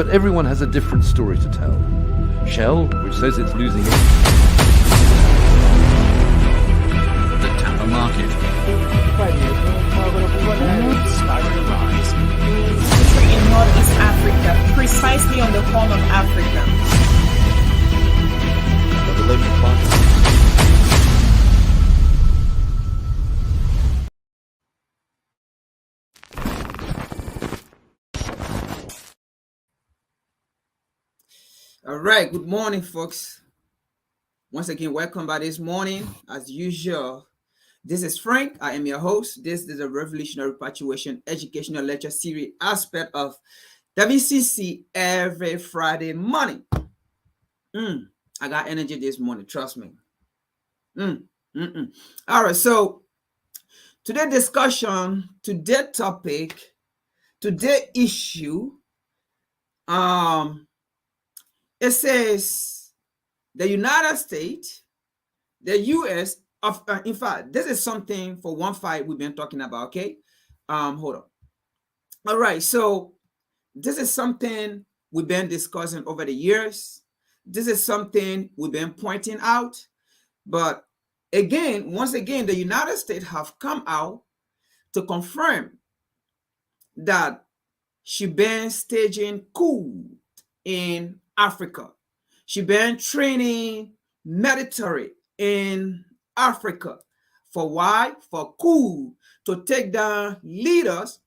but everyone has a different story to tell. Shell, which says it's losing it. The Tampa market. Rise. Country in Northeast Africa, precisely on the Horn of Africa. All right, good morning, folks. Once again, welcome back this morning. As usual, this is Frank. I am your host. This is a Revolutionary Repatriation Educational Lecture Series aspect of WCC every Friday morning. I got energy this morning, trust me. All right, so today's discussion, today's topic, today's issue, it says the United States, the U.S. in fact, this is something for one fight we've been talking about. Okay, hold on. All right, so this is something we've been discussing over the years. This is something we've been pointing out, but again, once again, the United States have come out to confirm that she been staging coup in Africa. She been training military in Africa. For why? For coup, to take down leaders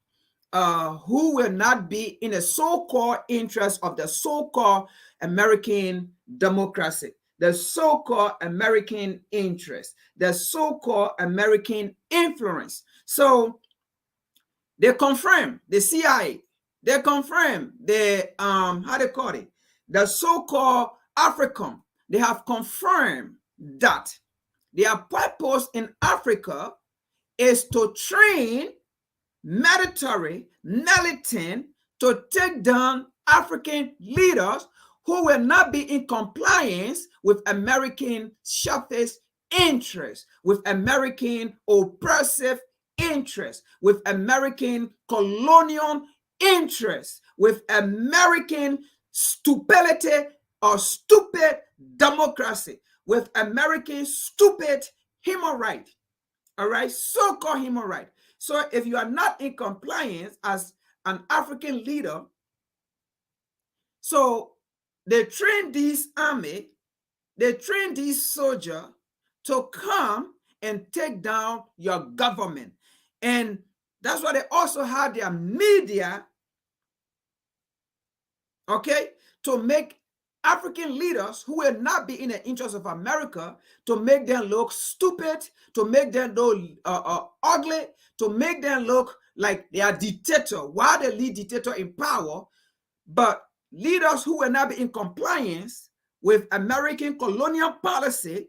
who will not be in the so-called interest of the so-called American democracy, the so-called American interest, the so-called American influence. So they confirm the CIA, they confirm the how they call it, the so-called African. They have confirmed that their purpose in Africa is to train military militant to take down African leaders who will not be in compliance with American surface interests, with American oppressive interests, with American colonial interests, with American stupidity or stupid democracy, with American stupid human right. All right, so-called human right. So if you are not in compliance as an African leader, so they train these army, they train these soldiers to come and take down your government. And that's why they also have their media, okay, to make African leaders who will not be in the interest of America, to make them look stupid, to make them look ugly, to make them look like they are dictator, while they lead dictator in power. But leaders who will not be in compliance with American colonial policy,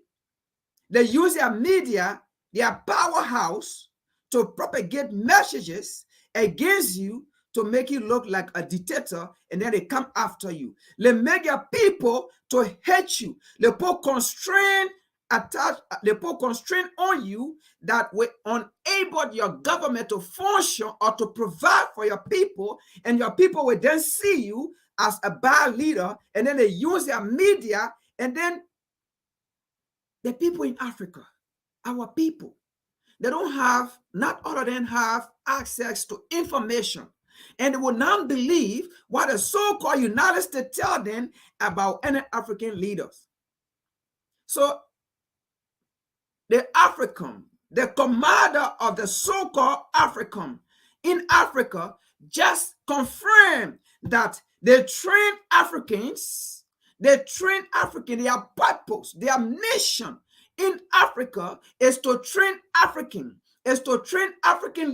they use their media, their powerhouse, to propagate messages against you, to make you look like a dictator, and then they come after you. They make your people to hate you. They put constraint on you that will enable your government to function or to provide for your people, and your people will then see you as a bad leader, and then they use their media, and then the people in Africa, our people, they don't have, not all of them have access to information. And they will not believe what the so-called United States tell them about any African leaders. So the African, the commander of the so-called African in Africa just confirmed that they train Africans, their purpose, their mission in Africa is to train African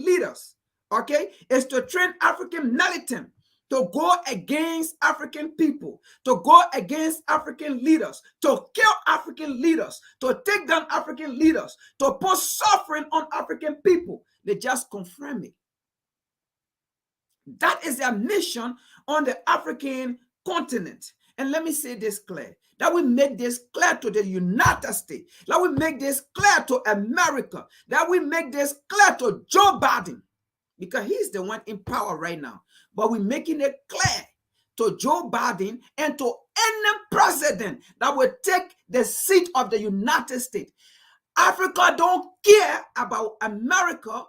leaders. Okay, is to train African militant to go against African people, to go against African leaders, to kill African leaders, to take down African leaders, to put suffering on African people. They just confirm it. That is their mission on the African continent. And let me say this clear, that we make this clear to the United States, that we make this clear to America, that we make this clear to Joe Biden, because he's the one in power right now. But we're making it clear to Joe Biden and to any president that will take the seat of the United States. Africa don't care about America.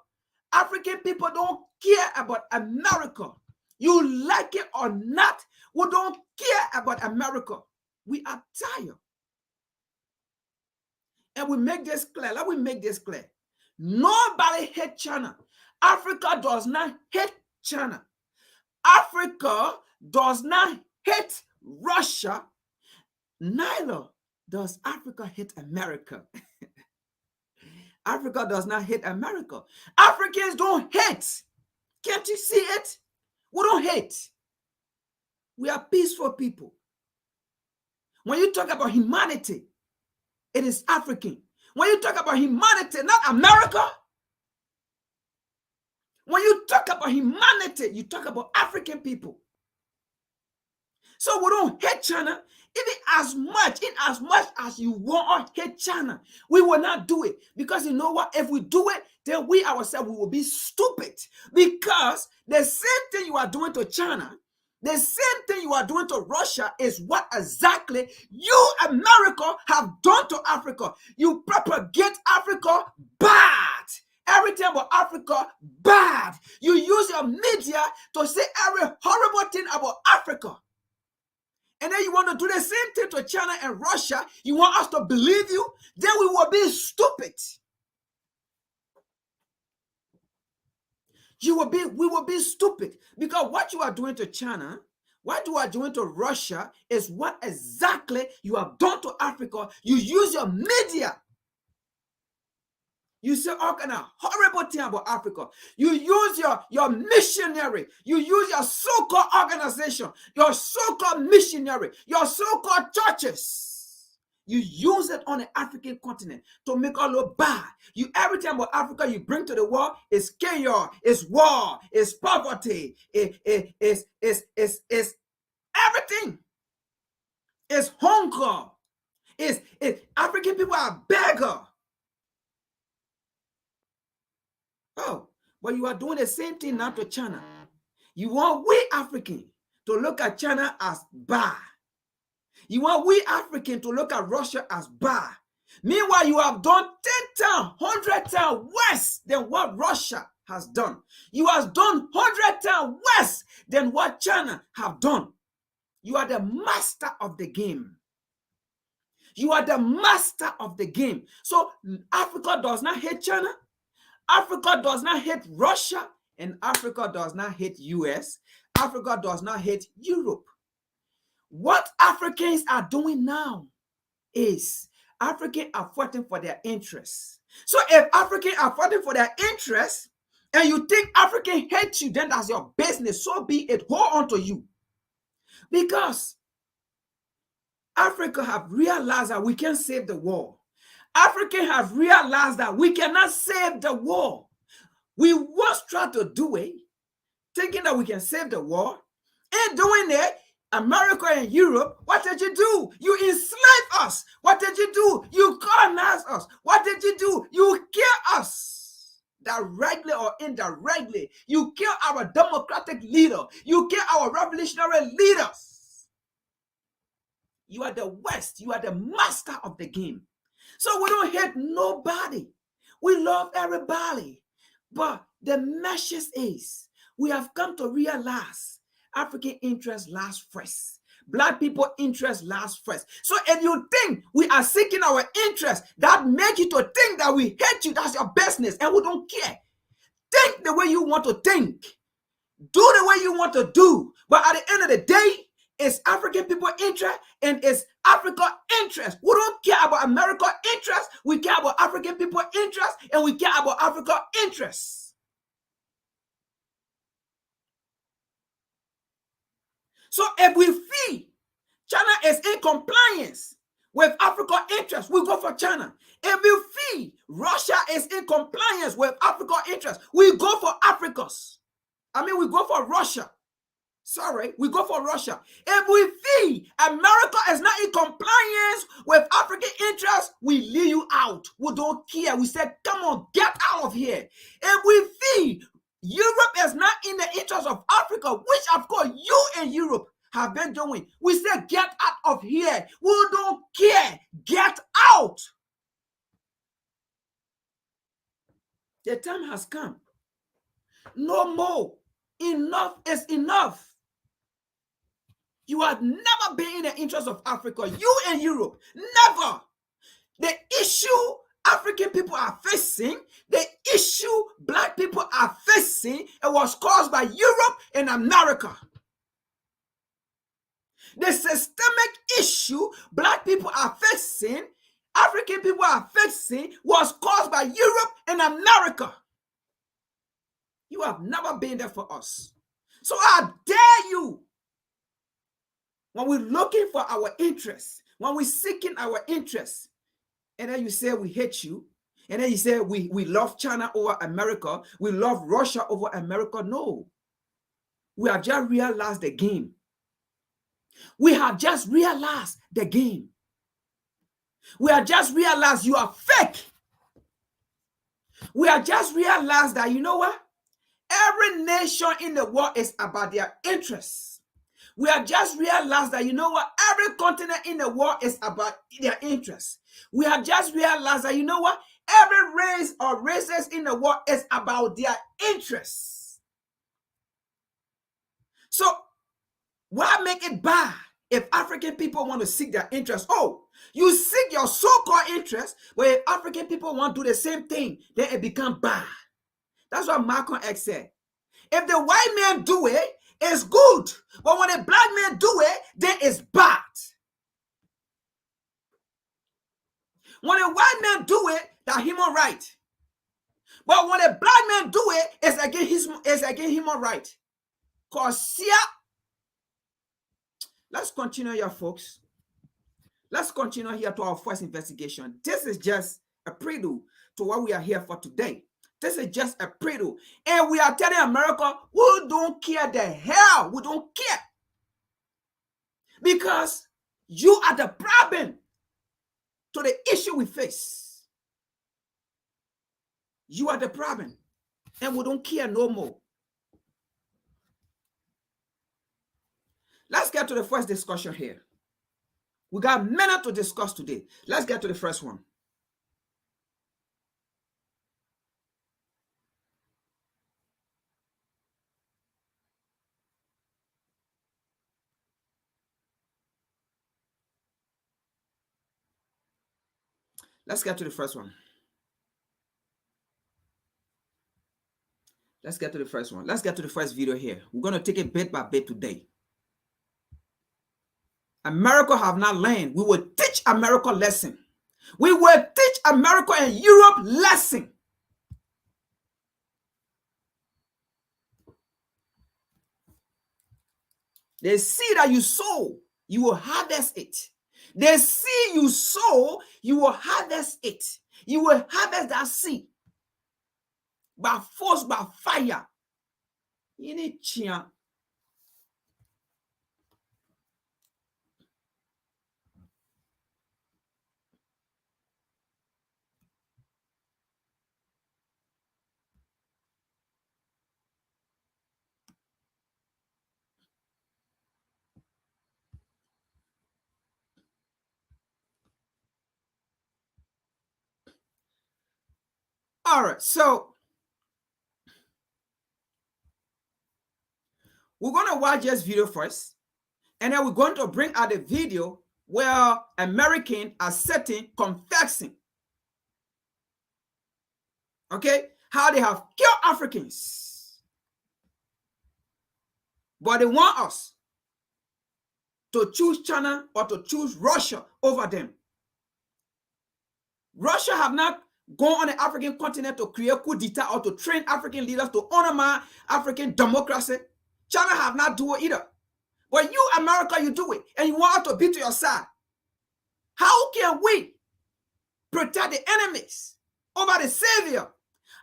African people don't care about America. You like it or not, we don't care about America. We are tired. And we make this clear. Let me make this clear. Nobody hates China. Africa does not hate China. Africa does not hate Russia. Neither does Africa hate America. Africa does not hate America. Africans don't hate. Can't you see it? We don't hate. We are peaceful people. When you talk about humanity, it is African. When you talk about humanity, not America. When you talk about humanity, you talk about African people. So we don't hate China. In as much as you want to hate China, we will not do it. Because you know what? If we do it, then we ourselves will be stupid. Because the same thing you are doing to China, the same thing you are doing to Russia is what exactly you, America, have done to Africa. You propagate Africa bad. Everything about Africa bad. You use your media to say every horrible thing about Africa. And then you want to do the same thing to China and Russia. You want us to believe you? Then we will be stupid. We will be stupid. Because what you are doing to China, what you are doing to Russia is what exactly you have done to Africa. You use your media. You say all kind of horrible thing about Africa. You use your missionary. You use your so-called organization, your so-called missionary, your so-called churches. You use it on the African continent to make all look bad. You everything about Africa you bring to the world is chaos, is war, is poverty, is everything. It's hunger. It's African people are beggar. Oh, but you are doing the same thing now to China. You want we African to look at China as bad. You want we African to look at Russia as bad. Meanwhile, you have done 10 times, 100 times worse than what Russia has done. You have done 100 times worse than what China have done. You are the master of the game. You are the master of the game. So Africa does not hate China. Africa does not hate Russia, and Africa does not hate US. Africa does not hate Europe. What Africans are doing now is Africans are fighting for their interests. So if Africans are fighting for their interests, and you think Africans hate you, then that's your business. So be it. Hold on to you. Because Africa have realized that we can save the world. Africans have realized that we cannot save the world. We once tried to do it, thinking that we can save the world. In doing it, America and Europe, what did you do? You enslaved us. What did you do? You colonized us. What did you do? You killed us. Directly or indirectly. You killed our democratic leader. You killed our revolutionary leaders. You are the West. You are the master of the game. So we don't hate nobody. We love everybody. But the message is we have come to realize African interest lasts first. Black people interest lasts first. So if you think we are seeking our interest, that makes you to think that we hate you. That's your business and we don't care. Think the way you want to think. Do the way you want to do. But at the end of the day, it's African people interest and it's Africa interest. We don't care about America interest. We care about African people interest and we care about Africa interest. So if we feel China is in compliance with Africa interest, we go for China. If we feel Russia is in compliance with Africa interest, we go for we go for Russia. Sorry, we go for Russia. If we feel America is not in compliance with African interests, we leave you out. We don't care. We said, come on, get out of here. If we feel Europe is not in the interest of Africa, which of course you and Europe have been doing. We say, get out of here. We don't care. Get out. The time has come. No more. Enough is enough. You have never been in the interest of Africa. You and Europe, never. The issue African people are facing, the issue black people are facing, it was caused by Europe and America. The systemic issue black people are facing, African people are facing, was caused by Europe and America. You have never been there for us. So I dare you, when we're looking for our interests, when we're seeking our interests, and then you say we hate you, and then you say we love China over America, we love Russia over America. No. We have just realized the game. We have just realized the game. We have just realized you are fake. We have just realized that, you know what? Every nation in the world is about their interests. We have just realized that, you know what? Every continent in the world is about their interests. We have just realized that, you know what? Every race or races in the world is about their interests. So, why make it bad if African people want to seek their interests? Oh, you seek your so-called interests, but if African people want to do the same thing, then it becomes bad. That's what Malcolm X said. If the white man do it, it's good. But when a black man do it, then it's bad. When a white man do it, that's human right. But when a black man do it, it's against human right. Because here, let's continue here, folks. Let's continue here to our first investigation. This is just a prelude to what we are here for today. This is just a prelude. And we are telling America, we don't care the hell. We don't care. Because you are the problem to the issue we face. You are the problem. And we don't care no more. Let's get to the first discussion here. We got many to discuss today. Let's get to the first one. Let's get to the first one. Let's get to the first one. Let's get to the first video here. We're going to take it bit by bit today. America have not learned. We will teach America lesson. We will teach America and Europe lesson. They see that you sow, you will harvest it. They see you sow, you will harvest it. You will harvest that seed by force, by fire. You need chia. All right, so we're going to watch this video first, and then we're going to bring out a video where Americans are sitting, confessing, okay, how they have killed Africans. But they want us to choose China or to choose Russia over them. Russia have not gone on the African continent to create coup d'etat or to train African leaders to honor African democracy. China have not do it either. But you, America, you do it. And you want us to be to your side. How can we protect the enemies over the savior?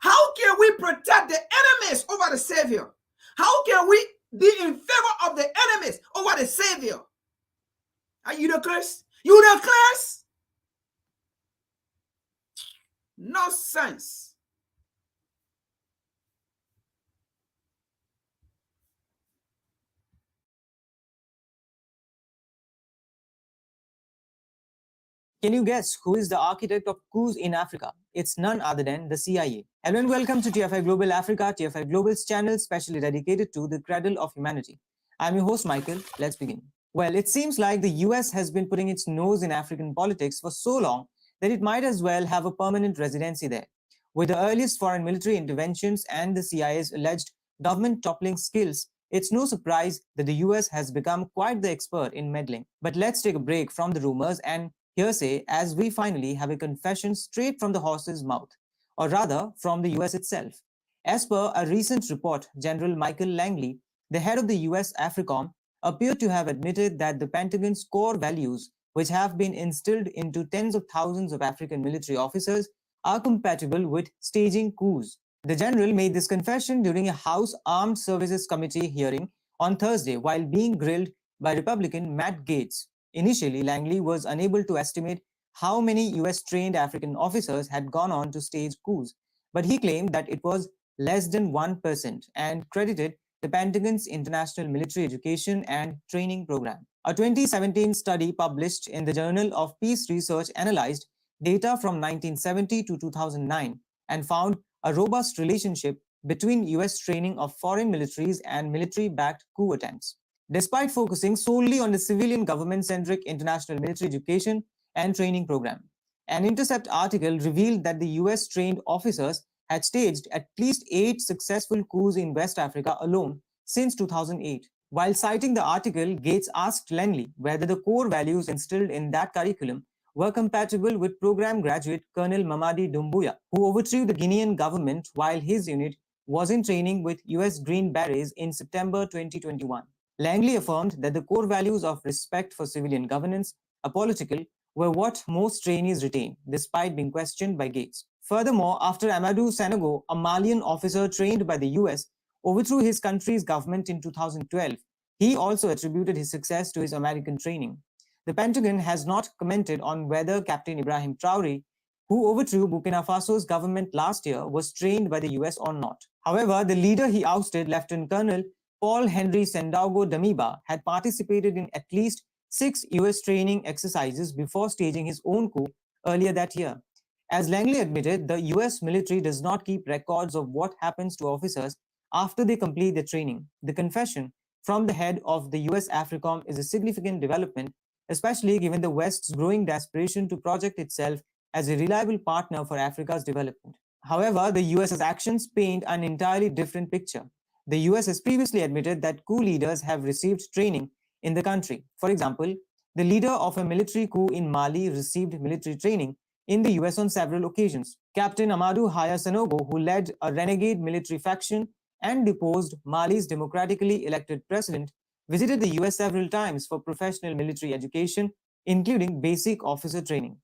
How can we protect the enemies over the savior? How can we be in favor of the enemies over the savior? Are you the curse? You the curse? Nonsense. Can you guess who is the architect of coups in Africa? It's none other than the CIA. Hello and welcome to TFI Global Africa, TFI Global's channel specially dedicated to the cradle of humanity. I'm your host Michael. Let's begin. Well, it seems like the US has been putting its nose in African politics for so long that it might as well have a permanent residency there. With the earliest foreign military interventions and the CIA's alleged government toppling skills, it's no surprise that the US has become quite the expert in meddling. But let's take a break from the rumors and hearsay as we finally have a confession straight from the horse's mouth, or rather from the US itself. As per a recent report, General Michael Langley, the head of the US AFRICOM, appeared to have admitted that the Pentagon's core values, which have been instilled into tens of thousands of African military officers, are compatible with staging coups. The general made this confession during a House Armed Services Committee hearing on Thursday while being grilled by Republican Matt Gaetz. Initially, Langley was unable to estimate how many US-trained African officers had gone on to stage coups, but he claimed that it was less than 1% and credited the Pentagon's International Military Education and Training Program. A 2017 study published in the Journal of Peace Research analyzed data from 1970 to 2009 and found a robust relationship between US training of foreign militaries and military-backed coup attempts. Despite focusing solely on the civilian government-centric international military education and training program, an Intercept article revealed that the US-trained officers had staged at least 8 successful coups in West Africa alone since 2008. While citing the article, Gaetz asked Langley whether the core values instilled in that curriculum were compatible with program graduate Colonel Mamadi Doumbouya, who overthrew the Guinean government while his unit was in training with US Green Berets in September 2021. Langley affirmed that the core values of respect for civilian governance, apolitical, were what most trainees retain, despite being questioned by Gaetz. Furthermore, after Amadou Sanogo, a Malian officer trained by the US, overthrew his country's government in 2012, he also attributed his success to his American training. The Pentagon has not commented on whether Captain Ibrahim Traore, who overthrew Burkina Faso's government last year, was trained by the US or not. However, the leader he ousted, Lieutenant Colonel Paul Henry Sandaogo Damiba, had participated in at least 6 US training exercises before staging his own coup earlier that year. As Langley admitted, the US military does not keep records of what happens to officers after they complete their training. The confession from the head of the US AFRICOM is a significant development, especially given the West's growing desperation to project itself as a reliable partner for Africa's development. However, the US's actions paint an entirely different picture. The US has previously admitted that coup leaders have received training in the country. For example, the leader of a military coup in Mali received military training in the US on several occasions. Captain Amadou Haya Sanogo, who led a renegade military faction and deposed Mali's democratically elected president, visited the US several times for professional military education, including basic officer training.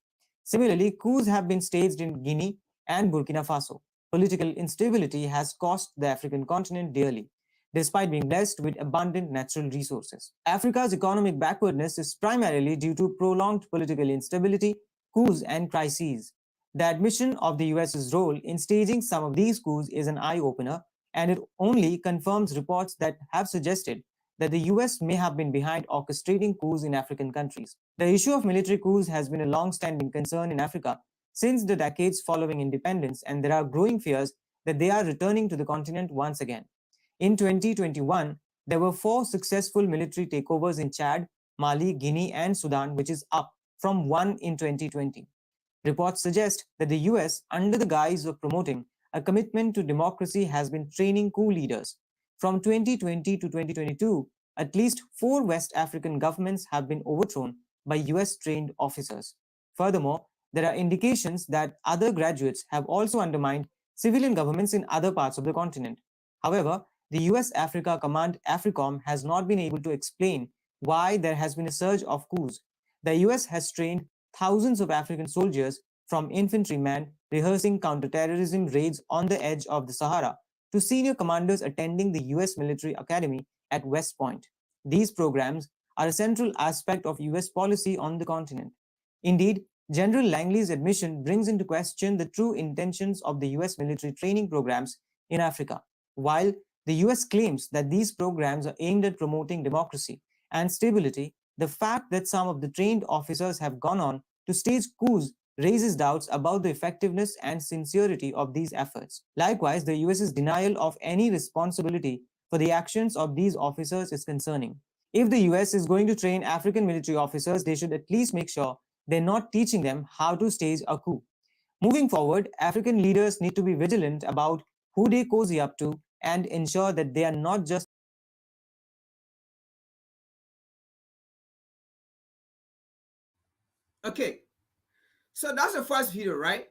Similarly, coups have been staged in Guinea and Burkina Faso. Political instability has cost the African continent dearly, despite being blessed with abundant natural resources. Africa's economic backwardness is primarily due to prolonged political instability, coups, and crises. The admission of the US's role in staging some of these coups is an eye-opener, and it only confirms reports that have suggested that the US may have been behind orchestrating coups in African countries. The issue of military coups has been a long-standing concern in Africa since the decades following independence, and there are growing fears that they are returning to the continent once again. In 2021, there were 4 successful military takeovers in Chad, Mali, Guinea, and Sudan, which is up from 1 in 2020. Reports suggest that the US, under the guise of promoting a commitment to democracy, has been training coup leaders. From 2020 to 2022, at least 4 West African governments have been overthrown by US-trained officers. Furthermore, there are indications that other graduates have also undermined civilian governments in other parts of the continent. However, the US Africa Command AFRICOM has not been able to explain why there has been a surge of coups. The US has trained thousands of African soldiers, from infantrymen rehearsing counterterrorism raids on the edge of the Sahara to senior commanders attending the US Military Academy at West Point. These programs are a central aspect of US policy on the continent. Indeed, General Langley's admission brings into question the true intentions of the US military training programs in Africa. While the US claims that these programs are aimed at promoting democracy and stability, the fact that some of the trained officers have gone on to stage coups raises doubts about the effectiveness and sincerity of these efforts. Likewise, the US's denial of any responsibility for the actions of these officers is concerning. If the US is going to train African military officers, they should at least make sure they're not teaching them how to stage a coup. Moving forward, African leaders need to be vigilant about who they cozy up to and ensure that they are not just Okay, so that's the first video, right?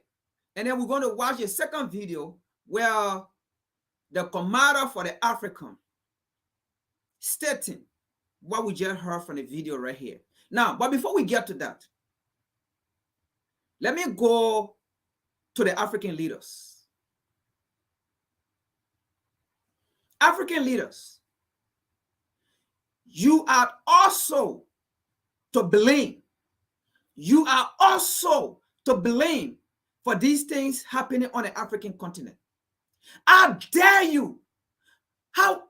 And then we're going to watch a second video where the commander for the African stating what we just heard from the video right here. Now, but before we get to that, let me go to the African leaders. African leaders, you are also to blame. You are also to blame for these things happening on the African continent. How dare you? How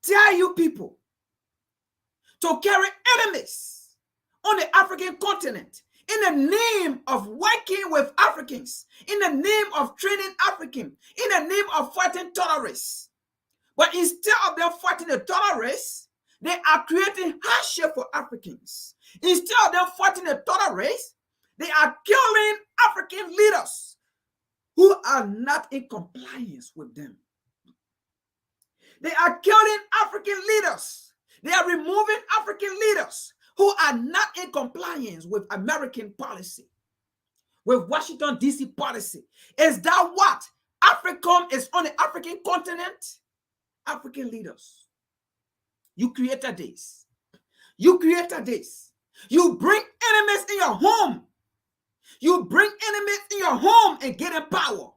dare you people to carry enemies on the African continent in the name of working with Africans, in the name of training Africans, in the name of fighting terrorists? But instead of them fighting the terrorists, they are creating hardship for Africans. Instead of them fighting the terrorists, they are killing African leaders who are not in compliance with them. They are killing African leaders. They are removing African leaders who are not in compliance with American policy, with Washington, D.C. policy. Is that what AFRICOM is on the African continent? African leaders. You created this. You created this. You bring enemies in your home. You bring enemies in your home and get in power.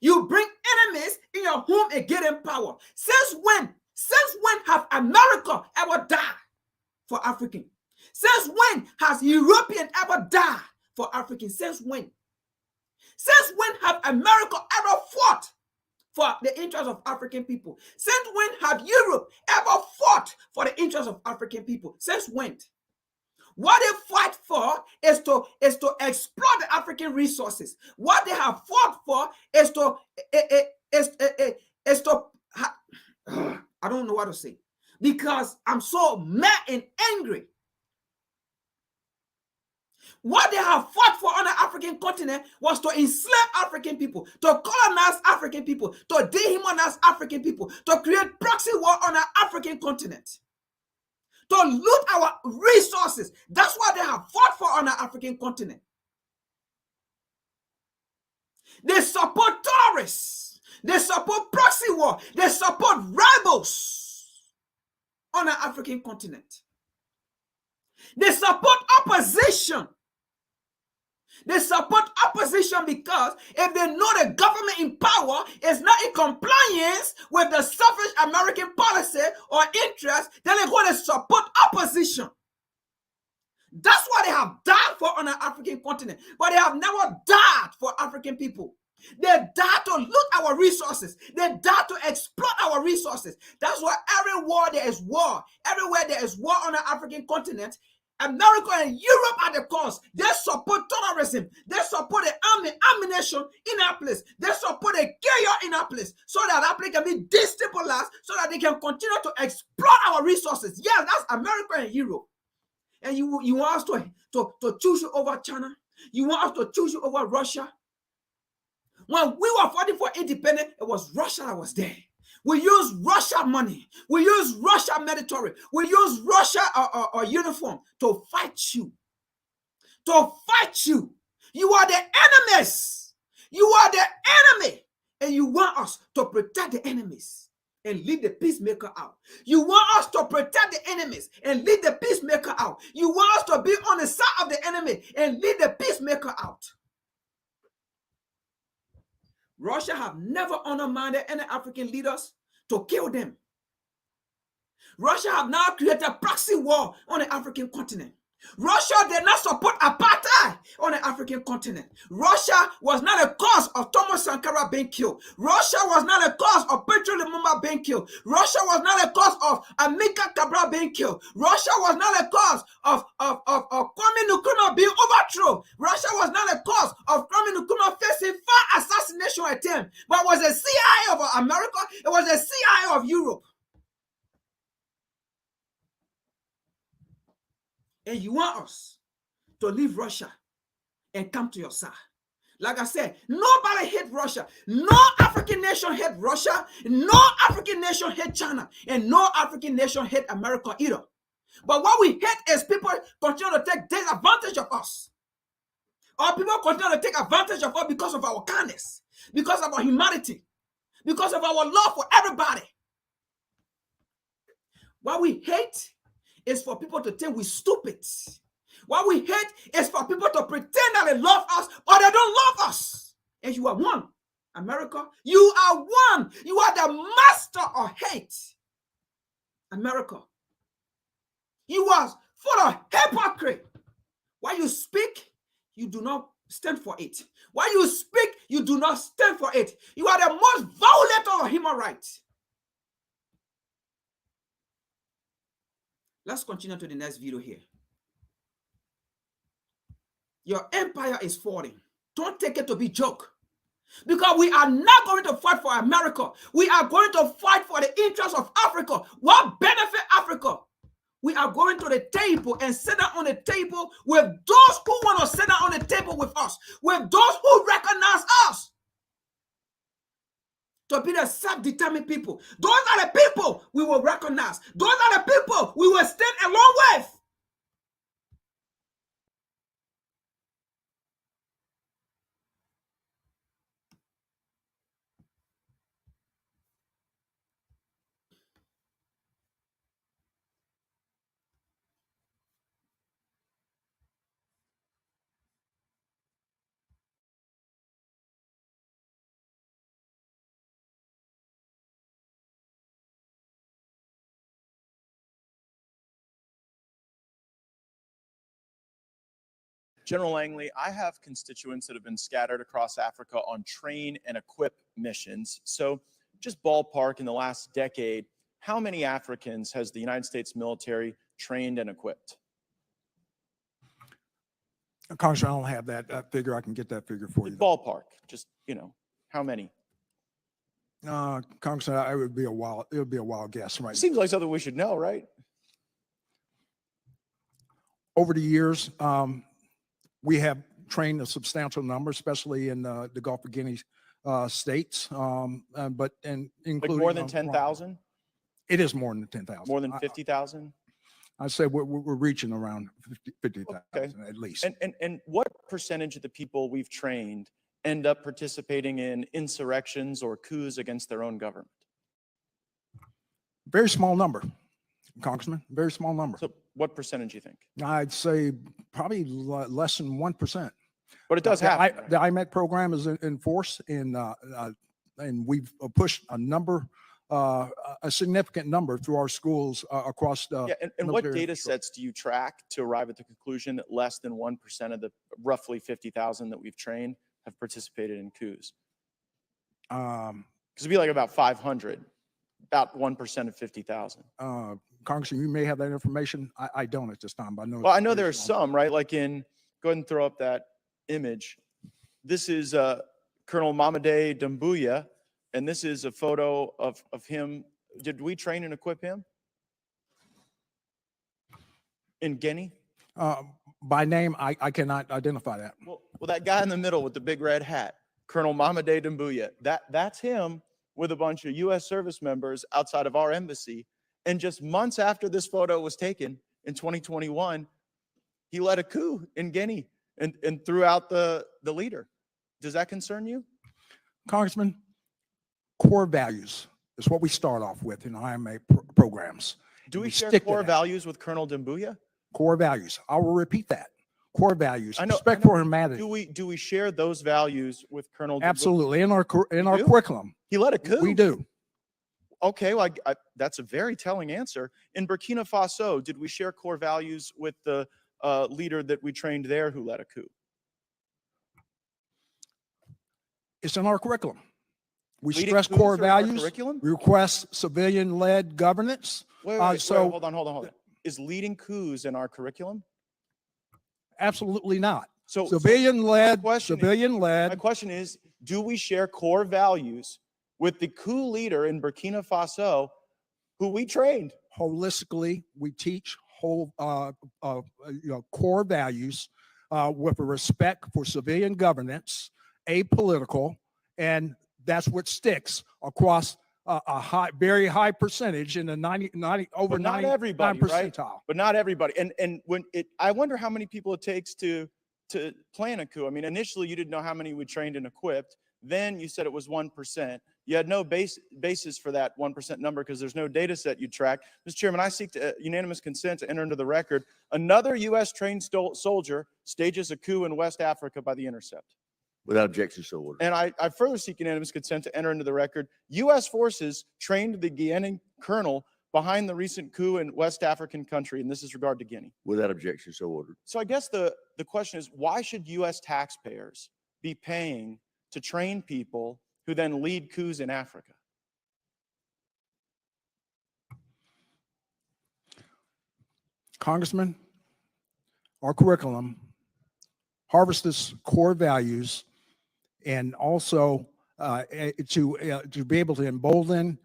You bring enemies in your home and get in power. Since when? Since when have America ever died for African? Since when has European ever died for Africans? Since when? Since when have America ever fought for the interests of African people? Since when have Europe ever fought for the interests of African people? Since when? What they fight for is to exploit the African resources. What they have fought for is to I don't know what to say, because I'm so mad and angry. What they have fought for on the African continent was to enslave African people, to colonize African people, to dehumanize African people, to create proxy war on the African continent, to loot our resources. That's what they have fought for on the African continent. They support terrorists. They support proxy war. They support rebels on the African continent. They support opposition. They support opposition because if they know the government in power is not in compliance with the selfish American policy or interest, then they're going to support opposition. That's what they have died for on the African continent. But they have never died for African people. They died to loot our resources. They died to exploit our resources. That's why everywhere there is war, everywhere there is war on the African continent, America and Europe are the cause. They support terrorism. They support the army, ammunition in our place. They support the chaos in our place so that our place can be destabilized, so that they can continue to exploit our resources. Yes, that's America and Europe. And you want us to choose you over China? You want us to choose you over Russia? When we were fighting for independence, it was Russia that was there. We use Russia money. We use Russia military. We use Russia uniform to fight you. To fight you. You are the enemies. You are the enemy. And you want us to protect the enemies and leave the peacemaker out. You want us to protect the enemies and leave the peacemaker out. You want us to be on the side of the enemy and leave the peacemaker out. Russia have never undermined any African leaders to kill them. Russia have now created a proxy war on the African continent. Russia did not support apartheid on the African continent. Russia was not a cause of Thomas Sankara being killed. Russia was not a cause of Petro Lumumba being killed. Russia was not a cause of Amilcar Cabral being killed. Russia was not a cause of Kwame Nkrumah being overthrown. Russia was not a cause of Kwame Nkrumah facing 5 assassination attempts, but it was a CIA of America. It was a CIA of Europe. And you want us to leave Russia and come to your side. Like I said, nobody hate Russia. No African nation hate Russia. No African nation hate China. And no African nation hate America either. But what we hate is people continue to take disadvantage of us. Or people continue to take advantage of us because of our kindness, because of our humanity, because of our love for everybody. What we hate is for people to think we're stupid. What we hate is for people to pretend that they love us, but they don't love us. And you are one. America, you are one. You are the master of hate. America, you are full of hypocrisy. While you speak, you do not stand for it. While you speak, you do not stand for it. You are the most violator of human rights. Let's continue to the next video here. Your empire is falling. Don't take it to be a joke. Because we are not going to fight for America. We are going to fight for the interests of Africa. What benefit Africa? We are going to the table and sit down on the table with those who want to sit down on the table with us, with those who recognize us to be the self-determined people. Those are the people we will recognize. Those are the people we will stand along with. General Langley, I have constituents that have been scattered across Africa on train and equip missions. So just ballpark, in the last decade, how many Africans has the United States military trained and equipped? Congressman, I don't have that figure. I can get that figure for you. Ballpark, just, how many? Congressman, it would be a wild guess, right? Seems like something we should know, right? Over the years, we have trained a substantial number, especially in the Gulf of Guinea states, but including like more than 10,000? It is more than 10,000. More than 50,000? I'd say we're reaching around 50,000 at least. And what percentage of the people we've trained end up participating in insurrections or coups against their own government? Very small number, Congressman. Very small number. So what percentage do you think? I'd say probably less than 1%. But it does happen. The IMEC program is in force, and we've pushed a significant number through our schools across the. Yeah, and what data sets do you track to arrive at the conclusion that less than 1% of the roughly 50,000 that we've trained have participated in coups? Because it'd be like about 500, about 1% of 50,000. Congressman, you may have that information. I don't at this time, but I know. Well, I know there's some, right? Like go ahead and throw up that image. This is Colonel Mamadi Doumbouya, and this is a photo of him. Did we train and equip him in Guinea? By name, I cannot identify that. Well, that guy in the middle with the big red hat, Colonel Mamadi Doumbouya, that's him with a bunch of U.S. service members outside of our embassy. And just months after this photo was taken in 2021, he led a coup in Guinea and threw out the leader. Does that concern you? Congressman, core values is what we start off with in IMA programs. Do we share core values with Colonel Doumbouya? Core values. I will repeat that. Core values. Respect for humanity. Do we share those values with Colonel Doumbouya? Absolutely. In our curriculum. He led a coup. We do. Okay, well, that's a very telling answer. In Burkina Faso, did we share core values with the leader that we trained there who led a coup? It's in our curriculum. We Leading stress coups core are in our values. curriculum? We request civilian-led governance. Wait, hold on. Is leading coups in our curriculum? Absolutely not. So Civilian-led, my civilian-led. question is, do we share core values with the coup leader in Burkina Faso who we trained? Holistically, we teach core values with a respect for civilian governance, apolitical, and that's what sticks across a very high percentage in the 90 over 99 percentile. Right? But not everybody. And when I wonder how many people it takes to plan a coup. I mean, initially you didn't know how many we trained and equipped. Then you said it was 1%. You had no basis for that 1% number because there's no data set you track. Mr. Chairman, I seek unanimous consent to enter into the record. Another U.S. trained soldier stages a coup in West Africa by The Intercept. Without objection, so ordered. And I further seek unanimous consent to enter into the record. U.S. forces trained the Guinean colonel behind the recent coup in West African country, and this is regard to Guinea. Without objection, so ordered. So I guess the question is, why should U.S. taxpayers be paying to train people who then lead coups in Africa? Congressman, our curriculum harvests core values and also to be able to embolden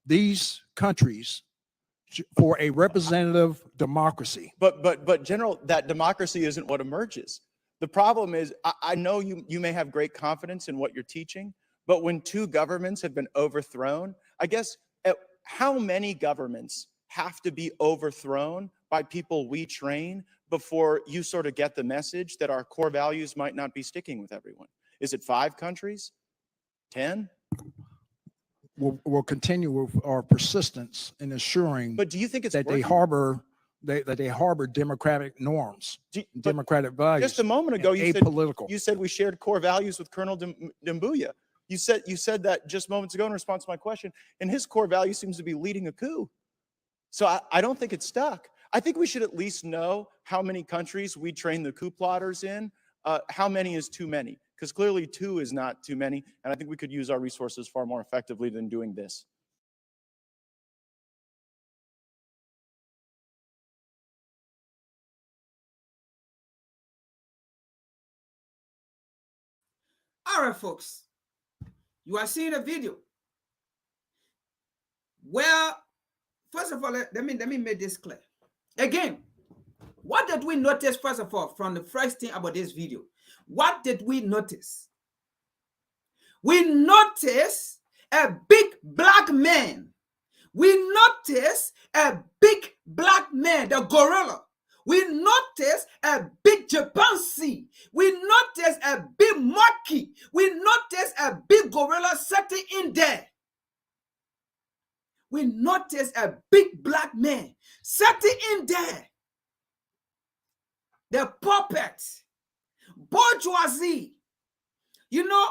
these countries for a representative democracy. But General, that democracy isn't what emerges. The problem is, I know you may have great confidence in what you're teaching, but when two governments have been overthrown, I guess how many governments have to be overthrown by people we train before you sort of get the message that our core values might not be sticking with everyone? Is it 5 countries? 10? We'll continue with our persistence in assuring But do you think it's that working? they harbor democratic norms, democratic values. Just a moment ago, apolitical. you said we shared core values with Colonel Doumbouya. You said that just moments ago in response to my question, and his core value seems to be leading a coup. So I don't think it's stuck. I think we should at least know how many countries we train the coup plotters in. How many is too many? Because clearly 2 is not too many, and I think we could use our resources far more effectively than doing this. All right, folks, you are seeing a video. Well, first of all, let me make this clear. Again, what did we notice, first of all, from the first thing about this video? What did we notice? We noticed a big black man. We noticed a big black man, the gorilla. We noticed a big chimpanzee. We noticed a big monkey. We noticed a big gorilla sitting in there. We noticed a big black man sitting in there. The puppet, bourgeoisie. You know,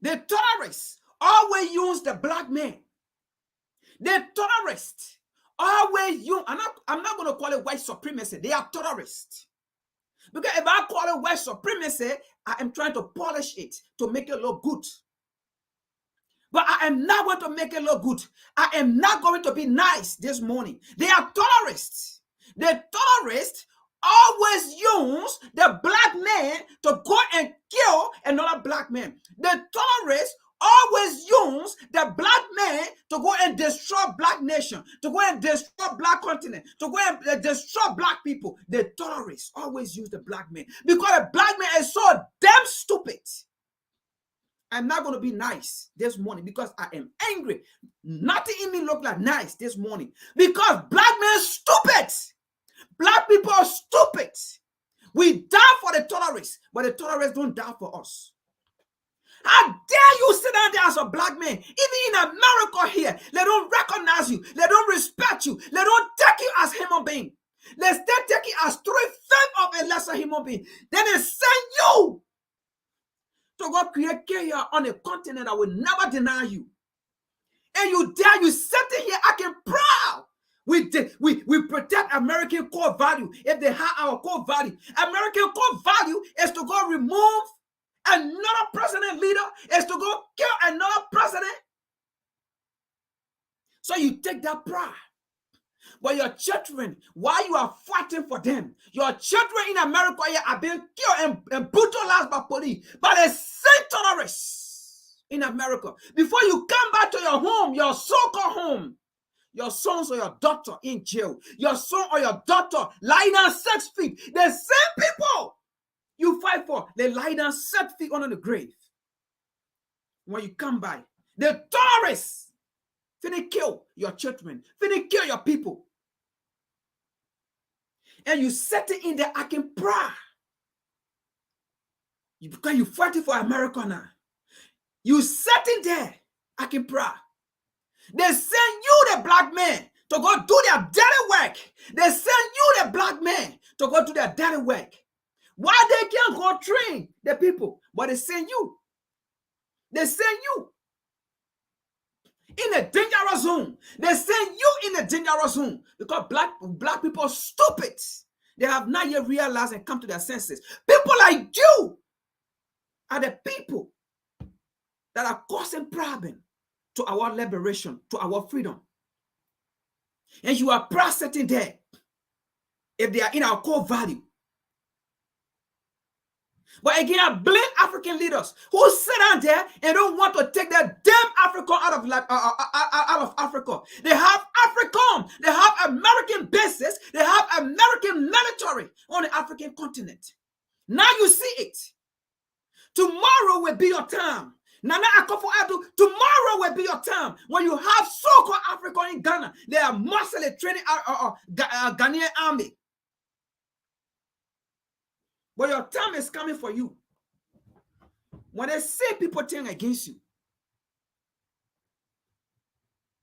the terrorists always use the black man. The terrorists always use, I'm not going to call it white supremacy. They are terrorists. Because if I call it white supremacy, I am trying to polish it to make it look good. But I am not going to make it look good. I am not going to be nice this morning. They are terrorists. The terrorists always use the black man to go and kill another black man. The terrorists always use the black man to go and destroy black nation, to go and destroy black continent, to go and destroy black people. The terrorists always use the black man because the black man is so damn stupid. I'm not going to be nice this morning because I am angry. Nothing in me look like nice this morning because black men are stupid. Black people are stupid. We die for the terrorists, but the terrorists don't die for us. How dare you sit down there as a black man? Even in America here, they don't recognize you. They don't respect you. They don't take you as human being. They still take you as 3/5 of a lesser human being. Then they send you to go create chaos on a continent that will never deny you. And you dare, you sitting here acting proud We protect American core value. If they have our core value, American core value is to go remove another president leader, is to go kill another president. So you take that pride. But your children, while you are fighting for them, your children in America are being killed and brutalized by police, by the same terrorists in America. Before you come back to your home, your so-called home, your sons or your daughter in jail, your son or your daughter lying down 6 feet, the same people you fight for, they lie down 6 feet under the grave. When you come by, the terrorists finna kill your children, finna kill your people. And you set it in there acting proud. Because you fighting for America now. You set it there acting proud. They send you, the black man, to go do their dirty work. They send you, the black man, to go do their dirty work. Why they can't go train the people? But they send you. They send you in a dangerous zone. They send you in a dangerous zone because black people are stupid. They have not yet realized and come to their senses. People like you are the people that are causing problem to our liberation, to our freedom. And you are proud sitting there if they are in our core value. But again, I blame African leaders who sit down there and don't want to take that damn Africa out of Africa. They have AFRICOM, they have American bases, they have American military on the African continent. Now you see it. Tomorrow will be your time. Nana Akufo-Addo, tomorrow will be your time when you have so-called Africa in Ghana. They are muscling training Ghanaian army. But your time is coming for you. When they say people turn against you,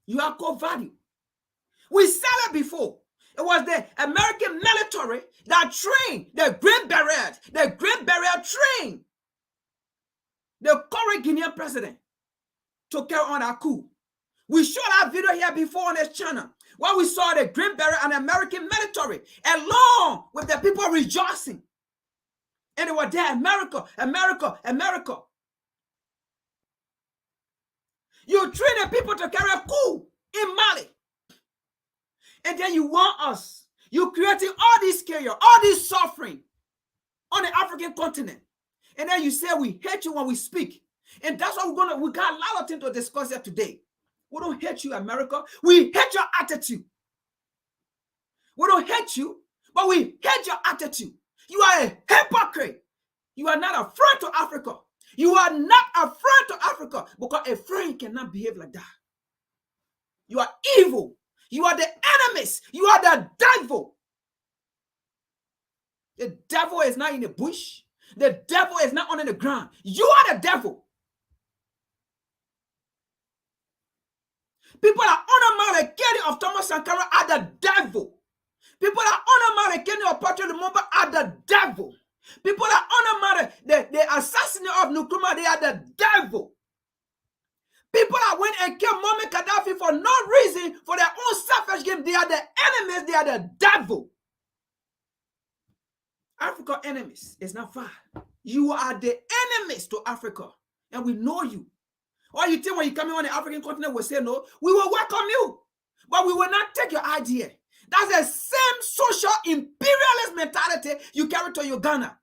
you are core value. We said it before. It was the American military that trained the Great Barrier. The Great Barrier trained the current Guinean president to carry on our coup. We showed that video here before on this channel where we saw the Great Barrier and American military along with the people rejoicing. And they were there, America, America, America. You train the people to carry a coup in Mali. And then you want us. You creating all this chaos, all this suffering on the African continent. And then you say we hate you when we speak. And that's what we got a lot of things to discuss here today. We don't hate you, America. We hate your attitude. We don't hate you, but we hate your attitude. You are a hypocrite. You are not a friend to Africa. You are not a friend to Africa because a friend cannot behave like that. You are evil. You are the enemies. You are the devil. The devil is not in the bush. The devil is not on the ground. You are the devil. People that honor the killing of Thomas Sankara are the devil. People that honor the killing of Patrick Lumumba are the devil. People that honor the assassination of Nkrumah, they are the devil. People that went and killed Muammar Gaddafi for no reason, for their own selfish game, they are the enemies, they are the devil. Africa enemies is not far. You are the enemies to Africa, and we know you. Or you think when you come in on the African continent, we'll say no, we will welcome you, but we will not take your idea. That's the same social imperialist mentality you carry to Uganda.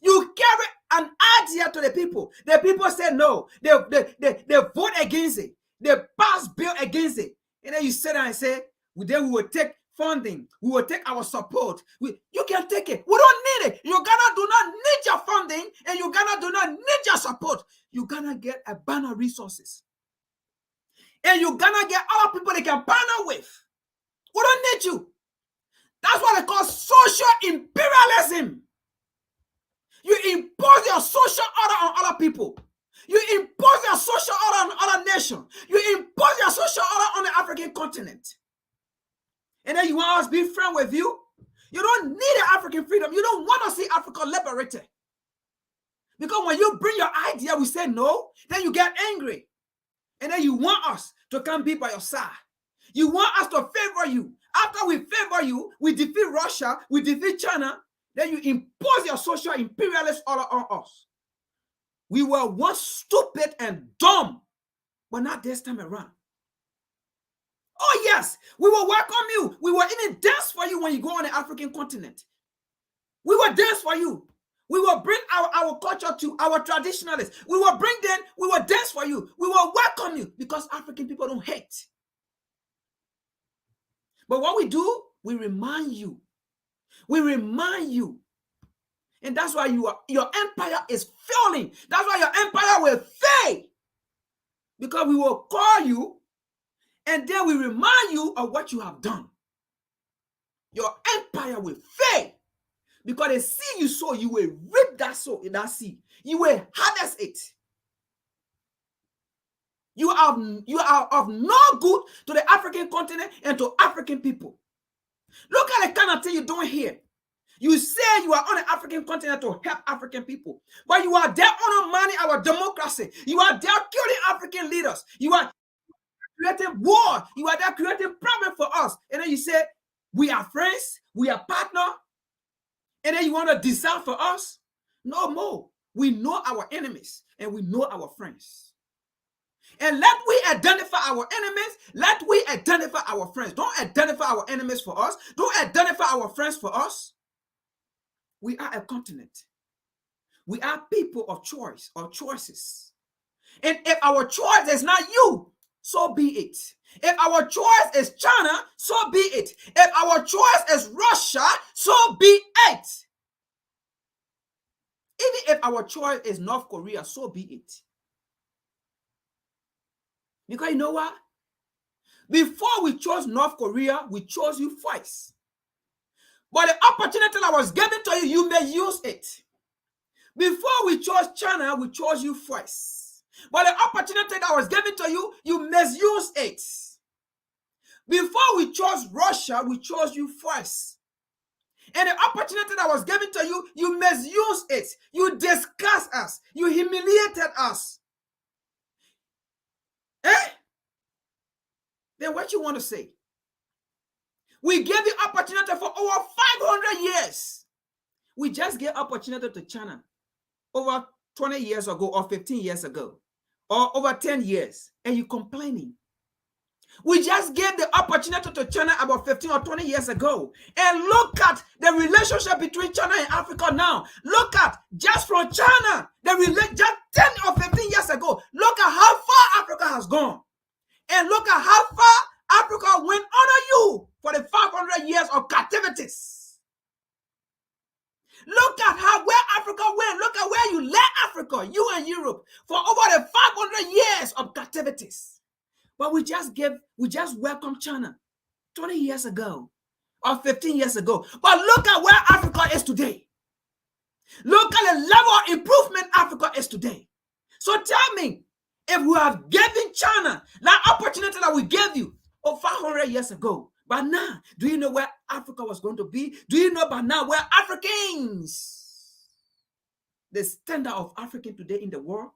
You carry an idea to the people. The people say no. They vote against it. They pass bill against it. And then you sit down and say, then we will take funding. We will take our support. You can take it. We don't need it. Uganda do not need your funding, and Uganda do not need your support. Uganda get abundant resources. And Uganda get other people they can partner with. We don't need you. That's what they call social imperialism. You impose your social order on other people. You impose your social order on other nations. You impose your social order on the African continent. And then you want us to be friends with you? You don't need the African freedom. You don't want to see Africa liberated. Because when you bring your idea, we say no, then you get angry. And then you want us to come be by your side. You want us to favor you after we favor you, we defeat Russia, we defeat China, then you impose your social imperialist order on us. We were once stupid and dumb, but not this time around. Oh yes, we will welcome you. We will even dance for you when you go on the African continent. We will dance for you. We will bring our culture to our traditionalists. We will bring them, we will dance for you. We will welcome you because African people don't hate. But what we do, we remind you. We remind you. And that's why your empire is failing. That's why your empire will fail. Because we will call you and then we remind you of what you have done. Your empire will fail. Because the seed you sow, you will reap that seed. You will harvest it. You are of no good to the African continent and to African people. Look at the kind of thing you're doing here. You say you are on the African continent to help African people, but you are there undermining our democracy. You are there killing African leaders. You are creating war. You are there creating problems for us. And then you say, we are friends, we are partners, and then you want to decide for us? No more. We know our enemies and we know our friends. And let we identify our enemies. Let we identify our friends. Don't identify our enemies for us. Don't identify our friends for us. We are a continent. We are people of choice or choices. And if our choice is not you, so be it. If our choice is China, so be it. If our choice is Russia, so be it. Even if our choice is North Korea, so be it. Because you know what? Before we chose North Korea, we chose you twice. But the opportunity that was given to you, you may use it. Before we chose China, we chose you twice. But the opportunity that was given to you, you misuse it. Before we chose Russia, we chose you twice. And the opportunity that was given to you, you misuse it. You disgust us. You humiliated us. Then what you want to say? We gave you opportunity for over 500 years. We just gave opportunity to China over 20 years ago or 15 years ago or over 10 years, and you complaining. We just gave the opportunity to China about 15 or 20 years ago. And look at the relationship between China and Africa now. Look at just from China, just 10 or 15 years ago. Look at how far Africa has gone. And look at how far Africa went under you for the 500 years of captivities. Look at where Africa went. Look at where you led Africa, you and Europe, for over the 500 years of captivities. But we just welcomed China 20 years ago or 15 years ago. But look at where Africa is today. Look at the level of improvement Africa is today. So tell me, if we have given China that opportunity that we gave you 500 years ago, but now, do you know where Africa was going to be? Do you know by now where Africans, the standard of African today in the world?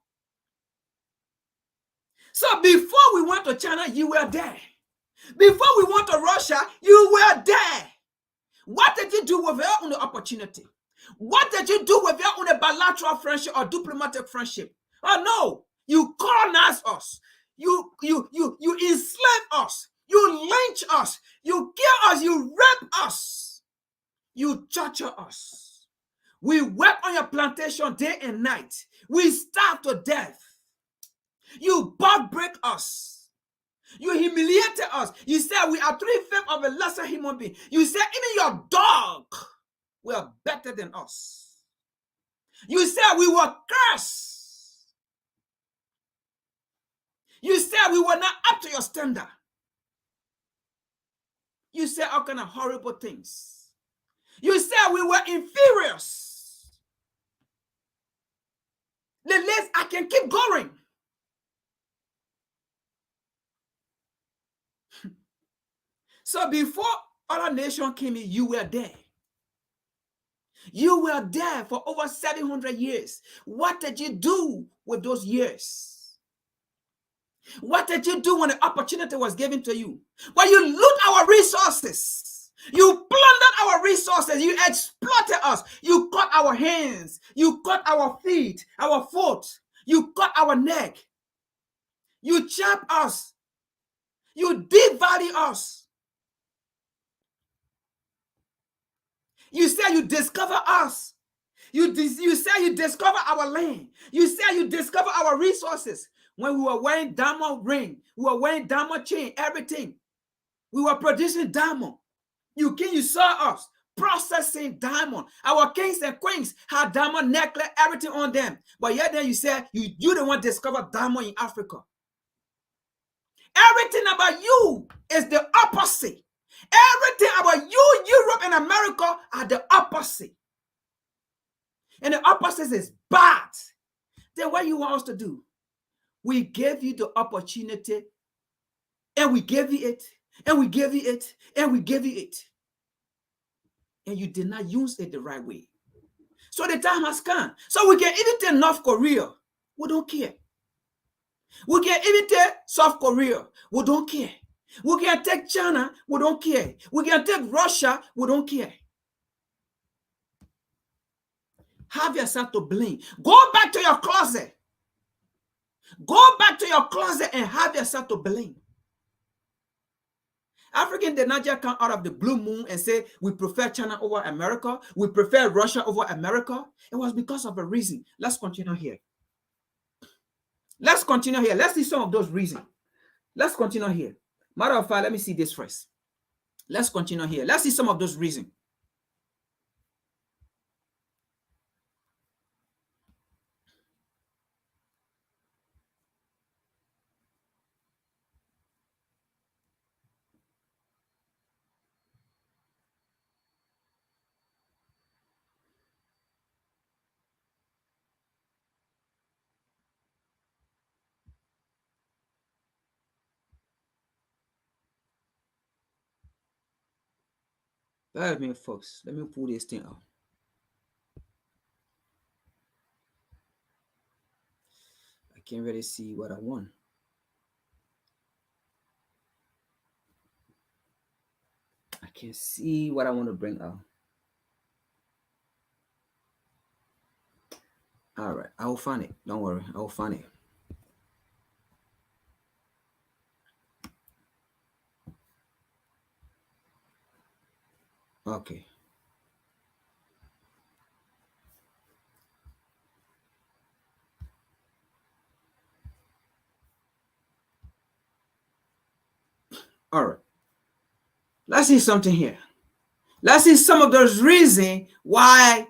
So before we went to China, you were there. Before we went to Russia, you were there. What did you do with your own opportunity? What did you do with your own bilateral friendship or diplomatic friendship? Oh no, you colonize us. You enslave us. You lynch us. You kill us. You rape us. You torture us. We work on your plantation day and night. We starve to death. You break us. You humiliated us. You said we are 3/5 of a lesser human being. You said even your dog were better than us. You said we were cursed. You said we were not up to your standard. You said all kind of horrible things. You said we were inferiors. The list, I can keep going. So before other nations came in, you were there. You were there for over 700 years. What did you do with those years? What did you do when the opportunity was given to you? Well, you loot our resources. You plundered our resources. You exploited us. You cut our hands. You cut our feet, our foot. You cut our neck. You chop us. You devalue us. You say you discover us. You say you discover our land. You say you discover our resources. When we were wearing diamond ring, we were wearing diamond chain, everything. We were producing diamond. You saw us processing diamond. Our kings and queens had diamond necklace, everything on them. But yet then you said you the one discovered diamond in Africa. Everything about you is the opposite. Everything about you, Europe and America, are the opposite. And the opposite is bad. Then what you want us to do? We gave you the opportunity, and we gave you it, and we gave you it, and we gave you it. And you did not use it the right way. So the time has come. So we can even take North Korea. We don't care. We can even take South Korea. We don't care. We can take China. We don't care. We can take Russia. We don't care. Have yourself to blame. Go back to your closet. Go back to your closet and have yourself to blame. Africans did not just come out of the blue moon and say, we prefer China over America. We prefer Russia over America. It was because of a reason. Let's continue here. Let's continue here. Let's see some of those reasons. Let's continue here. Matter of fact, let me see this first. Let's continue here. Let's see some of those reasons. Bear with me, folks. Let me pull this thing out. I can't really see what I want. I can't see what I want to bring out. All right, I will find it. Don't worry, I will find it. Okay. All right. Let's see something here. Let's see some of those reasons why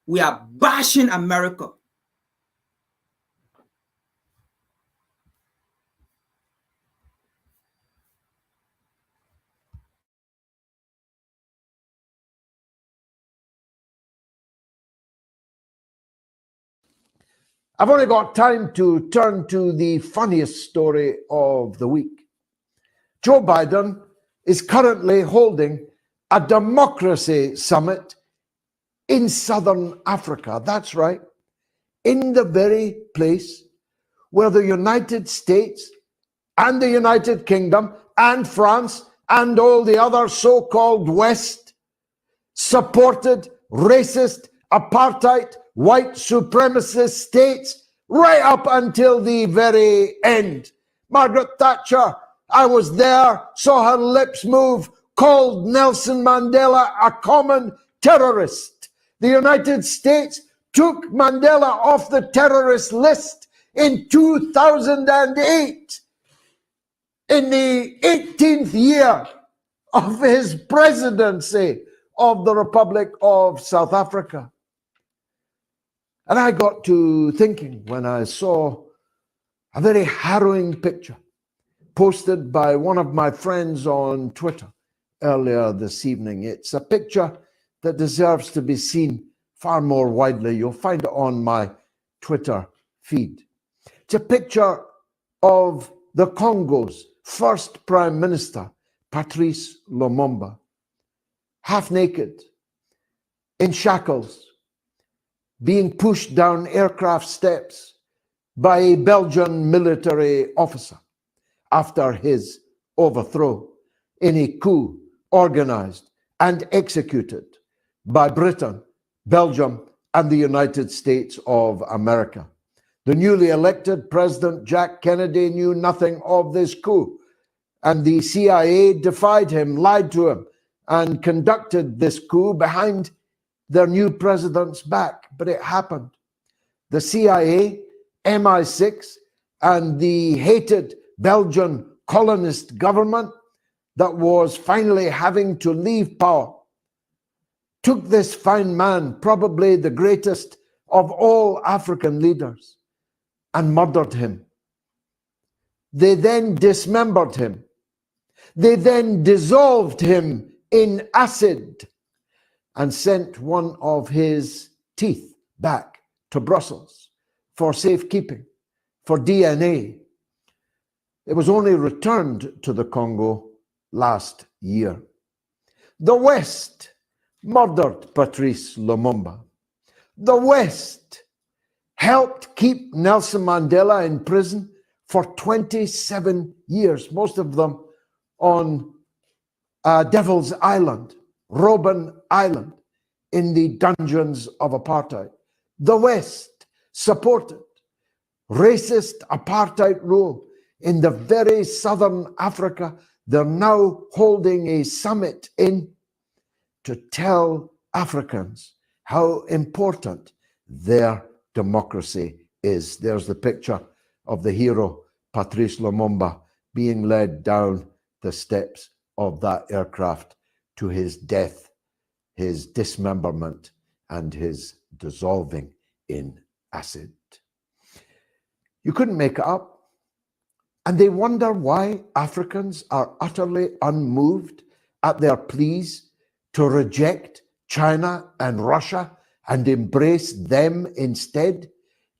we are bashing America. I've only got time to turn to the funniest story of the week. Joe Biden is currently holding a democracy summit in Southern Africa. That's right, in the very place where the United States and the United Kingdom and France and all the other so-called West supported racist, apartheid, white supremacist states right up until the very end. Margaret Thatcher, I was there, saw her lips move, called Nelson Mandela a common terrorist. The United States took Mandela off the terrorist list in 2008, in the 18th year of his presidency of the Republic of South Africa. And I got to thinking when I saw a very harrowing picture posted by one of my friends on Twitter earlier this evening. It's a picture that deserves to be seen far more widely. You'll find it on my Twitter feed. It's a picture of the Congo's first Prime Minister, Patrice Lumumba, half naked, in shackles, being pushed down aircraft steps by a Belgian military officer after his overthrow in a coup organized and executed by Britain, Belgium, and the United States of America. The newly elected President Jack Kennedy knew nothing of this coup, and the CIA defied him, lied to him, and conducted this coup behind their new president's back. But it happened. The CIA, MI6, and the hated Belgian colonist government that was finally having to leave power took this fine man, probably the greatest of all African leaders, and murdered him. They then dismembered him. They then dissolved him in acid and sent one of his teeth back to Brussels for safekeeping, for DNA. It was only returned to the Congo last year. The West murdered Patrice Lumumba. The West helped keep Nelson Mandela in prison for 27 years, most of them on Devil's Island, Robben Island, in the dungeons of apartheid. The West supported racist apartheid rule in the very southern Africa. They're now holding a summit to tell Africans how important their democracy is. There's the picture of the hero, Patrice Lumumba, being led down the steps of that aircraft to his death, his dismemberment, and his dissolving in acid. You couldn't make it up. And they wonder why Africans are utterly unmoved at their pleas to reject China and Russia and embrace them instead.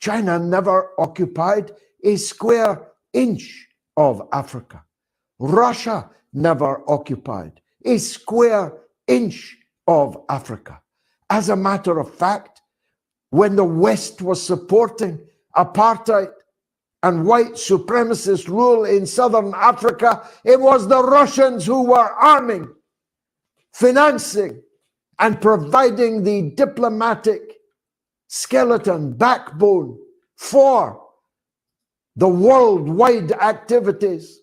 China never occupied a square inch of Africa. Russia never occupied a square inch of Africa. As a matter of fact, when the West was supporting apartheid and white supremacist rule in southern Africa, it was the Russians who were arming, financing, and providing the diplomatic skeleton, backbone for the worldwide activities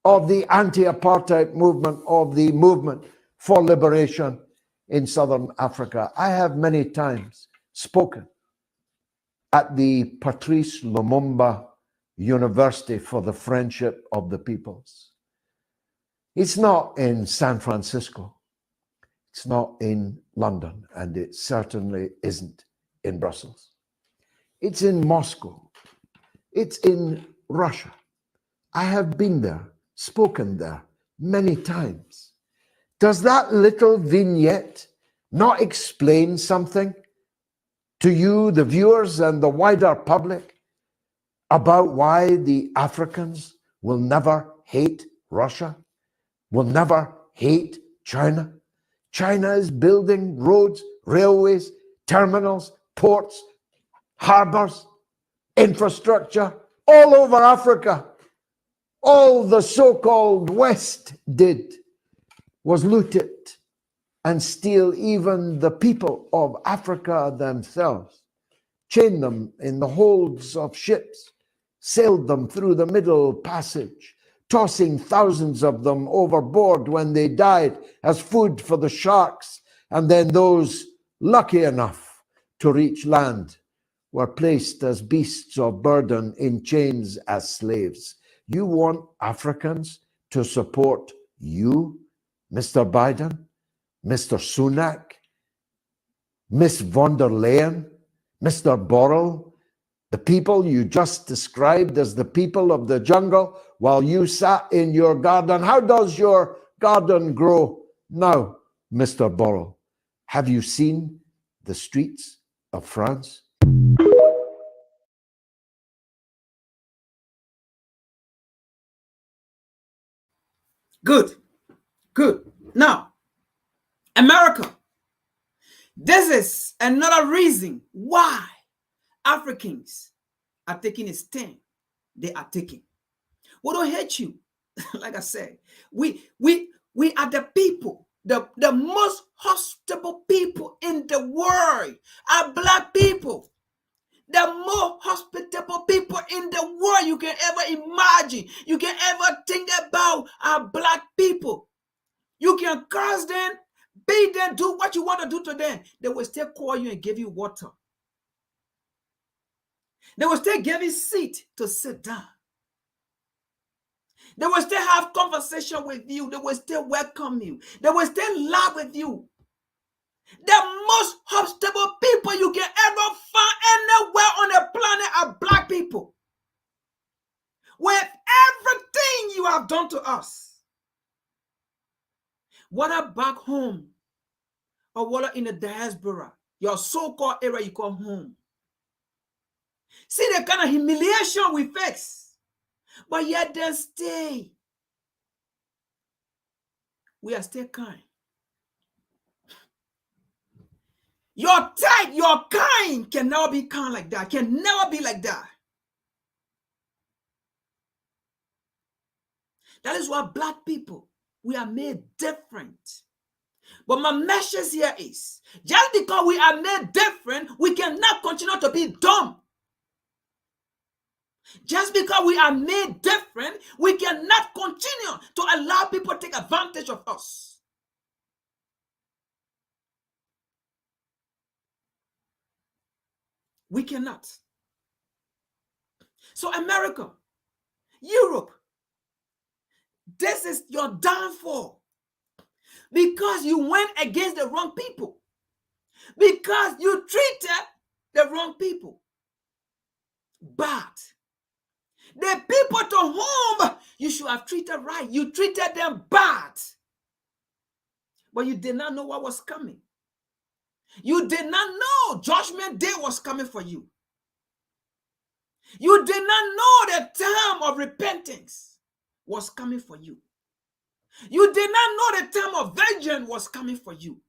of the anti-apartheid movement, of the movement for liberation in southern Africa. I have many times spoken at the Patrice Lumumba University for the Friendship of the Peoples. It's not in San Francisco. It's not in London, and it certainly isn't in Brussels. It's in Moscow. It's in Russia. I have been there, spoken there many times. Does that little vignette not explain something to you, the viewers, and the wider public about why the Africans will never hate Russia, will never hate China? China is building roads, railways, terminals, ports, harbors, infrastructure all over Africa. All the so-called West did was loot it and steal even the people of Africa themselves, chain them in the holds of ships, sailed them through the Middle Passage, tossing thousands of them overboard when they died as food for the sharks, and then those lucky enough to reach land were placed as beasts of burden in chains as slaves. You want Africans to support you, Mr. Biden, Mr. Sunak, Miss von der Leyen, Mr. Borrell, the people you just described as the people of the jungle while you sat in your garden. How does your garden grow now, Mr. Borrell? Have you seen the streets of France? Good, good. Now, America, this is another reason why Africans are taking a stand, they are taking. We don't hate you. Like I said, we are the people, the most hospitable people in the world are Black people. The more hospitable people in the world you can ever imagine, you can ever think about are Black people. You can curse them, beat them, do what you want to do to them. They will still call you and give you water. They will still give you a seat to sit down. They will still have conversation with you. They will still welcome you. They will still laugh with you. The most hospitable people you can ever find anywhere on the planet are Black people. With everything you have done to us, whether back home or whether in the diaspora, your so-called area you call home. See the kind of humiliation we face, but yet they stay. We are still kind. Your type, your kind can never be kind like that, can never be like that. That is why Black people, we are made different. But my message here is, just because we are made different, we cannot continue to be dumb. Just because we are made different, we cannot continue to allow people to take advantage of us. We cannot. So America, Europe, this is your downfall. Because you went against the wrong people. Because you treated the wrong people bad. The people to whom you should have treated right, you treated them bad. But you did not know what was coming. You did not know Judgment Day was coming for you. You did not know the time of repentance was coming for you. You did not know the time of vengeance was coming for you.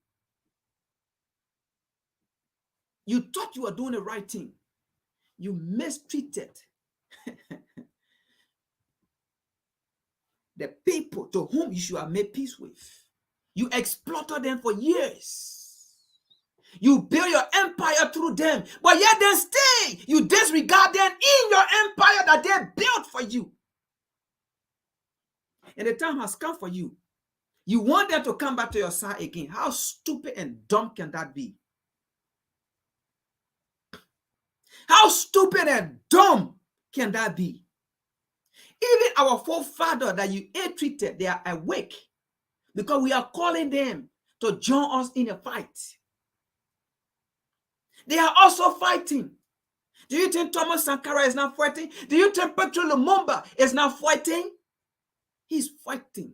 You thought you were doing the right thing. You mistreated the people to whom you should have made peace with. You exploited them for years. You build your empire through them, but yet they stay. You disregard them in your empire that they built for you. And the time has come for you. You want them to come back to your side again. How stupid and dumb can that be? How stupid and dumb can that be? Even our forefathers that you ill-treated, they are awake because we are calling them to join us in a fight. They are also fighting. Do you think Thomas Sankara is not fighting? Do you think Patrick Lumumba is not fighting? He's fighting.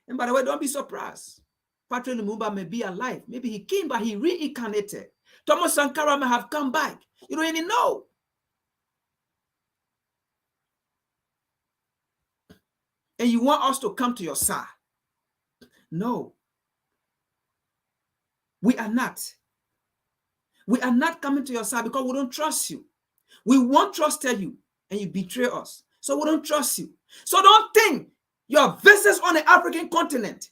And by the way, don't be surprised. Patrick Lumumba may be alive. Maybe he came, but he reincarnated. Thomas Sankara may have come back. You don't even know. And you want us to come to your side. No. We are not. We are not coming to your side because we don't trust you. We won't trust you and you betray us. So we don't trust you. So don't think your visits on the African continent.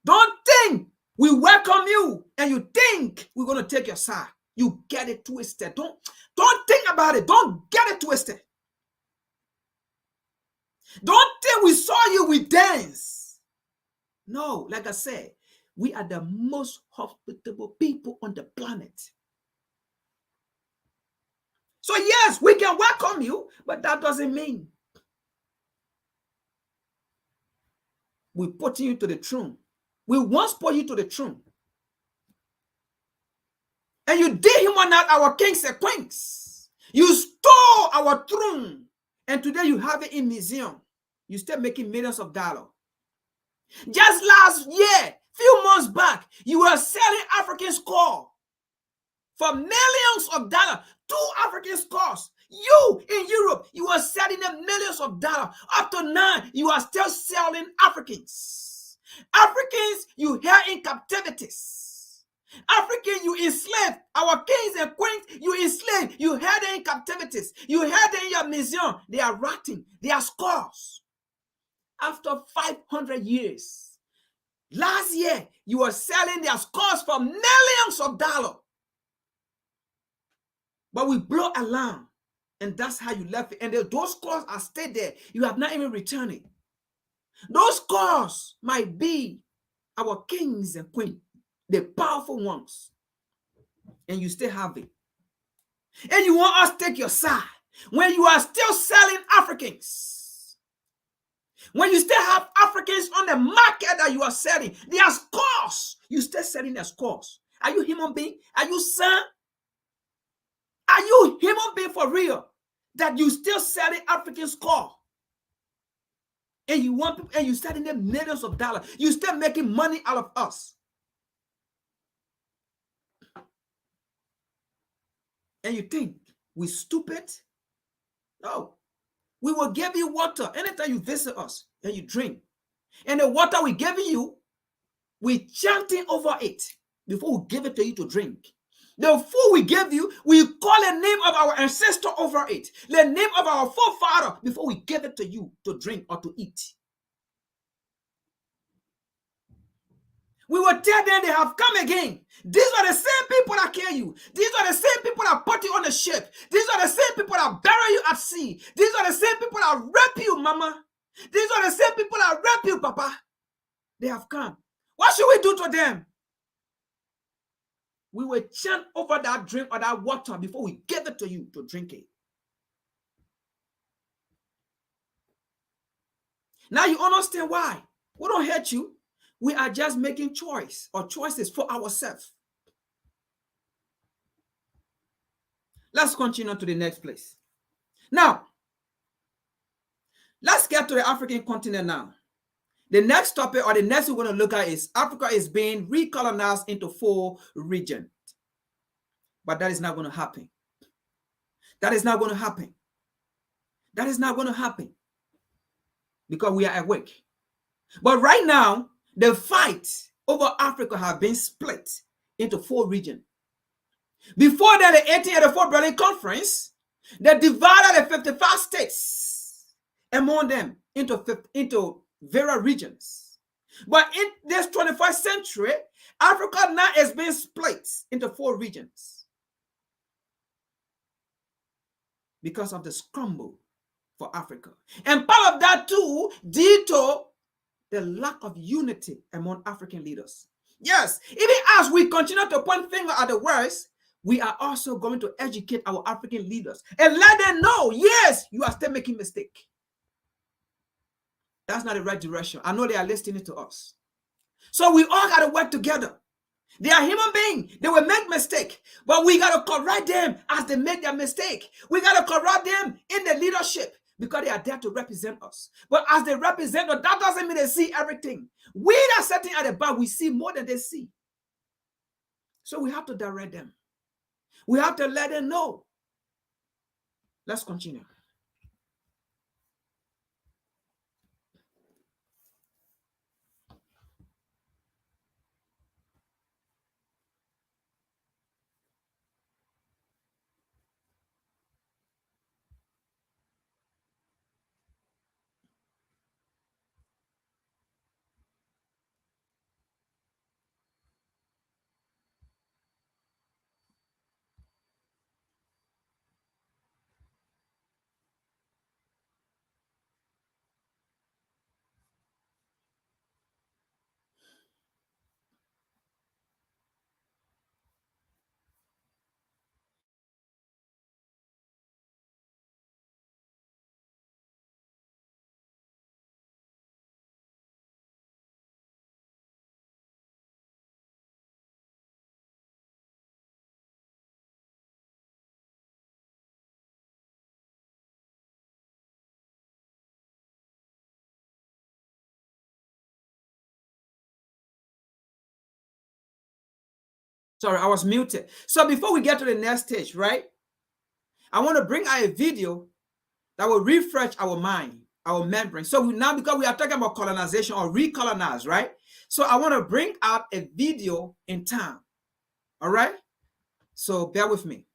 Don't think we welcome you and you think we're going to take your side. You get it twisted. Don't think about it. Don't get it twisted. Don't think we saw you, we dance. No, like I said, we are the most hospitable people on the planet. So yes, we can welcome you, but that doesn't mean we put you to the throne. We once put you to the throne. And you dehumanized our kings and queens. You stole our throne. And today you have it in museum. You still making millions of dollars. Just last year, few months back, you were selling African score for millions of dollars. 2 African scores. You in Europe, you are selling them millions of dollars. Up to now, you are still selling Africans. Africans you held in captivities. African you enslaved. Our kings and queens you enslaved. You held them in captivity. captivities. You heard them in your museum. They are rotting. They are scars. After 500 years, last year, you were selling their scars for millions of dollars. But we blow alarm, and that's how you left it. And those scars are stayed there. You have not even returned it. Those scars might be our kings and queens, the powerful ones, and you still have it. And you want us to take your side when you are still selling Africans. When you still have Africans on the market that you are selling, they are scars. You still selling their scars. Are you human being? Are you son? Are you human being for real? That you still selling African scars? And you want people, and you selling them millions of dollars. You still making money out of us. And you think we stupid? No. We will give you water anytime you visit us and you drink. And the water we giving you, we chanting over it before we give it to you to drink. The food we give you, we call the name of our ancestor over it. The name of our forefather before we give it to you to drink or to eat. We will tell them they have come again. These are the same people that kill you. These are the same people that put you on the ship. These are the same people that bury you at sea. These are the same people that rape you, mama. These are the same people that rape you, papa. They have come. What should we do to them? We will chant over that drink or that water before we give it to you to drink it. Now you understand why. We don't hate you. We are just making choices for ourselves. Let's continue to the next place. Now, let's get to the African continent now. The next topic or the next we're going to look at is Africa is being recolonized into 4 regions. But that is not going to happen. That is not going to happen. That is not going to happen. Because we are awake. But right now, the fight over Africa has been split into 4 regions. Before that, the 1884 Berlin Conference, they divided the 55 states among them into various regions. But in this 21st century, Africa now is being split into 4 regions because of the scramble for Africa. And part of that too, due to the lack of unity among African leaders. Yes, even as we continue to point finger at the worst, we are also going to educate our African leaders and let them know, yes, you are still making mistakes. That's not the right direction. I know they are listening to us. So we all got to work together. They are human beings. They will make mistakes, but we got to correct them as they make their mistake. We got to correct them in the leadership because they are there to represent us. But as they represent us, that doesn't mean they see everything. We that are sitting at the back, we see more than they see. So we have to direct them. We have to let them know. Let's continue. Sorry, I was muted. So before we get to the next stage, right? I want to bring out a video that will refresh our mind, our memory. So now, because we are talking about colonization or recolonize, right? So I want to bring out a video in time. All right? So bear with me.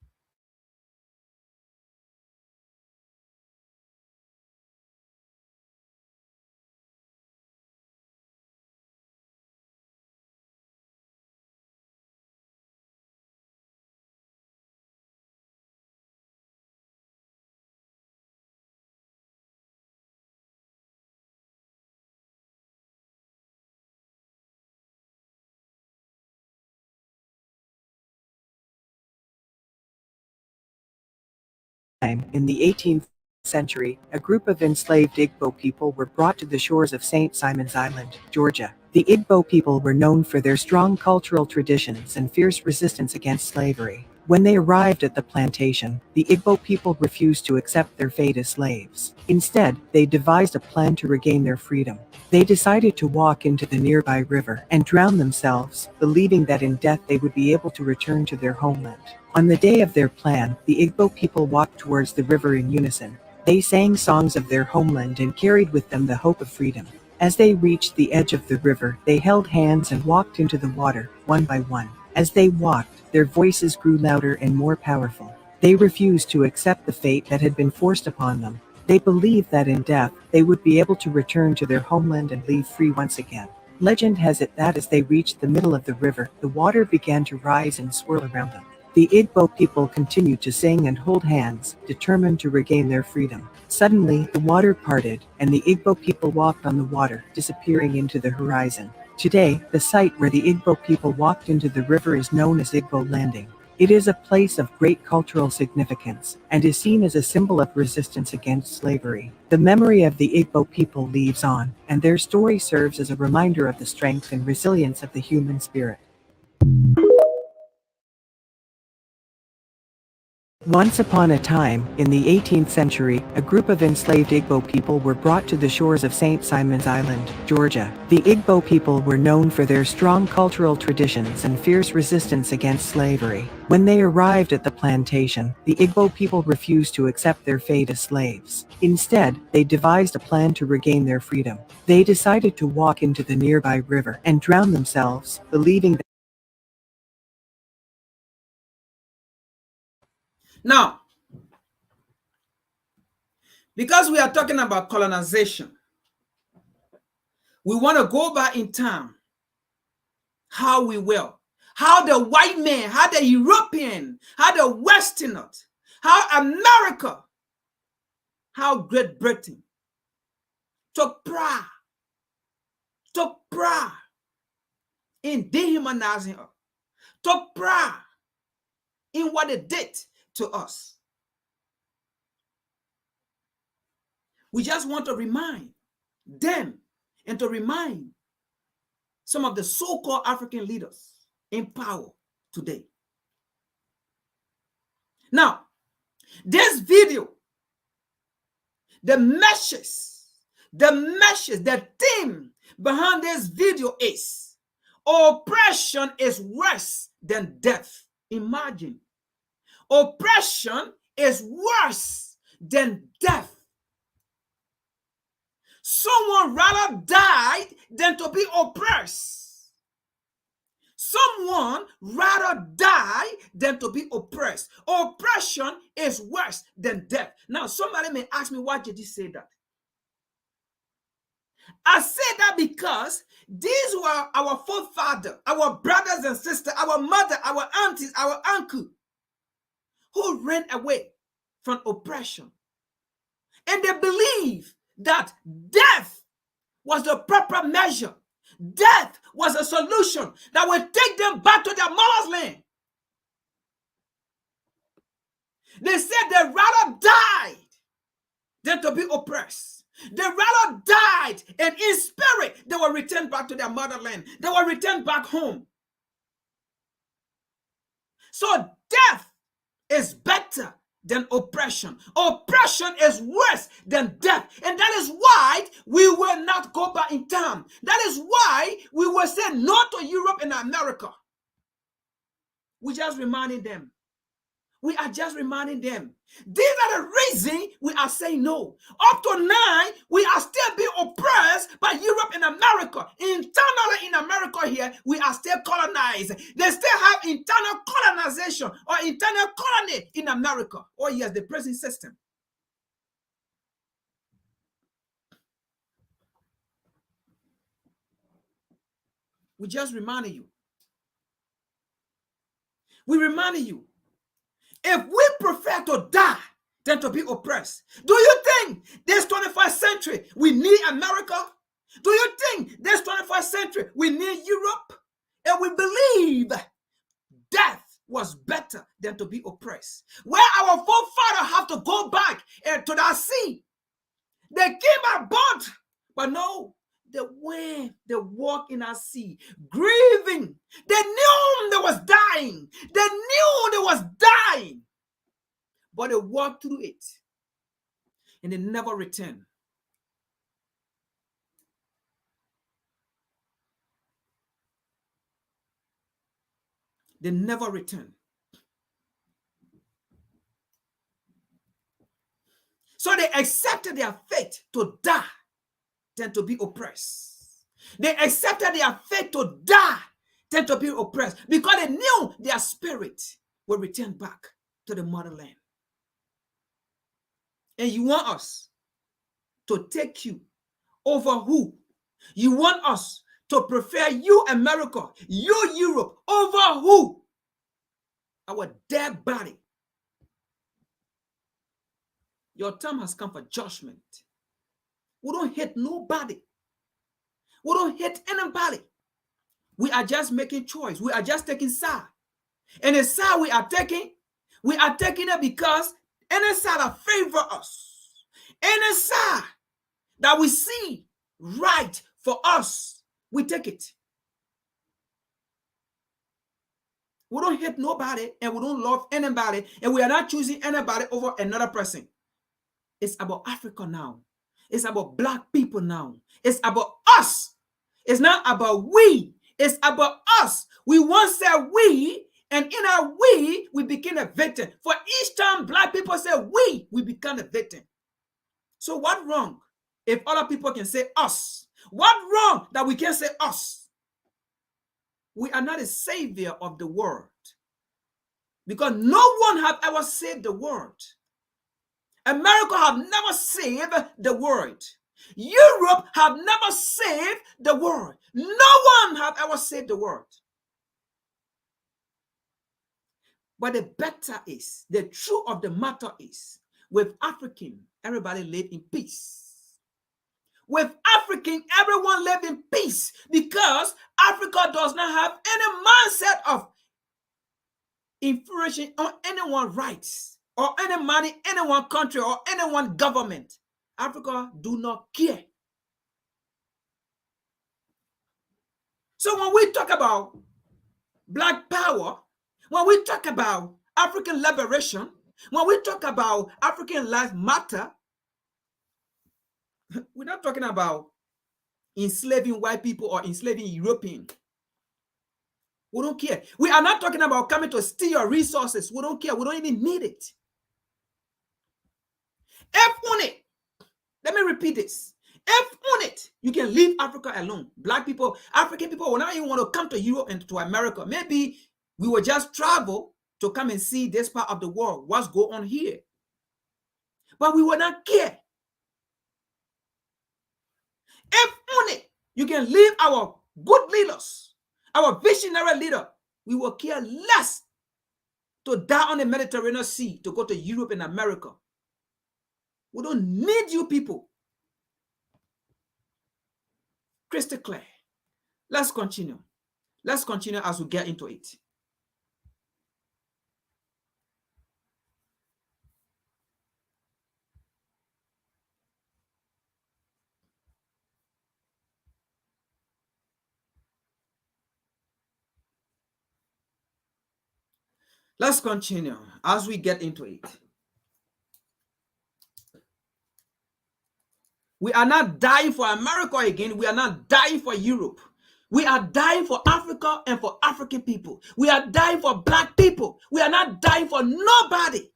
In the 18th century, a group of enslaved Igbo people were brought to the shores of St. Simon's Island, Georgia. The Igbo people were known for their strong cultural traditions and fierce resistance against slavery. When they arrived at the plantation, the Igbo people refused to accept their fate as slaves. Instead, they devised a plan to regain their freedom. They decided to walk into the nearby river and drown themselves, believing that in death they would be able to return to their homeland. On the day of their plan, the Igbo people walked towards the river in unison. They sang songs of their homeland and carried with them the hope of freedom. As they reached the edge of the river, they held hands and walked into the water, one by one. As they walked, their voices grew louder and more powerful. They refused to accept the fate that had been forced upon them. They believed that in death, they would be able to return to their homeland and live free once again. Legend has it that as they reached the middle of the river, the water began to rise and swirl around them. The Igbo people continued to sing and hold hands, determined to regain their freedom. Suddenly, the water parted, and the Igbo people walked on the water, disappearing into the horizon. Today, the site where the Igbo people walked into the river is known as Igbo Landing. It is a place of great cultural significance, and is seen as a symbol of resistance against slavery. The memory of the Igbo people lives on, and their story serves as a reminder of the strength and resilience of the human spirit. Once upon a time, in the 18th century, a group of enslaved Igbo people were brought to the shores of St. Simon's Island, Georgia. The Igbo people were known for their strong cultural traditions and fierce resistance against slavery. When they arrived at the plantation, the Igbo people refused to accept their fate as slaves. Instead, they devised a plan to regain their freedom. They decided to walk into the nearby river and drown themselves, believing that Now, because we are talking about colonization, we want to go back in time how we were, how the white man, how the European, how the Westerner, how America, how Great Britain took pride in dehumanizing us, took pride in what it did to us. We just want to remind them and to remind some of the so-called African leaders in power today. Now, this video, the theme behind this video is oppression is worse than death. Imagine. Oppression is worse than death. Someone rather died than to be oppressed. Someone rather die than to be oppressed. Oppression is worse than death. Now, somebody may ask me, why did you say that? I say that because these were our forefathers, our brothers and sisters, our mother, our aunties, our uncle, who ran away from oppression. And they believe that death was the proper measure. Death was a solution that would take them back to their mother's land. They said they rather died than to be oppressed. They rather died, and in spirit, they were returned back to their motherland. They were returned back home. So death is better than oppression. Oppression is worse than death. And that is why we will not go back in time. That is why we will say no to Europe and America. We're just reminding them. We are just reminding them. These are the reasons we are saying no. Up to now, we are still being oppressed by Europe and America. Internally in America here, we are still colonized. They still have internal colonization or internal colony in America. Oh yes, the prison system. We just reminding you. We reminding you. If we prefer to die than to be oppressed, do you think this 21st century we need America? Do you think this 21st century we need Europe? And we believe death was better than to be oppressed. Where our forefathers have to go back to that sea. They came by boat, but no, they went, they walked in that sea, grieving. They knew they was dying. They knew they was dying, but they walked through it, and they never returned. They never returned. So they accepted their fate to die than to be oppressed. They accepted their fate to die than to be oppressed because they knew their spirit will return back to the motherland. And you want us to take you over who? You want us to prefer you, America, you, Europe, over who? Our dead body. Your time has come for judgment. We don't hate nobody. We don't hate anybody. We are just making choice. We are just taking side. And the side we are taking it because any side that favor us, any side that we see right for us, we take it. We don't hate nobody and we don't love anybody and we are not choosing anybody over another person. It's about Africa now. It's about Black people now. It's about us. It's not about we. It's about us. We once said we, and in our we became a victim. For each time Black people say we become a victim. So what wrong if other people can say us? What wrong that we can't say us? We are not a savior of the world because no one have ever saved the world. America have never saved the world. Europe have never saved the world. No one have ever saved the world. But the better is, the truth of the matter is, with African, everybody live in peace. With African, everyone live in peace because Africa does not have any mindset of infringing on anyone's rights or any money, any one country or any one government. Africa do not care. So when we talk about Black power, when we talk about African liberation, when we talk about African life matter, we're not talking about enslaving white people or enslaving Europeans. We don't care. We are not talking about coming to steal your resources. We don't care. We don't even need it. If on it, let me repeat this. If on it, you can leave Africa alone. Black people, African people will not even want to come to Europe and to America. Maybe we will just travel to come and see this part of the world, what's going on here. But we will not care. If on it, you can leave our good leaders, our visionary leader, we will care less to die on the Mediterranean Sea to go to Europe and America. We don't need you people. Crystal clear. Let's continue. Let's continue as we get into it. Let's continue as we get into it. We are not dying for America again. We are not dying for Europe. We are dying for Africa and for African people. We are dying for Black people. We are not dying for nobody.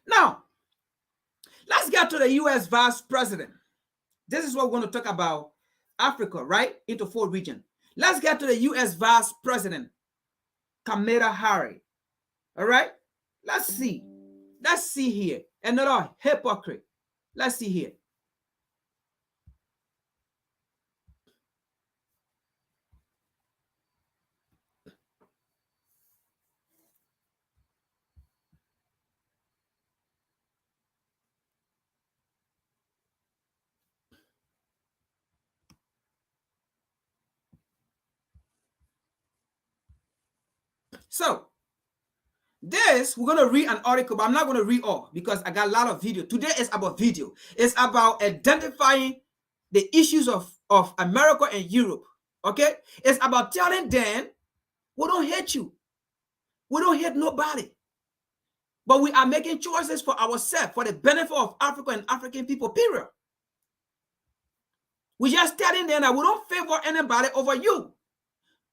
Now, let's get to the U.S. Vice President. This is what we're going to talk about Africa, right? Into 4 regions. Let's get to the U.S. Vice President, Kamala Harris. All right? Let's see. Let's see here. Another hypocrite. Let's see here. So this, we're going to read an article, but I'm not going to read all because I got a lot of video. Today is about video. It's about identifying the issues of America and Europe. Okay? It's about telling them, we don't hate you. We don't hate nobody. But we are making choices for ourselves, for the benefit of Africa and African people, period. We're just telling them that we don't favor anybody over you.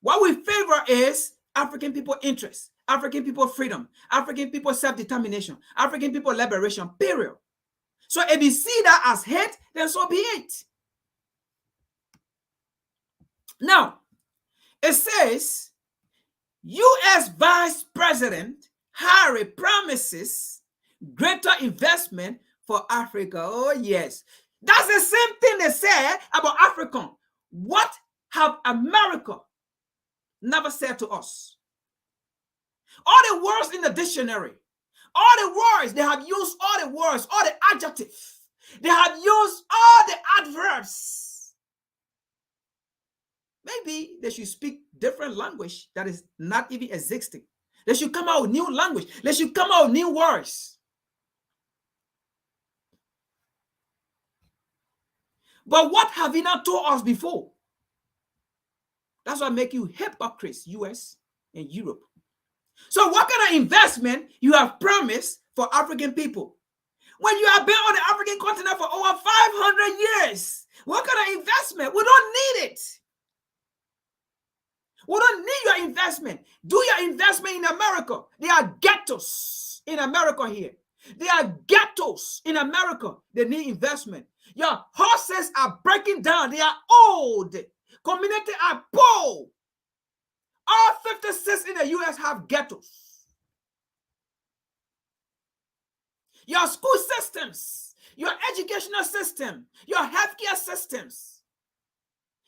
What we favor is African people interests, African people freedom, African people self-determination, African people liberation, period. So if you see that as hate, then so be it. Now, it says, U.S. Vice President Harry promises greater investment for Africa. Oh, yes. That's the same thing they said about Africa. What have America never said to us? All the words in the dictionary, all the words, they have used all the words, all the adjectives. They have used all the adverbs. Maybe they should speak different language that is not even existing. They should come out with new language. They should come out with new words. But what have you not told us before? That's what make you hypocrites, US and Europe. So what kind of investment you have promised for African people? When you have been on the African continent for over 500 years, what kind of investment? We don't need it. We don't need your investment. Do your investment in America. There are ghettos in America here. There are ghettos in America. They need investment. Your horses are breaking down. They are old. Community are poor. All 50 states in the U.S. have ghettos. Your school systems, your educational system, your healthcare systems.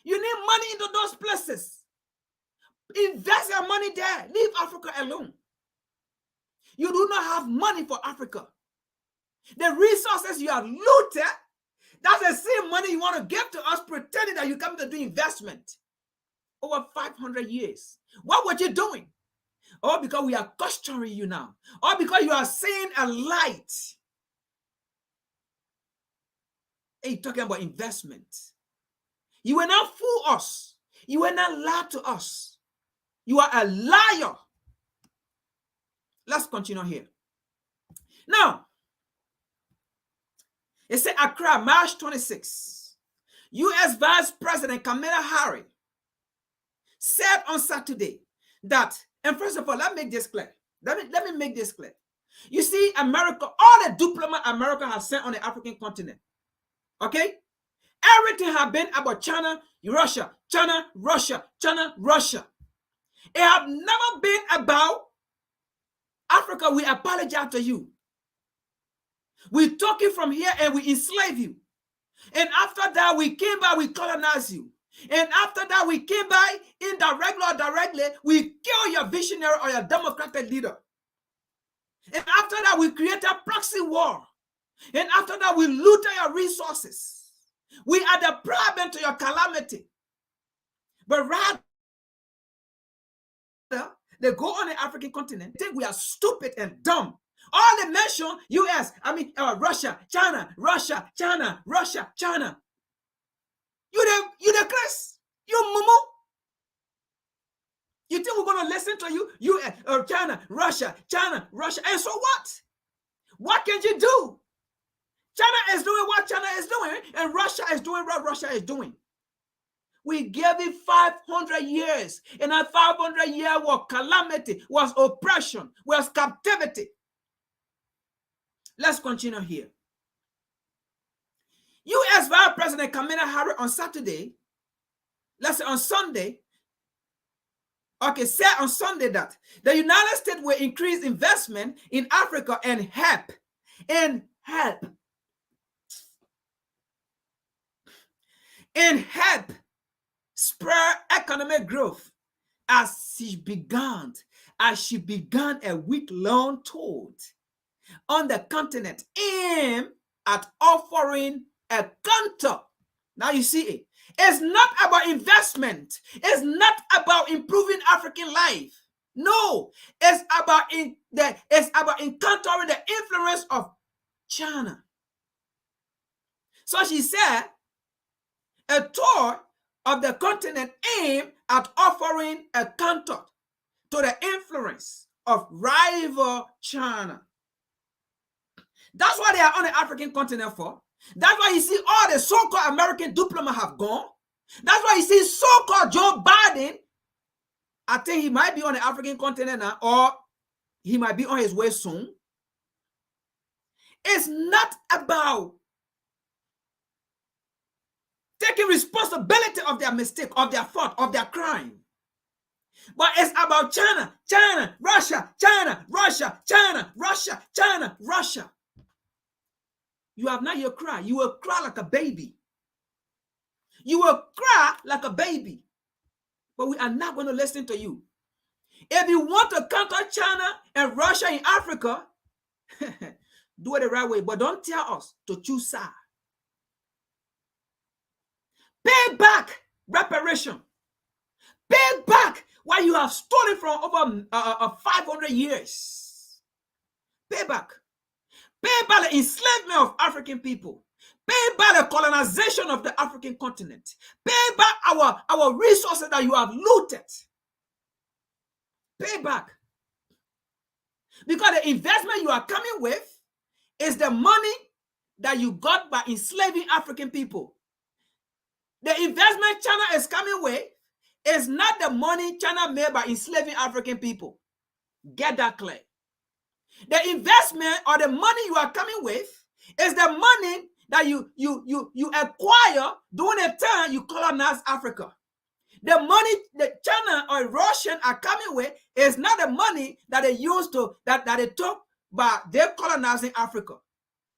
You need money into those places. Invest your money there. Leave Africa alone. You do not have money for Africa. The resources you have looted, that's the same money you want to give to us, pretending that you come to do investment. Over 500 years. What were you doing? Or because we are questioning you now. Or because you are seeing a light. Hey, you're talking about investment. You will not fool us. You will not lie to us. You are a liar. Let's continue here. Now, it said Accra, March 26. U.S. Vice President Kamala Harris said on Saturday that, and first of all, let me make this clear. Let me make this clear. You see, America, all the diplomats America has sent on the African continent, okay? Everything has been about China, Russia, China, Russia, China, Russia. It have never been about Africa. We apologize to you. We took you from here and we enslave you. And after that, we came back, we colonized you. And after that, we came by indirectly or directly, we kill your visionary or your democratic leader. And after that, we create a proxy war. And after that, we loot your resources. We are the problem to your calamity. But rather, they go on the African continent, think we are stupid and dumb. All they mention US, Russia, China, Russia, China, Russia, China. You the Chris, you mumu. You think we're gonna listen to you? US or China, Russia, and so what? What can you do? China is doing what China is doing, and Russia is doing what Russia is doing. We gave it 500 years, and that 500 years was calamity, was oppression, was captivity. Let's continue here. U.S. Vice President Kamala Harris on Saturday, let's say on Sunday, said on Sunday that the United States will increase investment in Africa and help spur economic growth as she began a week-long tour on the continent aimed at offering a counter. Now you see it. It's not about investment. It's not about improving African life. No, it's about encountering the influence of China. So she said, a tour of the continent aimed at offering a counter to the influence of rival China. That's why they are on the African continent for. That's why you see all the so-called American diplomats have gone. That's why you see so-called Joe Biden. I think he might be on the African continent now, or he might be on his way soon. It's not about taking responsibility of their mistake, of their fault, of their crime. But it's about China, China, Russia, China, Russia, China, Russia, China, Russia. You have not yet cried. You will cry like a baby. You will cry like a baby. But we are not going to listen to you. If you want to counter China and Russia in Africa, do it the right way. But don't tell us to choose sides. Pay back reparation. Pay back what you have stolen from over 500 years. Pay back. Pay back the enslavement of African people. Pay back the colonization of the African continent. Pay back our resources that you have looted. Pay back. Because the investment you are coming with is the money that you got by enslaving African people. The investment China is coming with is not the money China made by enslaving African people. Get that clear. The investment or the money you are coming with is the money that you acquire during the time you colonize Africa. The money that China or Russian are coming with is not the money that they used to that they took by their colonizing Africa,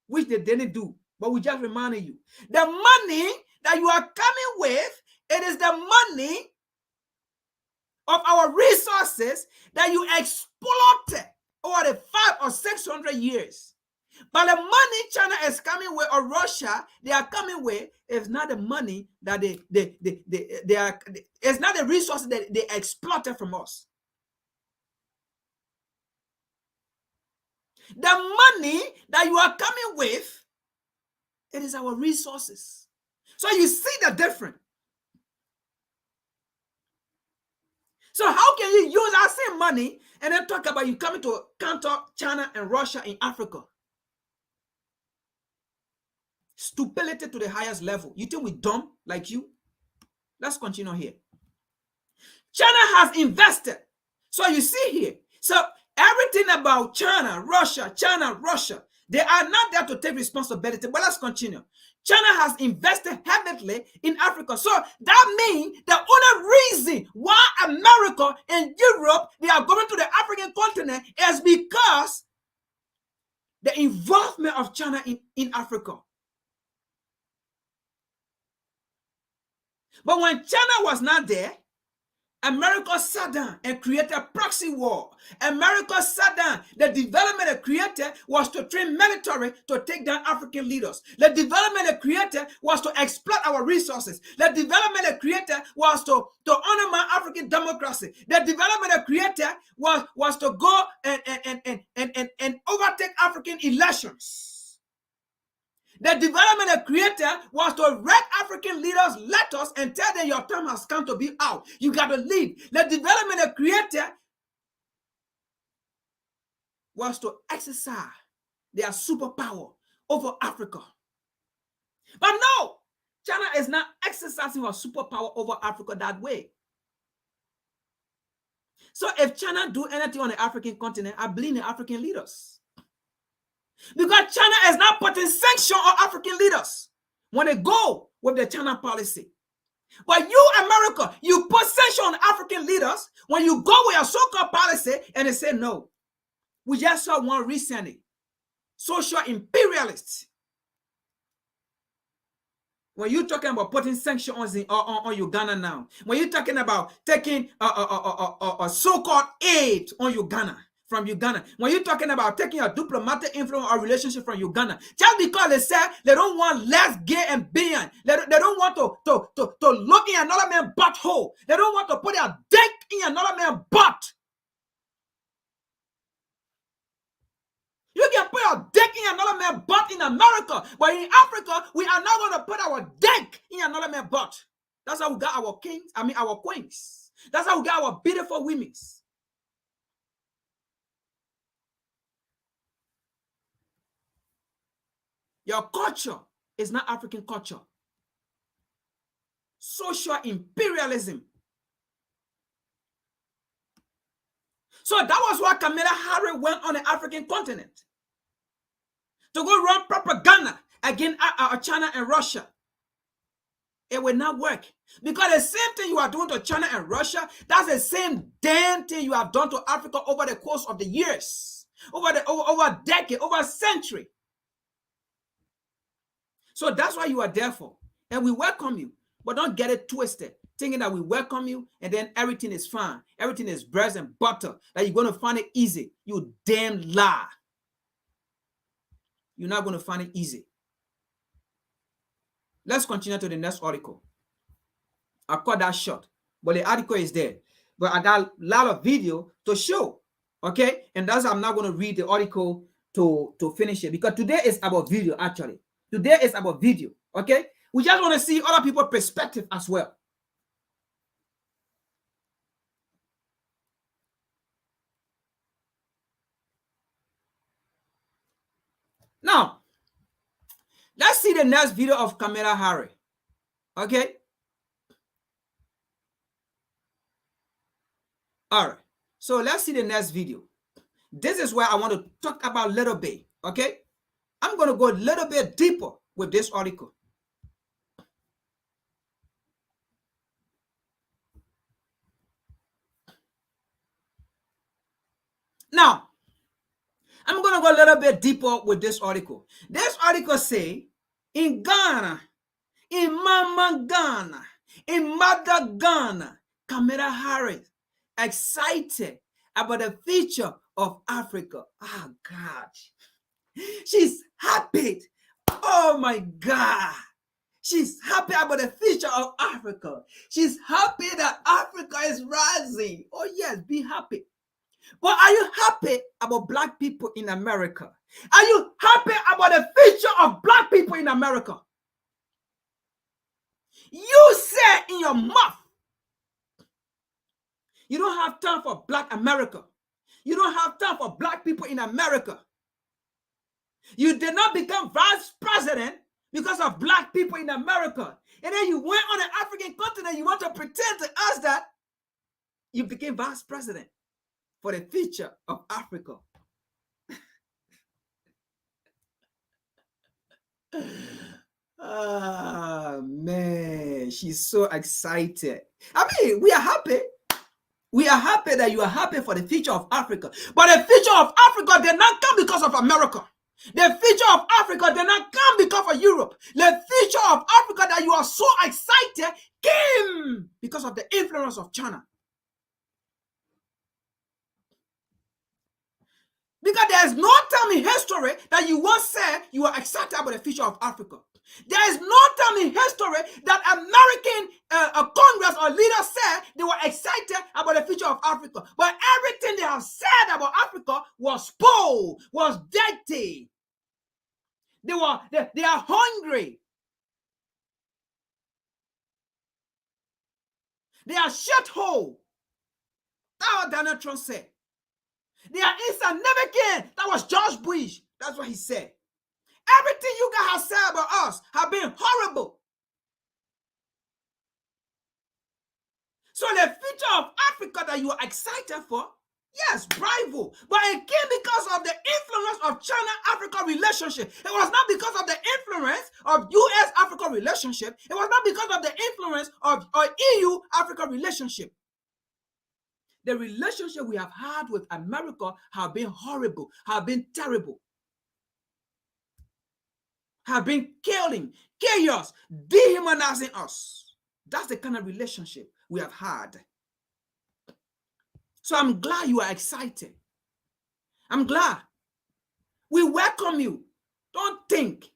which they didn't do. But we just reminding you, the money that you are coming with, it is the money of our resources that you exploited over the 500 or 600 years. But the money China is coming with, or Russia, they are coming with, is not the money that it's not the resources that they exploited from us. The money that you are coming with, it is our resources. So you see the difference. So how can you use our same money and then talk about you coming to counter China and Russia in Africa? Stupidity to the highest level. You think we're dumb like you? Let's continue here. China has invested. So you see here. So everything about China, Russia, they are not there to take responsibility. But let's continue. China has invested heavily in Africa. So that means the only reason why America and Europe, they are going to the African continent is because the involvement of China in Africa. But when China was not there, America sat down and created a proxy war. America sat down. The development it created was to train military to take down African leaders. The development it created was to exploit our resources. The development it created was to undermine African democracy. The development it created was to go and overtake African elections. The development they created was to wreck African leaders' letters and tell them your time has come to be out. You got to leave. The development they created was to exercise their superpower over Africa. But no, China is not exercising her superpower over Africa that way. So if China do anything on the African continent, I blame the African leaders. Because China is not putting sanction on African leaders when they go with the China policy. But you, America, you put sanction on African leaders when you go with your so-called policy and they say no. We just saw one recently, social imperialists. When you're talking about putting sanctions on Uganda now, when you're talking about taking a so-called aid on Uganda, from Uganda, when you're talking about taking a diplomatic influence or relationship from Uganda, just because they said they don't want less gay and being, they don't want to look in another man's butthole, they don't want to put their dick in another man's butt. America. But in Africa, we are not going to put our dick in another man's butt. That's how we got our kings, our queens. That's how we got our beautiful women. Your culture is not African culture. Social imperialism. So that was why Kamala Harris went on the African continent to go run propaganda against China and Russia. It will not work because the same thing you are doing to China and Russia, that's the same damn thing you have done to Africa over the course of the years, over a decade, over a century. So that's why you are there for, and we welcome you, but don't get it twisted, thinking that we welcome you and then everything is fine, everything is bread and butter, that you're going to find it easy. You damn lie. You're not going to find it easy. Let's continue to the next article. I cut that short, but the article is there. But I got a lot of video to show, okay? And that's I'm not going to read the article to finish it because today is about video, actually. Today is about video, okay? We just want to see other people's perspective as well. Now, let's see the next video of Kamala Harris, okay? All right, so let's see the next video. This is where I want to talk about a little bit, okay? I'm going to go a little bit deeper with this article. Now, I'm going to go a little bit deeper with this article. This article say, in Ghana, in Mama Ghana, in Mother Ghana, Kamala Harris excited about the future of Africa. Oh, God. She's happy. Oh, my God. She's happy about the future of Africa. She's happy that Africa is rising. Oh, yes, be happy. But are you happy about Black people in America? Are you happy about the future of Black people in America? You said in your mouth, you don't have time for Black America. You don't have time for Black people in America. You did not become vice president because of Black people in America. And then you went on the African continent. You want to pretend to us that you became vice president for the future of Africa. Ah, man, she's so excited. I mean, we are happy. We are happy that you are happy for the future of Africa. But the future of Africa did not come because of America. The future of Africa did not come because of Europe. The future of Africa that you are so excited came because of the influence of China. Because there is no time in history that you once said you are excited about the future of Africa. There is no time in history that American Congress or leaders said they were excited about the future of Africa. But everything they have said about Africa was poor, was dirty. They are hungry. They are shithole. That's what Donald Trump said. They are insignificant. That was George Bush. That's what he said. Everything you guys have said about us have been horrible. So the future of Africa that you are excited for, yes, bravo. But it came because of the influence of China-Africa relationship. It was not because of the influence of U.S.-Africa relationship. It was not because of the influence of EU-Africa relationship. The relationship we have had with America have been horrible, have been terrible, have been killing, chaos, dehumanizing us. That's the kind of relationship we have had. So I'm glad you are excited. I'm glad. We welcome you. Don't think.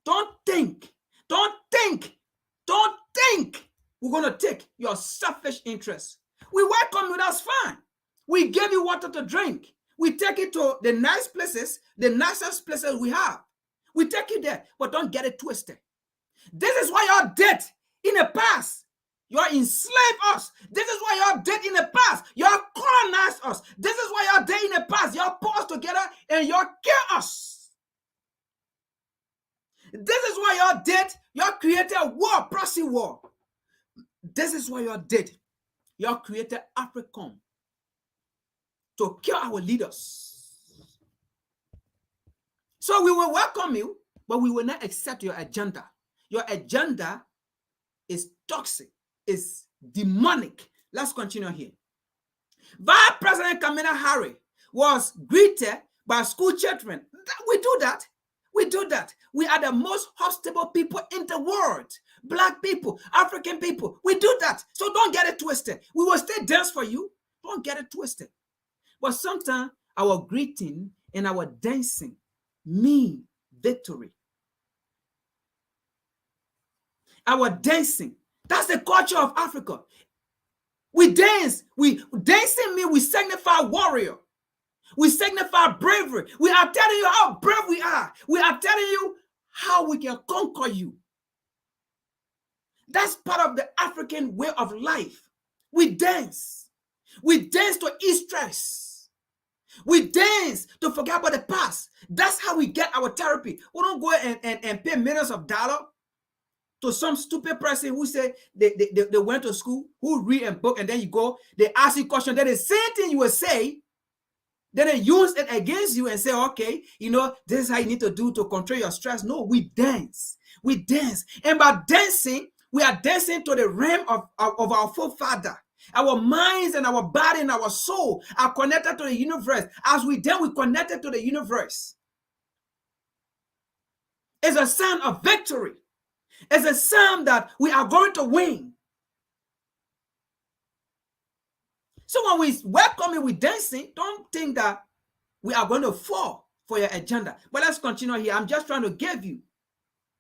Don't think. Don't think. Don't think we're going to take your selfish interests. We welcome you, that's fine. We give you water to drink. We take it to the nice places, the nicest places we have. We take you there, but don't get it twisted. This is why y'all did in the past. Y'all enslaved us. This is why y'all did in the past. Y'all colonized us. This is why y'all did in the past. Y'all put us together and y'all kill us. This is why y'all did. Y'all created a war, proxy war. This is what y'all did. Y'all created Africa to kill our leaders. So we will welcome you, but we will not accept your agenda. Your agenda is toxic, is demonic. Let's continue here. Vice President Kamala Harris was greeted by school children. We do that. We do that. We are the most hospitable people in the world. Black people, African people. We do that. So don't get it twisted. We will stay dance for you. Don't get it twisted. But sometimes our greeting and our dancing mean victory. Our dancing, that's the culture of Africa. We dance. Dancing means we signify warrior. We signify bravery. We are telling you how brave we are. We are telling you how we can conquer you. That's part of the African way of life. We dance. We dance to ease stress. We dance to forget about the past. That's how we get our therapy. We don't go and pay millions of dollars to some stupid person who say they went to school, who read a book, and then you go, they ask you questions, then the same thing you will say, then they use it against you and say, okay, you know, this is how you need to do to control your stress. No, we dance. We dance. And by dancing, we are dancing to the realm of our forefather. Our minds and our body and our soul are connected to the universe. As we dance, we connected to the universe. It's a sign of victory. It's a sign that we are going to win. So when we welcome you with dancing, don't think that we are going to fall for your agenda. But let's continue here. I'm just trying to give you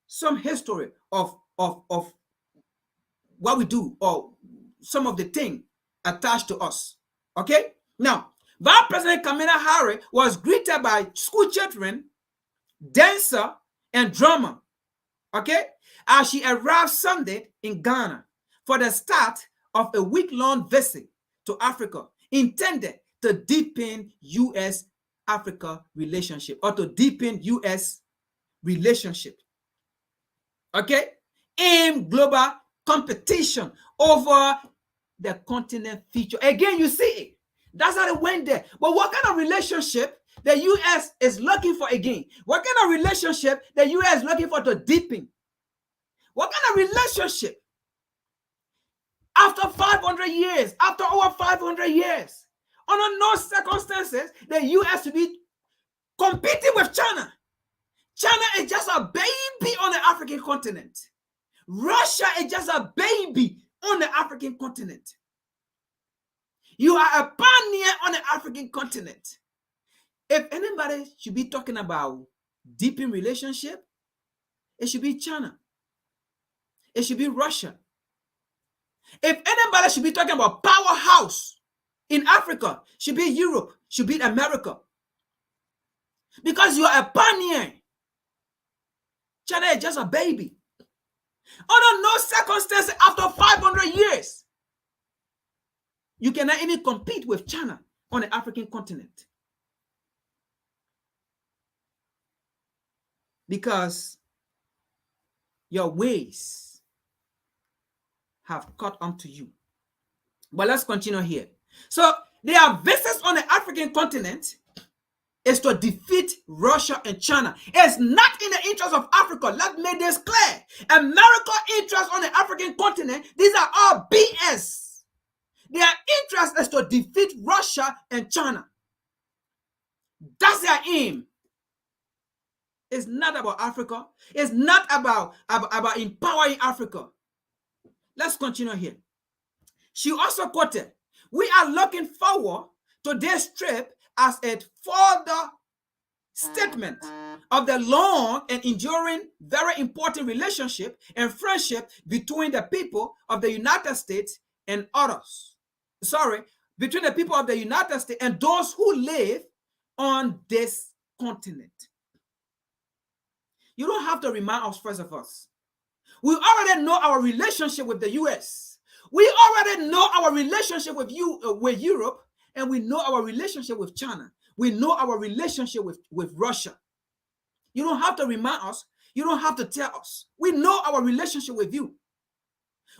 some history of what we do, or some of the things attached to us. Okay? Now, Vice President Kamala Harris was greeted by school children, dancer, and drummer. Okay? As she arrived Sunday in Ghana for the start of a week-long visit to Africa, intended to deepen U.S.-Africa relationship, or to deepen U.S. relationship. Okay? In global competition over the continent future. Again, you see it. That's how it went there. But what kind of relationship the U.S. is looking for again? What kind of relationship the U.S. is looking for to deepen? What kind of relationship? After 500 years, after over 500 years, under no circumstances, the U.S. to be competing with China. China is just a baby on the African continent. Russia is just a baby on the African continent. You are a pioneer on the African continent. If anybody should be talking about deepening relationship, it should be China. It should be Russia. If anybody should be talking about powerhouse in Africa, should be Europe, should be America. Because you are a pioneer. China is just a baby. Under no circumstances, after 500 years, you cannot even compete with China on the African continent. Because your ways have caught on to you. But let's continue here. So their visits on the African continent is to defeat Russia and China. It's not in the interest of Africa. Let's make this clear. America's interest on the African continent, these are all BS. Their interest is to defeat Russia and China. That's their aim. It's not about Africa. It's not about empowering Africa. Let's continue here. She also quoted, "We are looking forward to this trip as a further statement of the long and enduring, very important relationship and friendship between the people of the United States and others. Between the people of the United States and those who live on this continent." You don't have to remind us first of us. We already know our relationship with the US. We already know our relationship with Europe, and we know our relationship with China. We know our relationship with Russia. You don't have to remind us. You don't have to tell us. We know our relationship with you.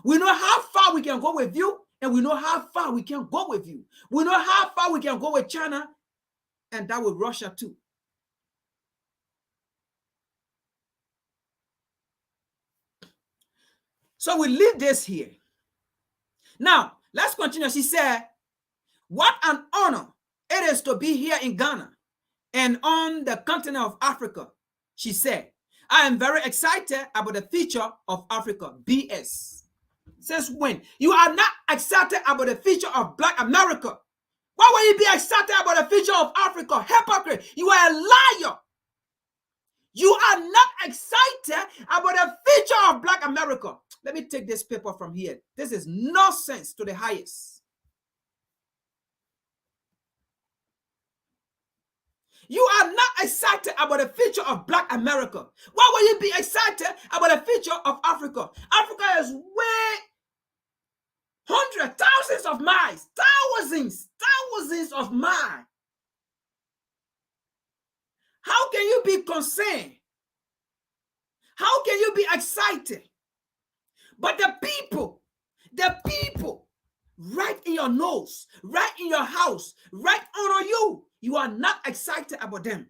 We know how far we can go with you, and we know how far we can go with you. We know how far we can go with China, and that with Russia too. So we leave this here. Now, let's continue. She said, what an honor it is to be here in Ghana and on the continent of Africa. She said, I am very excited about the future of Africa. BS. Since when? You are not excited about the future of Black America. Why will you be excited about the future of Africa? Hypocrite. You are a liar. You are not excited about the future of Black America. Let me take this paper from here. This is nonsense to the highest. You are not excited about the future of Black America. Why will you be excited about the future of Africa? Africa is way hundreds, thousands of miles, thousands of miles. How can you be concerned? How can you be excited? But the people right in your nose, right in your house, right under you, you are not excited about them.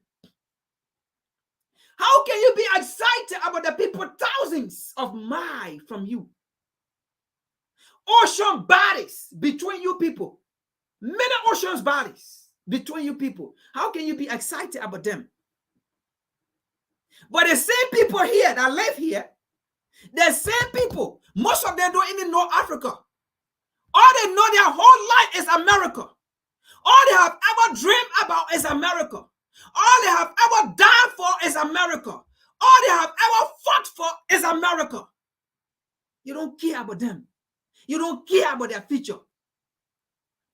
How can you be excited about the people thousands of miles from you? Ocean bodies between you people. Many ocean bodies between you people. How can you be excited about them? But the same people here that live here, the same people, most of them don't even know Africa. All they know their whole life is America. All they have ever dreamed about is America. All they have ever died for is America. All they have ever fought for is America. You don't care about them. You don't care about their future.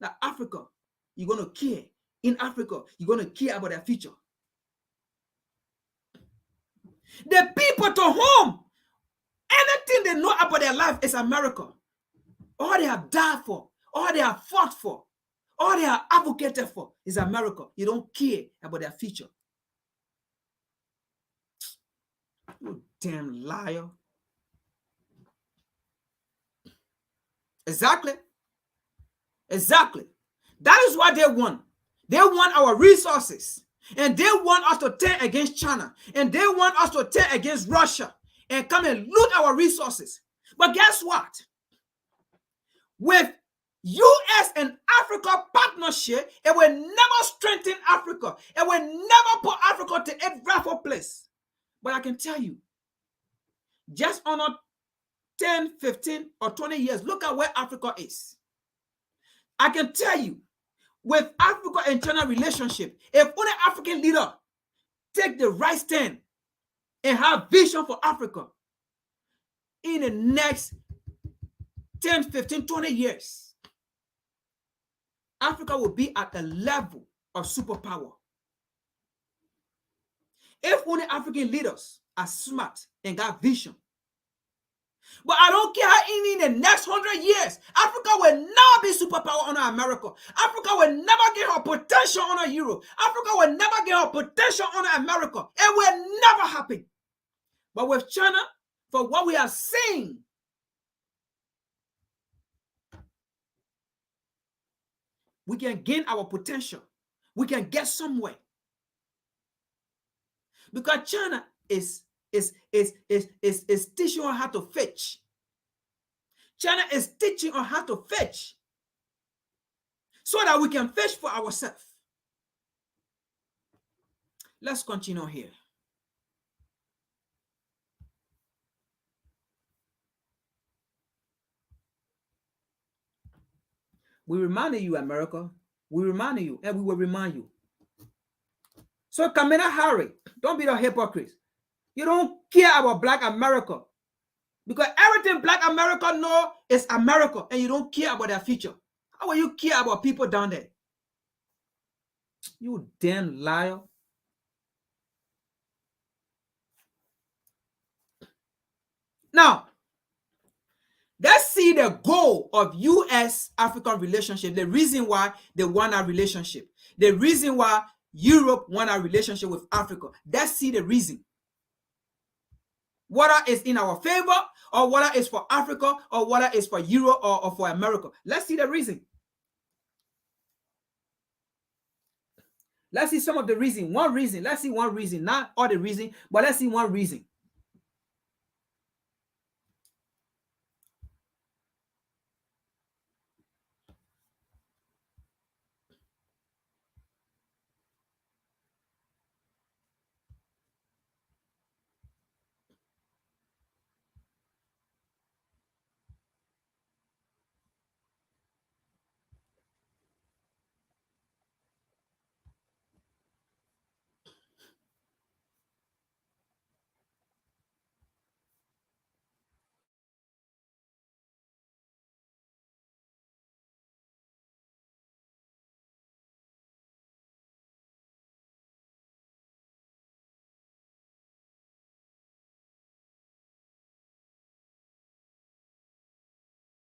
Now, Africa, you're going to care. In Africa, you're going to care about their future. The people to whom anything they know about their life is America. All they have died for, all they have fought for, all they have advocated for is America. You don't care about their future. You damn liar. Exactly. Exactly. That is what they want. They want our resources. And they want us to turn against China. And they want us to turn against Russia and come and loot our resources. But guess what? With US and Africa partnership, it will never strengthen Africa. It will never put Africa to a rightful place. But I can tell you, just on 10, 15, or 20 years, look at where Africa is. I can tell you, with Africa and China relationship, if only African leader take the right stand and have vision for Africa, in the next 10, 15, 20 years, Africa will be at a level of superpower. If only African leaders are smart and got vision. But I don't care how in the next 100 years, Africa will never be superpower under America. Africa will never get her potential under Europe. Africa will never get her potential under America. It will never happen. But with China, for what we are seeing, we can gain our potential. We can get somewhere. Because China is teaching on how to fetch. China is teaching on how to fetch so that we can fetch for ourselves. Let's continue here. We reminded you, America. We reminded you, and we will remind you. So Kamala Harris, don't be a hypocrite. You don't care about Black America because everything Black America know is America, and you don't care about their future. How will you care about people down there? You damn liar. Now, let's see the goal of U.S.-African relationship, the reason why they want a relationship, the reason why Europe want a relationship with Africa. Let's see the reason. Whether it's in our favor, or whether it's for Africa, or whether it's for Europe or for America. Let's see the reason. Let's see some of the reason. One reason. Let's see one reason. Not all the reason, but let's see one reason.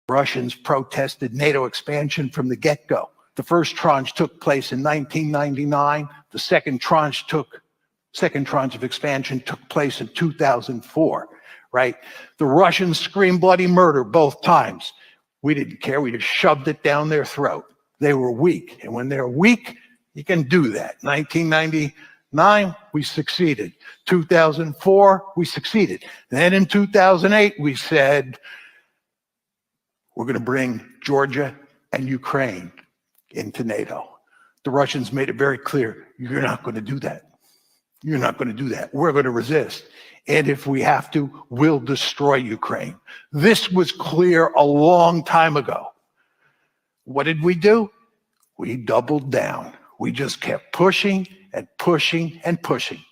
Russians protested NATO expansion from the get-go. The first tranche took place in 1999. The second tranche of expansion took place in 2004, right? The Russians screamed bloody murder both times. We didn't care. We just shoved it down their throat. They were weak. And when they're weak, you can do that. 1999, we succeeded. 2004, we succeeded. Then in 2008, we said, we're going to bring Georgia and Ukraine into NATO. The Russians made it very clear, you're not going to do that. You're not going to do that. We're going to resist. And if we have to, we'll destroy Ukraine. This was clear a long time ago. What did we do? We doubled down. We just kept pushing and pushing and pushing.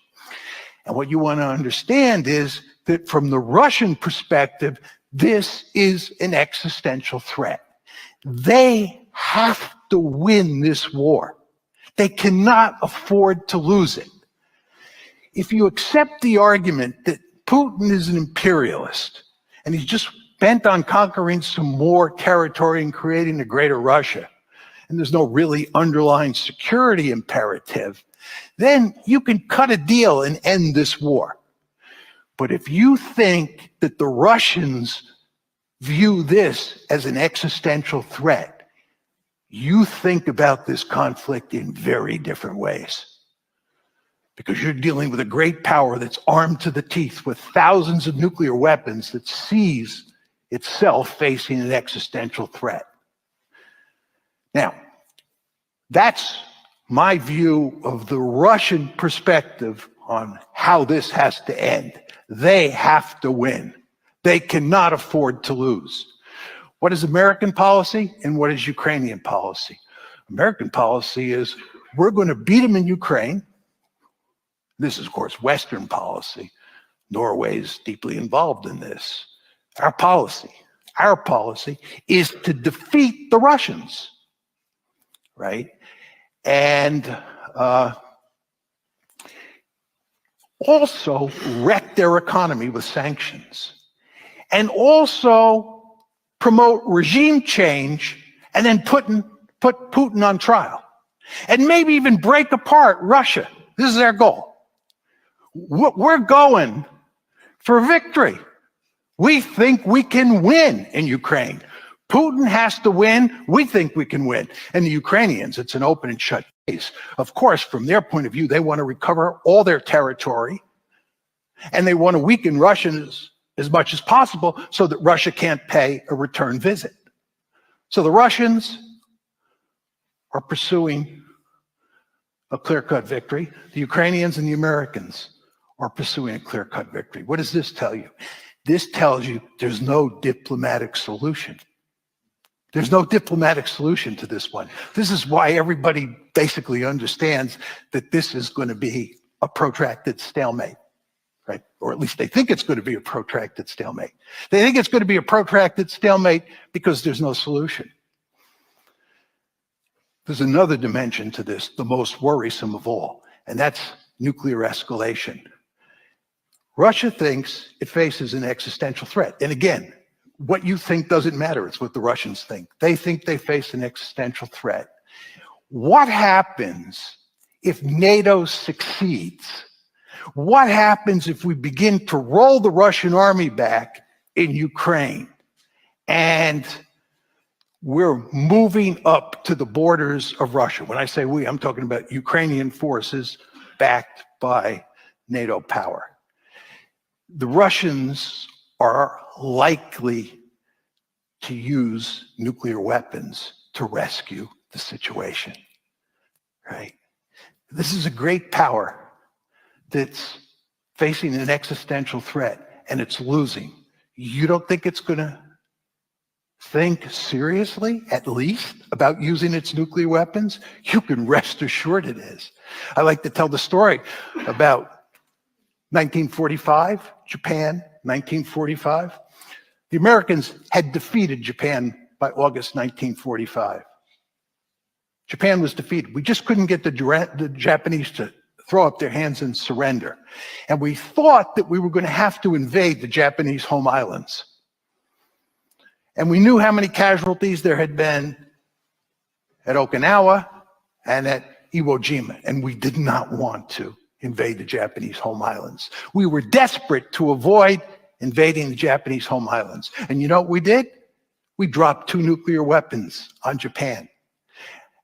And what you want to understand is that from the Russian perspective, this is an existential threat. They have to win this war. They cannot afford to lose it. If you accept the argument that Putin is an imperialist and he's just bent on conquering some more territory and creating a greater Russia, and there's no really underlying security imperative, then you can cut a deal and end this war. But if you think that the Russians view this as an existential threat, you think about this conflict in very different ways. Because you're dealing with a great power that's armed to the teeth with thousands of nuclear weapons that sees itself facing an existential threat. Now, that's my view of the Russian perspective on how this has to end. They have to win. They cannot afford to lose. What is American policy and what is Ukrainian policy? American policy is we're going to beat them in Ukraine. This is, of course, Western policy. Norway is deeply involved in this. Our policy is to defeat the Russians, right? And also wreck their economy with sanctions. And also promote regime change and then put Putin on trial. And maybe even break apart Russia. This is their goal. We're going for victory. We think we can win in Ukraine. Putin has to win. We think we can win. And the Ukrainians, it's an open and shut case. Of course, from their point of view, they want to recover all their territory. And they want to weaken Russians as much as possible so that Russia can't pay a return visit. So the Russians are pursuing a clear-cut victory. The Ukrainians and the Americans are pursuing a clear-cut victory. What does this tell you? This tells you there's no diplomatic solution. There's no diplomatic solution to this one. This is why everybody basically understands that this is going to be a protracted stalemate. Right? Or at least they think it's going to be a protracted stalemate. They think it's going to be a protracted stalemate because there's no solution. There's another dimension to this, the most worrisome of all, and that's nuclear escalation. Russia thinks it faces an existential threat. And again, what you think doesn't matter. It's what the Russians think. They think they face an existential threat. What happens if NATO succeeds? What happens if we begin to roll the Russian army back in Ukraine and we're moving up to the borders of Russia? When I say we, I'm talking about Ukrainian forces backed by NATO power. The Russians are likely to use nuclear weapons to rescue the situation, right? This is a great power that's facing an existential threat, and it's losing. You don't think it's going to think seriously, at least, about using its nuclear weapons? You can rest assured it is. I like to tell the story about 1945, Japan, 1945. The Americans had defeated Japan by August 1945. Japan was defeated. We just couldn't get the Japanese to throw up their hands and surrender. And we thought that we were going to have to invade the Japanese home islands. And we knew how many casualties there had been at Okinawa and at Iwo Jima, and we did not want to invade the Japanese home islands. We were desperate to avoid invading the Japanese home islands. And you know what we did? We dropped 2 nuclear weapons on Japan.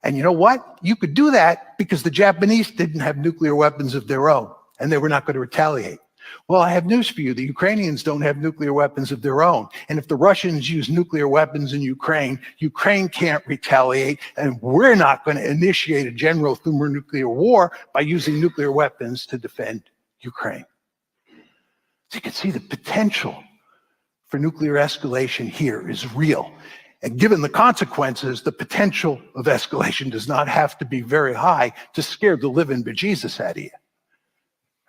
And you know what? You could do that because the Japanese didn't have nuclear weapons of their own, and they were not going to retaliate. Well, I have news for you. The Ukrainians don't have nuclear weapons of their own. And if the Russians use nuclear weapons in Ukraine, Ukraine can't retaliate, and we're not going to initiate a general thermonuclear war by using nuclear weapons to defend Ukraine. So you can see the potential for nuclear escalation here is real. And given the consequences, the potential of escalation does not have to be very high to scare the living bejesus out of you,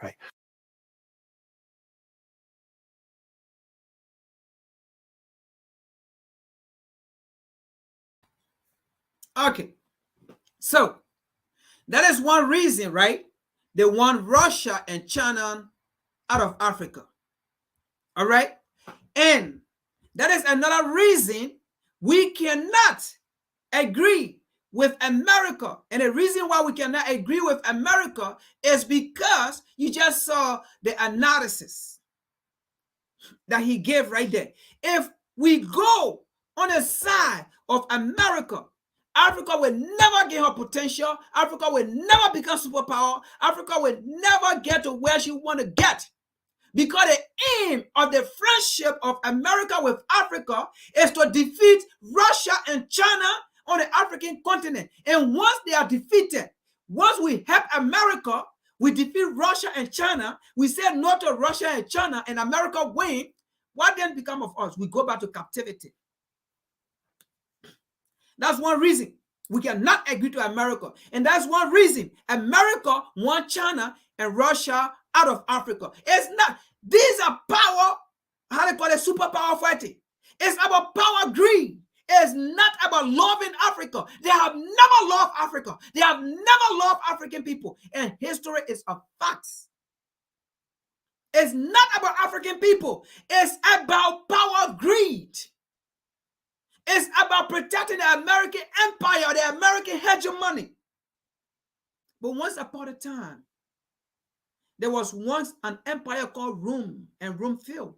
right? Okay, so that is one reason, right? They want Russia and China out of Africa. All right, and that is another reason we cannot agree with America. And the reason why we cannot agree with America is because you just saw the analysis that he gave right there. If we go on the side of America, Africa will never get her potential. Africa will never become superpower. Africa will never get to where she want to get. Because the aim of the friendship of America with Africa is to defeat Russia and China on the African continent. And once they are defeated, once we help America, we defeat Russia and China, we say no to Russia and China, and America win, what then become of us? We go back to captivity. That's one reason we cannot agree to America. And that's one reason America wants China and Russia out of Africa. It's not, these are power, how they call it, superpower fighting. It's about power greed. It's not about loving Africa. They have never loved Africa. They have never loved African people. And history is a fact. It's not about African people. It's about power greed. It's about protecting the American empire, the American hegemony. But once upon a time, there was once an empire called Rome, and Rome fell.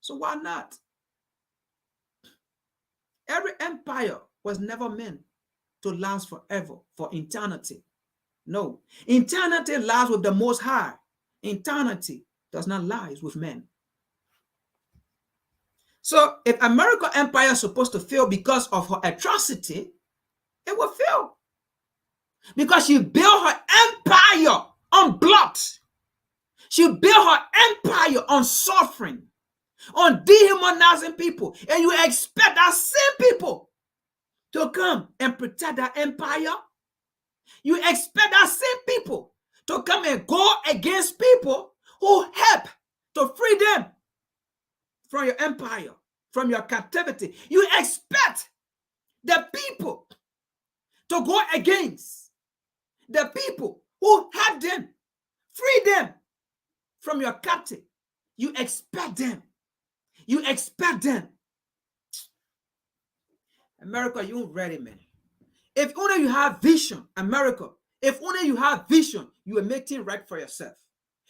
So why not? Every empire was never meant to last forever, for eternity. No. Eternity lies with the Most High. Eternity does not lie with men. So if American empire is supposed to fail because of her atrocity, it will fail. Because she built her empire on blood. She built her empire on suffering, on dehumanizing people. And you expect that same people to come and protect that empire? You expect that same people to come and go against people who help to free them from your empire, from your captivity. You expect the people to go against the people who help them, free them from your captain. You expect them. You expect them. America, you ain't ready, man. If only you have vision, America, if only you have vision, you will make things right for yourself.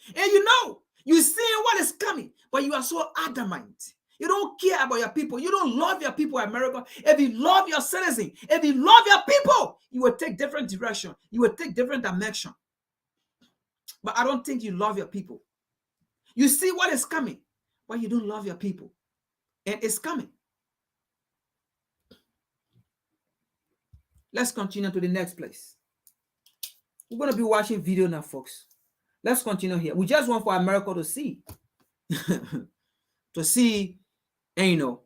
And you know, you see what is coming, but you are so adamant. You don't care about your people. You don't love your people, America. If you love your citizens, if you love your people, you will take different direction. You will take different dimension. But I don't think you love your people. You see what is coming, but you don't love your people. And it's coming. Let's continue to the next place. We're going to be watching video now, folks. Let's continue here. We just want for America to see. To see, and you know,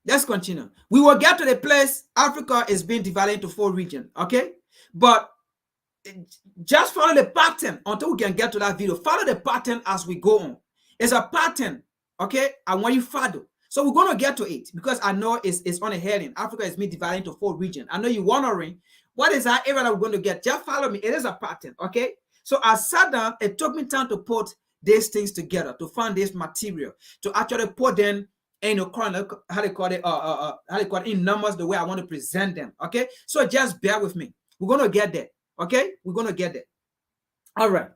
let's continue. We will get to the place Africa is being divided into 4 regions, okay? But just follow the pattern until we can get to that video. Follow the pattern as we go on. It's a pattern, okay? I want you to follow. So we're going to get to it because I know it's on a heading. Africa is being divided into 4 regions. I know you're wondering, what is that area that we're going to get? Just follow me. It is a pattern, okay? So I sat down. It took me time to put these things together, to find this material, to actually put them in how they call it in numbers the way I want to present them, okay? So just bear with me. We're going to get there, okay? We're going to get there. All right.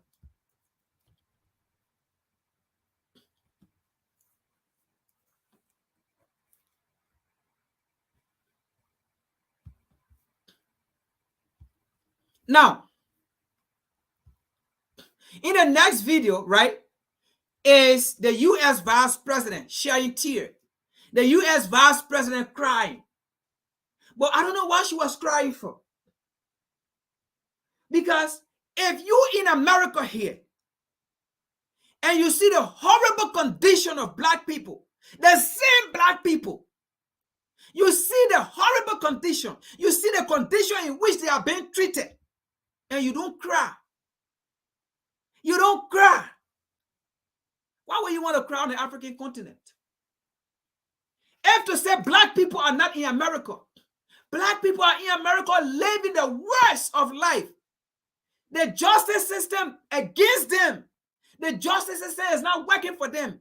Now, in the next video, right, is the U.S. Vice President shedding tears. The U.S. Vice President crying. But I don't know what she was crying for. Because if you in America here, and you see the horrible condition of black people, the same black people, you see the horrible condition, you see the condition in which they are being treated, and you don't cry. You don't cry. Why would you want to cry on the African continent? If to say black people are not in America, black people are in America living the worst of life. The justice system against them. The justice system is not working for them.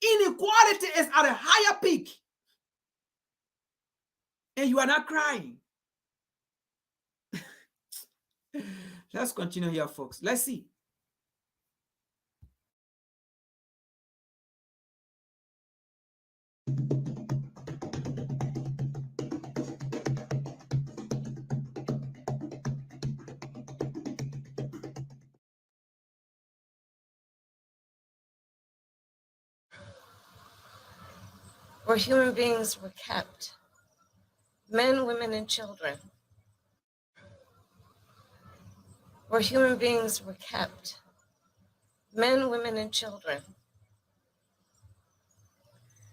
Inequality is at a higher peak. And you are not crying. Let's continue here, folks. Let's see. Where human beings were kept, men, women, and children. Where human beings were kept, men, women, and children.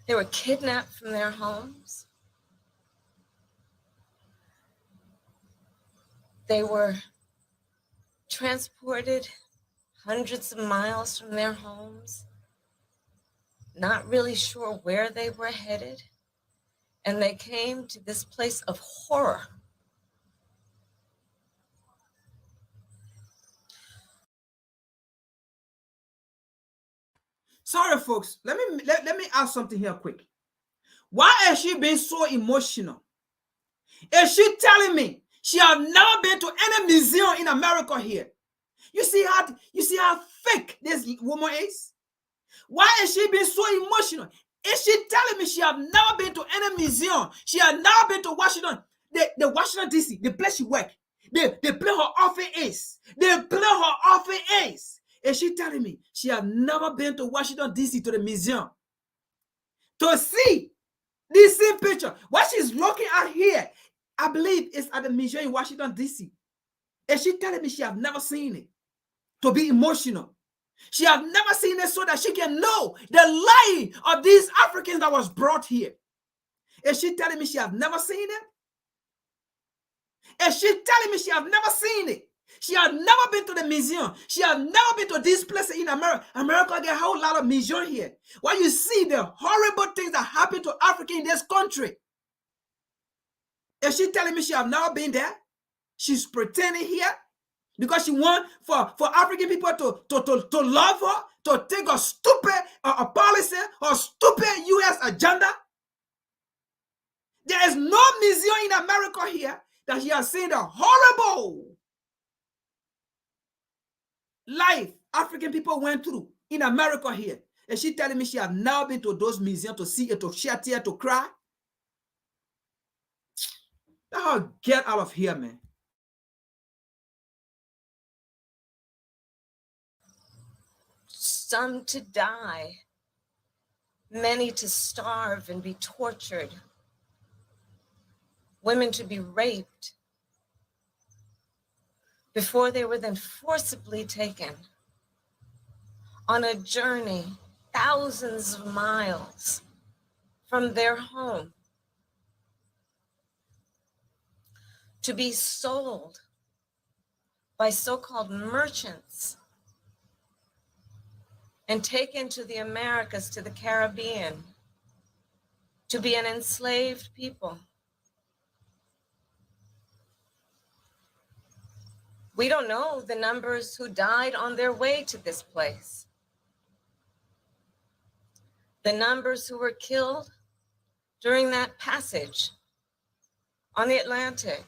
They were kidnapped from their homes. They were transported hundreds of miles from their homes, not really sure where they were headed, and they came to this place of horror. Sorry, folks. Let me ask something here quick. Why is she being so emotional? Is she telling me she has never been to any museum in America here? You see how fake this woman is? Why is she being so emotional? Is she telling me she has never been to any museum? She has never been to Washington, the Washington D.C., the place she works. The place her office is. The place her office is. Is she telling me she has never been to Washington, D.C., to the museum to see this same picture? What she's looking at here, I believe, is at the museum in Washington, D.C. Is she telling me she has never seen it to be emotional? She has never seen it so that she can know the lie of these Africans that was brought here. Is she telling me she has never seen it? Is she telling me she has never seen it? She has never been to the museum. She has never been to this place in America. America get a whole lot of museum here. When you see the horrible things that happen to Africa in this country. Is she telling me she has never been there? She's pretending here. Because she want for African people to love her, to take a stupid a policy or stupid U.S. agenda. There is no museum in America here that she has seen the horrible life African people went through in America here. And she telling me she have now been to those museums to see it, to shed tears, to cry. Let her get out of here, man. Some to die, many to starve and be tortured, women to be raped before they were then forcibly taken on a journey thousands of miles from their home to be sold by so-called merchants and taken to the Americas, to the Caribbean, to be an enslaved people. We don't know the numbers who died on their way to this place, the numbers who were killed during that passage on the Atlantic.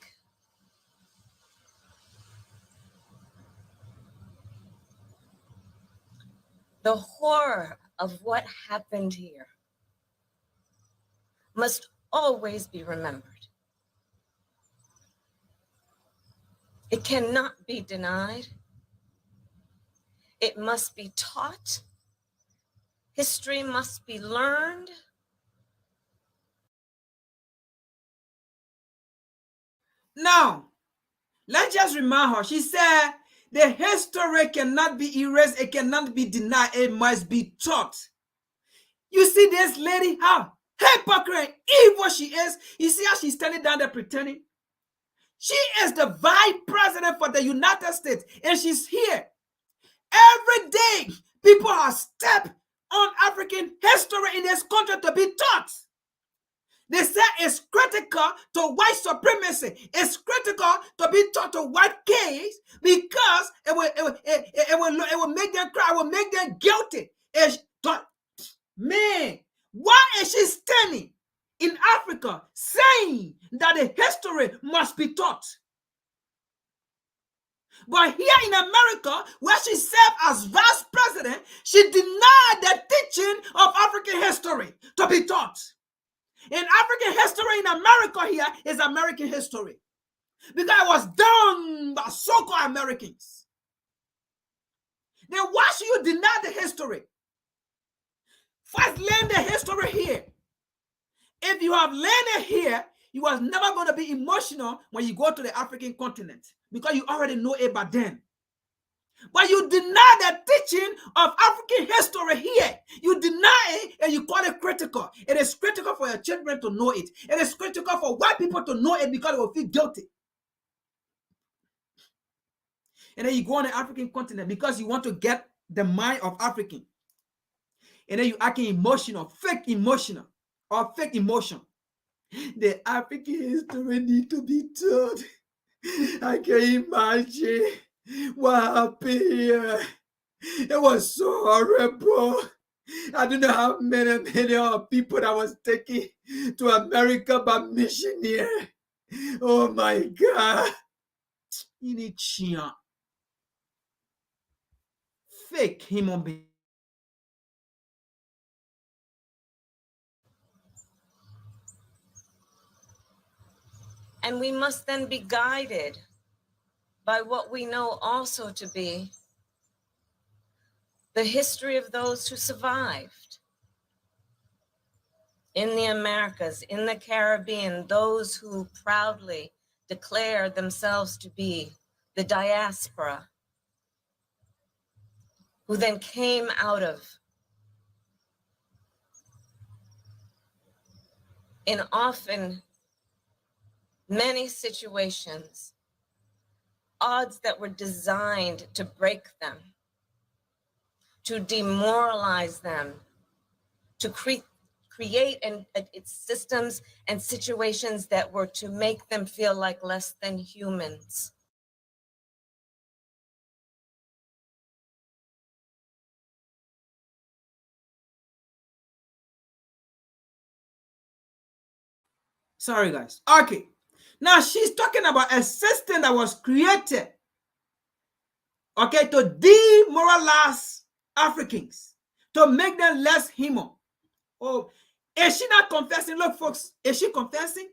The horror of what happened here must always be remembered. It cannot be denied. It must be taught. History must be learned. Now, let's just remind her. She said, the history cannot be erased. It cannot be denied. It must be taught. You see this lady, how hypocrite, evil she is. You see how she's standing down there pretending? She is the vice president for the United States, and she's here. Every day, people have stepped on African history in this country to be taught. They say it's critical to white supremacy. It's critical to be taught to white kids because it will make them cry, it will make them guilty. Man, why is she standing in Africa saying that the history must be taught? But here in America, where she served as vice president, she denied the teaching of African history to be taught. And African history in America here is American history, because it was done by so-called Americans. Then why should you deny the history? First, learn the history here. If you have learned it here, you are never going to be emotional when you go to the African continent, because you already know it by then. But you deny the teaching of African history here. You deny it and you call it critical. It is critical for your children to know it. It is critical for white people to know it because they will feel guilty. And then you go on the African continent because you want to get the mind of African. And then you acting emotional, fake emotional, or fake emotion. The African history need to be taught. I can imagine what happened here. It was so horrible. I don't know how many people that was taken to America by missionary. Oh my God. You need chia. Fake human being. And we must then be guided by what we know also to be the history of those who survived in the Americas, in the Caribbean, those who proudly declare themselves to be the diaspora, who then came out of, in often many situations, odds that were designed to break them, to demoralize them, to create systems and situations that were to make them feel like less than humans. Sorry, guys. Okay. Now she's talking about a system that was created, okay, to demoralize Africans, to make them less human. Oh, is she not confessing? Look, folks, is she confessing?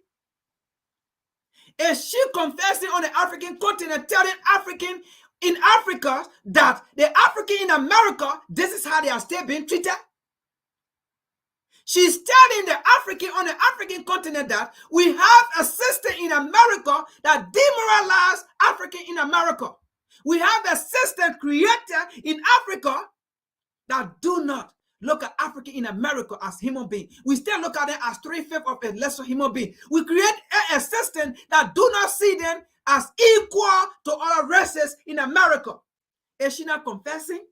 Is she confessing on the African continent, telling African in Africa that the African in America, this is how they are still being treated? She's telling the African on the African continent that we have a system in America that demoralizes African in America. We have a system created in Africa that do not look at African in America as human being. We still look at them as 3/5 of a lesser human being. We create a system that do not see them as equal to other races in America. Is she not confessing?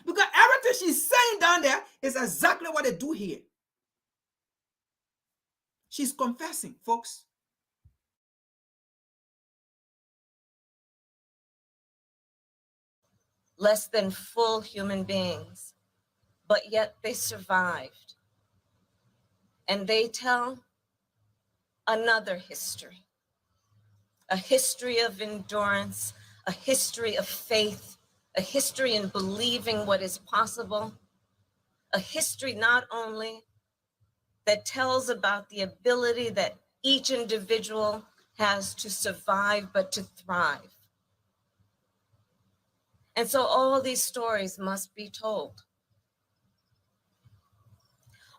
Because everything she's saying down there is exactly what they do here. She's confessing, folks. Less than full human beings, but yet they survived. And they tell another history, a history of endurance, a history of faith, a history in believing what is possible, a history not only that tells about the ability that each individual has to survive, but to thrive. And so all these stories must be told.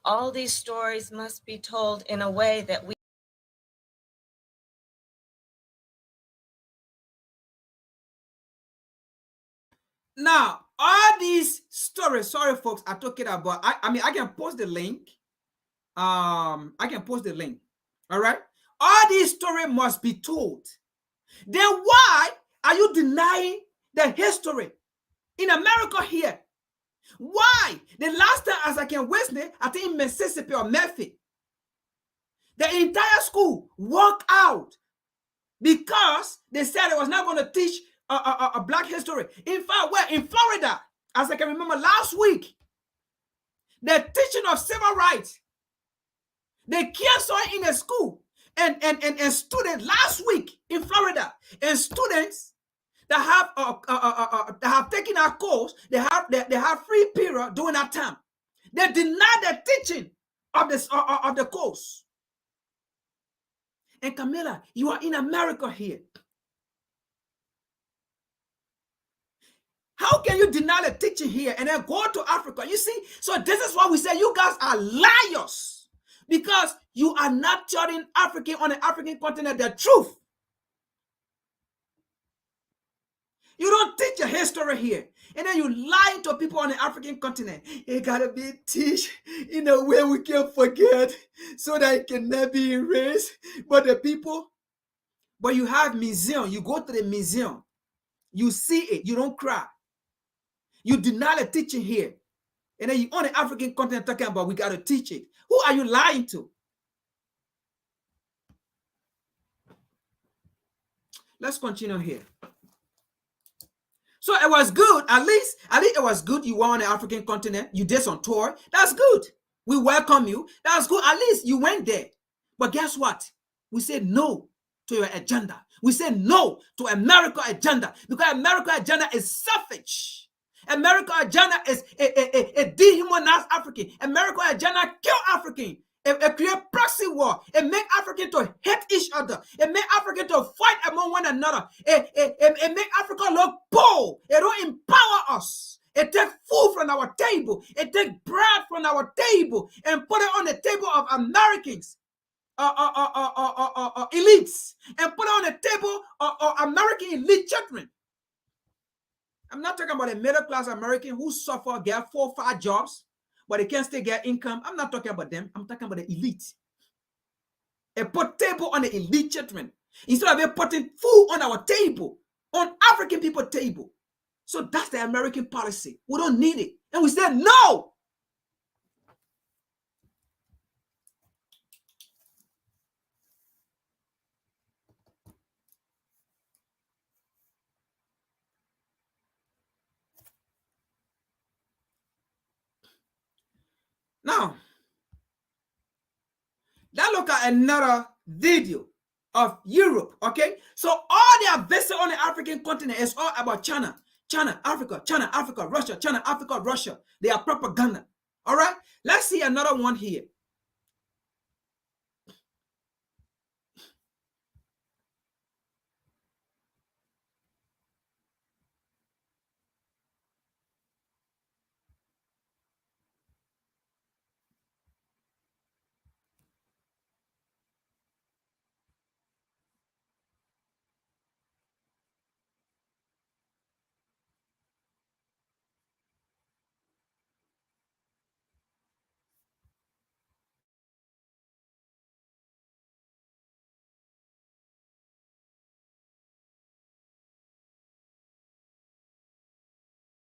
All these stories must be told in a way that we Now, all these stories, sorry folks, I took it out, but I mean I can post the link. I can post the link. All right. All these stories must be told. Then why are you denying the history in America here? Why? The last time, as I can witness, I think in Mississippi or Memphis, the entire school walked out because they said it was not going to teach a Black history. In fact, where in Florida, as I can remember last week, the teaching of civil rights, they canceled in a school, and students last week in Florida, and students that have taken our course, they have free period during that time. They deny the teaching of the course. And Camilla, you are in America here. How can you deny the teaching here and then go to Africa? You see, so this is why we say you guys are liars, because you are not telling African on the African continent the truth. You don't teach a history here. And then you lie to people on the African continent. It gotta be teach in a way we can forget so that it can never be erased. But the people, but you have museum. You go to the museum. You see it. You don't cry. You deny the teaching here. And then you on the African continent talking about we gotta teach it. Who are you lying to? Let's continue here. So it was good. At least it was good. You were on the African continent. You did some tour. That's good. We welcome you. That's good. At least you went there. But guess what? We said no to your agenda. We said no to America agenda, because America agenda is selfish. America agenda is a dehumanize African. America agenda kill African. It create proxy war. It make African to hate each other. It make African to fight among one another. It make Africa look poor. It don't empower us. It take food from our table. It take bread from our table and put it on the table of Americans, elites, and put it on the table of American elite children. I'm not talking about a middle class American who suffer, get 4 or 5 jobs, but they can't still get income. I'm not talking about them. I'm talking about the elite. And put table on the elite children instead of putting food on our table, on African people's table. So that's the American policy. We don't need it. And we said no. Now, look at another video of Europe, okay? So all their visit on the African continent is all about China, Africa, Russia, China, Africa, Russia. They are propaganda. All right, let's see another one here.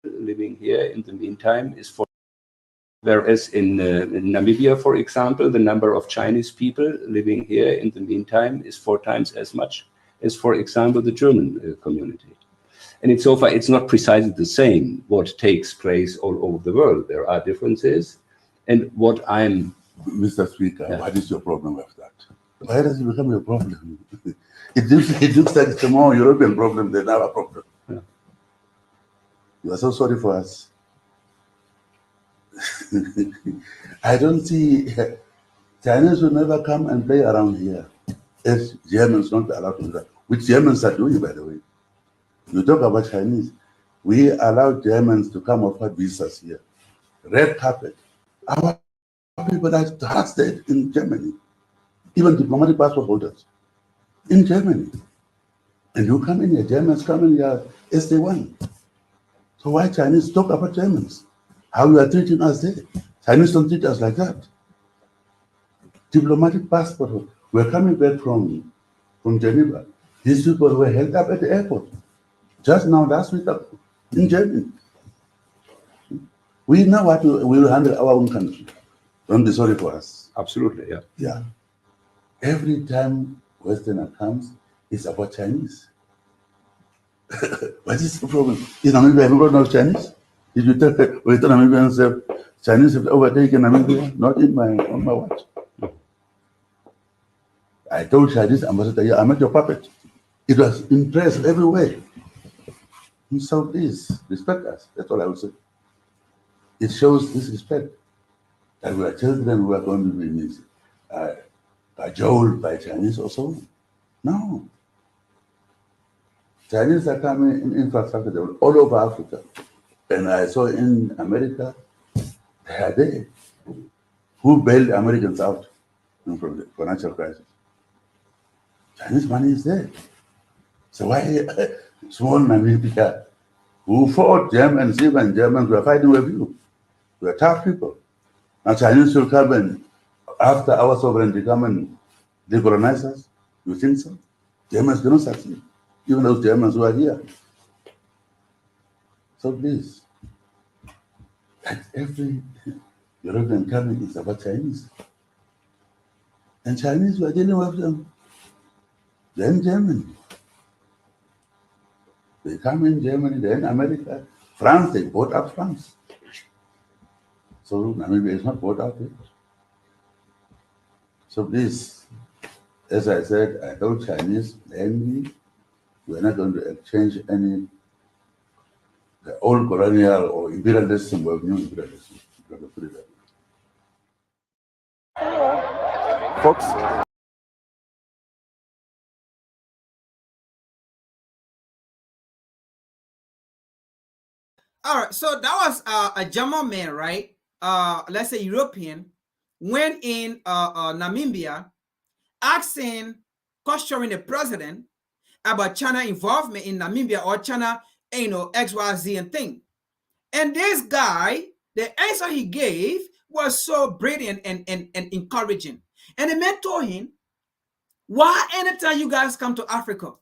Living here in the meantime is for, whereas in Namibia, for example, the number of Chinese people living here in the meantime is 4 times as much as, for example, the German community. And it's so far, it's not precisely the same what takes place all over the world. There are differences. And what I'm... Mr. Speaker, what is your problem with that? Why does it become a problem? It looks like it's a more European problem than our problem. Yeah. You are so sorry for us. I don't see... Chinese will never come and play around here if Germans not allowed to do that, which Germans are doing, by the way. You talk about Chinese. We allow Germans to come offer visas here. Red carpet. Our people are trusted in Germany. Even diplomatic passport holders in Germany. And you come in here, Germans come in here as they want. So why Chinese talk about Germans? How you are treating us there? Chinese don't treat us like that. Diplomatic passport. We're coming back from Geneva. These people were held up at the airport. Just now, last week, in Germany. We know what we will handle our own country. Don't be sorry for us. Absolutely, yeah. Yeah. Every time Westerner comes, it's about Chinese. What is the problem? In Namibia, everybody knows Chinese? Did you tell Namibians that Chinese have overtaken Namibia? Not on my watch. I told Chinese ambassador, yeah, I'm not your puppet. It was in press everywhere. So please, respect us. That's all I would say. It shows disrespect that we are children who are going to be cajoled by Chinese or so. No. Chinese are coming in infrastructure all over Africa. And I saw in America, they are there. Who bailed Americans out from the financial crisis? Chinese money is there. So why small Namibia, who fought Germans, even Germans were fighting with you. We are tough people. Now Chinese will come and, after our sovereignty, come and decolonize us? You think so? Germans cannot succeed, even those Germans who are here. So please, at every European coming is about Chinese. And Chinese, we are dealing with them. Then Germany. They come in Germany, then America. France, they bought up France. So Namibia is not bought up yet. So please, as I said, I told Chinese, envy, we're not going to exchange any the old colonial or imperialism with new imperialism. Folks. All right, so that was a German man, right? Let's say European, went in Namibia, asking, questioning the president about China involvement in Namibia or China, XYZ and thing. And this guy, the answer he gave was so brilliant and encouraging. And the man told him, why anytime you guys come to Africa,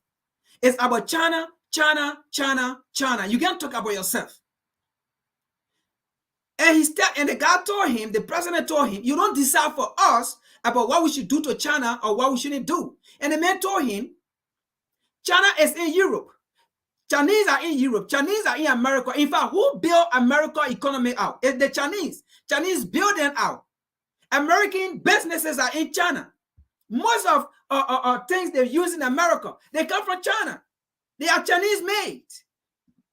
it's about China, China, China, China. You can't talk about yourself. And the guy told him, the president told him, you don't decide for us about what we should do to China or what we shouldn't do. And the man told him, China is in Europe. Chinese are in Europe. Chinese are in America. In fact, who built America economy out? It's the Chinese. Chinese build them out. American businesses are in China. Most of things they use in America, they come from China. They are Chinese made.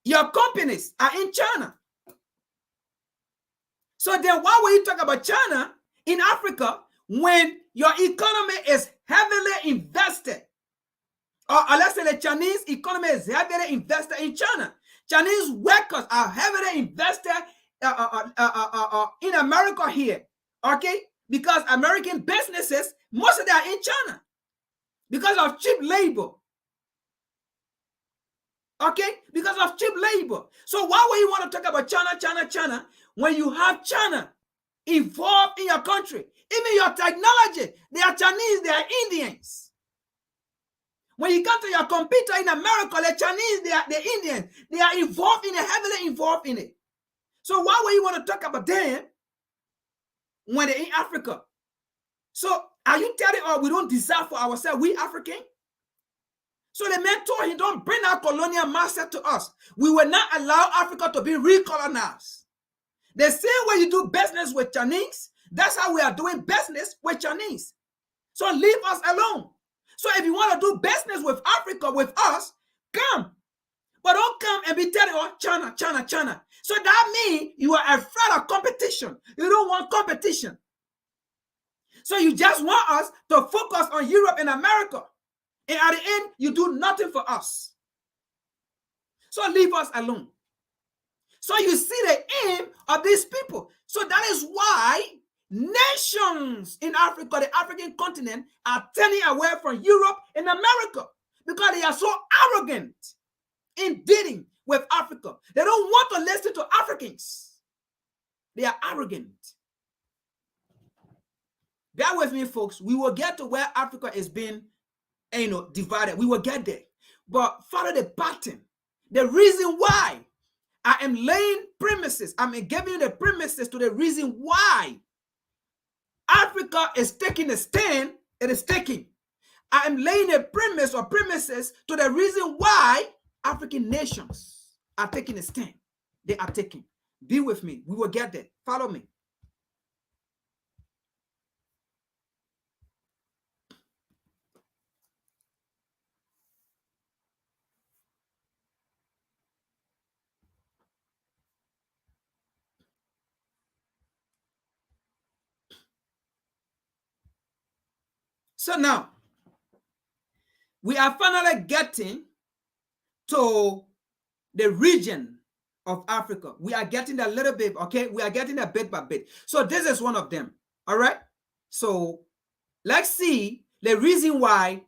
Your companies are in China. So then why will you talk about China in Africa when your economy is heavily invested? Or let's say the Chinese economy is heavily invested in China. Chinese workers are heavily invested in America here, okay? Because American businesses, most of them are in China because of cheap labor, okay? Because of cheap labor. So why would you want to talk about China when you have China involved in your country? Even your technology, they are Chinese, they are Indians. When you come to your computer in America, the Chinese, they are the Indians. They are involved in it, heavily involved in it. So why would you want to talk about them when they're in Africa? So are you telling us we don't deserve for ourselves, we African? So the man told him, don't bring our colonial master to us. We will not allow Africa to be recolonized. The same way you do business with Chinese, that's how we are doing business with Chinese. So leave us alone. So if you want to do business with Africa, with us, come. But don't come and be telling us China. So that means you are afraid of competition. You don't want competition. So you just want us to focus on Europe and America. And at the end, you do nothing for us. So leave us alone. So you see the aim of these people. So that is why nations in Africa, the African continent, are turning away from Europe and America because they are so arrogant in dealing with Africa. They don't want to listen to Africans. They are arrogant. Bear with me, folks. We will get to where Africa is being, divided. We will get there. But follow the pattern. The reason why I am laying premises, I'm giving you the premises to the reason why Africa is taking a stand, it is taking. I am laying a premise or premises to the reason why African nations are taking a stand. They are taking. Be with me. We will get there. Follow me. So now, we are finally getting to the region of Africa. We are getting a little bit, okay? We are getting a bit by bit. So this is one of them, all right? So let's see the reason why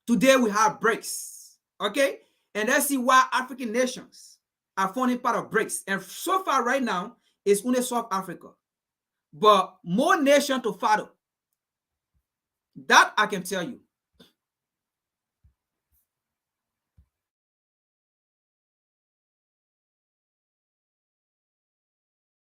today we have BRICS, okay? And let's see why African nations are forming part of BRICS. And so far right now, it's only South Africa. But more nations to follow. That I can tell you.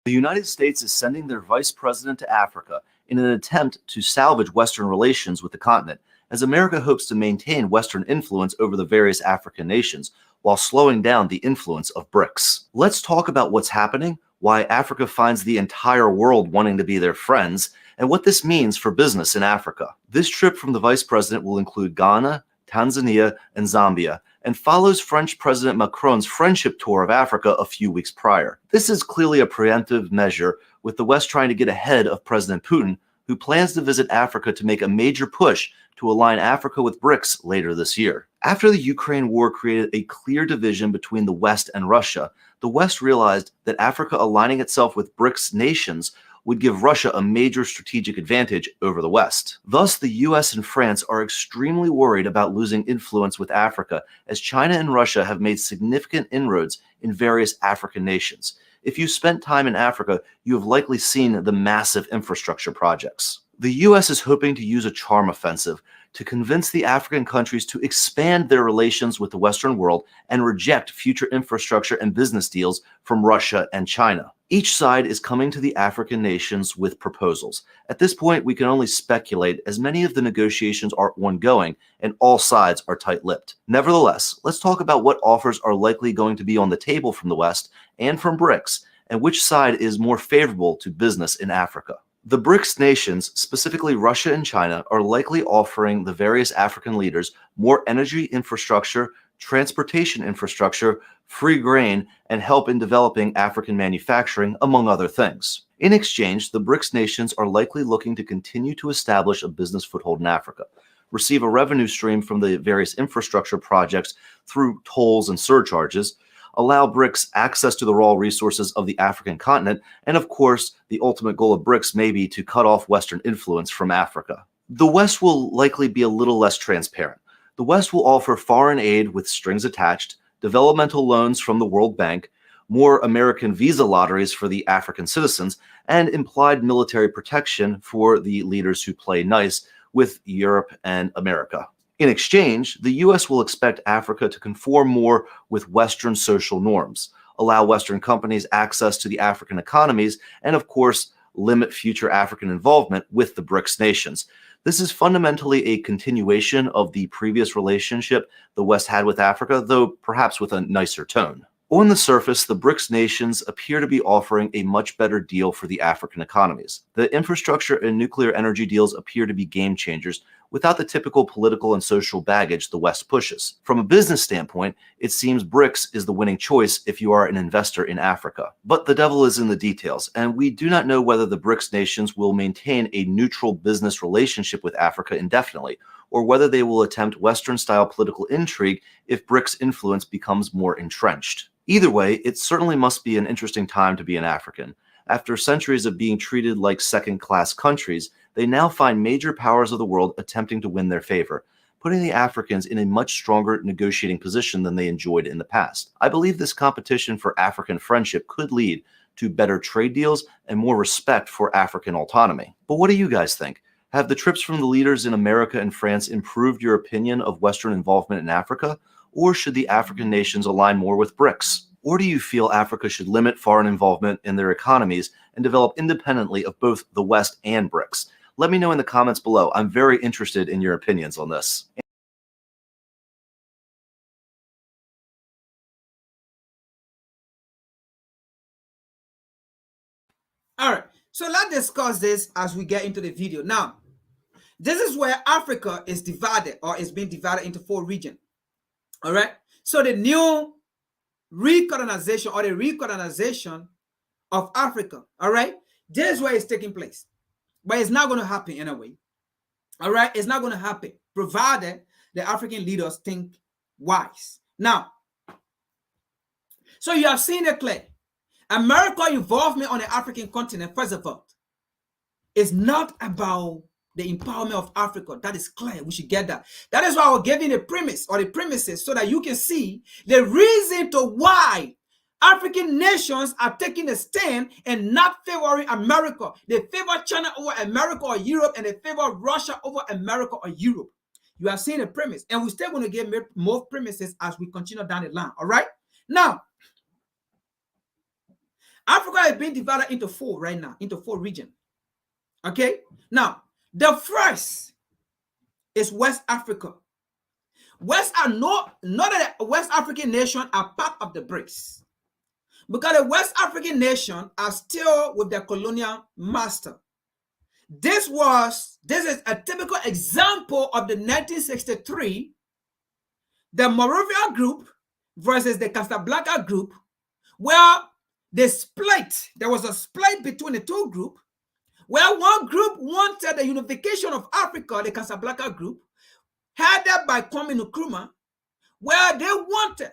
The United States is sending their vice president to Africa in an attempt to salvage Western relations with the continent, as America hopes to maintain Western influence over the various African nations while slowing down the influence of BRICS. Let's talk about what's happening, why Africa finds the entire world wanting to be their friends, and what this means for business in Africa. This trip from the vice president will include Ghana, Tanzania, and Zambia, and follows French President Macron's friendship tour of Africa a few weeks prior. This is clearly a preemptive measure, with the West trying to get ahead of President Putin, who plans to visit Africa to make a major push to align Africa with BRICS later this year. After the Ukraine war created a clear division between the West and Russia, the West realized that Africa aligning itself with BRICS nations would give Russia a major strategic advantage over the West. Thus, the US and France are extremely worried about losing influence with Africa, as China and Russia have made significant inroads in various African nations. If you spent time in Africa, you have likely seen the massive infrastructure projects. The US is hoping to use a charm offensive to convince the African countries to expand their relations with the Western world and reject future infrastructure and business deals from Russia and China. Each side is coming to the African nations with proposals. At this point, we can only speculate, as many of the negotiations are ongoing and all sides are tight-lipped. Nevertheless, let's talk about what offers are likely going to be on the table from the West and from BRICS, and which side is more favorable to business in Africa. The BRICS nations, specifically Russia and China, are likely offering the various African leaders more energy infrastructure, transportation infrastructure, free grain, and help in developing African manufacturing, among other things. In exchange, the BRICS nations are likely looking to continue to establish a business foothold in Africa, receive a revenue stream from the various infrastructure projects through tolls and surcharges, allow BRICS access to the raw resources of the African continent, and of course, the ultimate goal of BRICS may be to cut off Western influence from Africa. The West will likely be a little less transparent. The West will offer foreign aid with strings attached, developmental loans from the World Bank, more American visa lotteries for the African citizens, and implied military protection for the leaders who play nice with Europe and America. In exchange, the U.S. will expect Africa to conform more with Western social norms, allow Western companies access to the African economies, and of course, limit future African involvement with the BRICS nations. This is fundamentally a continuation of the previous relationship the West had with Africa, though perhaps with a nicer tone. On the surface, the BRICS nations appear to be offering a much better deal for the African economies. The infrastructure and nuclear energy deals appear to be game changers without the typical political and social baggage the West pushes. From a business standpoint, it seems BRICS is the winning choice if you are an investor in Africa. But the devil is in the details, and we do not know whether the BRICS nations will maintain a neutral business relationship with Africa indefinitely, or whether they will attempt Western-style political intrigue if BRICS influence becomes more entrenched. Either way, it certainly must be an interesting time to be an African. After centuries of being treated like second-class countries, they now find major powers of the world attempting to win their favor, putting the Africans in a much stronger negotiating position than they enjoyed in the past. I believe this competition for African friendship could lead to better trade deals and more respect for African autonomy. But what do you guys think? Have the trips from the leaders in America and France improved your opinion of Western involvement in Africa? Or should the African nations align more with BRICS? Or do you feel Africa should limit foreign involvement in their economies and develop independently of both the West and BRICS? Let me know in the comments below. I'm very interested in your opinions on this. All right, so let's discuss this as we get into the video. Now, this is where Africa is divided, or is being divided into 4 regions. All right, so the new recolonization or the recolonization of Africa, all right, this is where it's taking place. But it's not going to happen anyway. All right, it's not going to happen, provided the African leaders think wise. Now, so you have seen it clear. America's involvement on the African continent, first of all, is not about the empowerment of Africa. That is clear. We should get that. That is why I was giving the premise or the premises so that you can see the reason to why African nations are taking a stand and not favoring America. They favor China over America or Europe, and they favor Russia over America or Europe. You have seen a premise, and we're still going to get more premises as we continue down the line. All right. Now, Africa is being divided into 4 right now, into 4 regions. Okay. Now, the first is West Africa. None of the West African nations are part of the BRICS, because the West African nations are still with their colonial master. This is a typical example of the 1963, the Moravia group versus the Casablanca group, where they split. There was a split between the 2 groups, where one group wanted the unification of Africa, the Casablanca group, headed by Kwame Nkrumah, where they wanted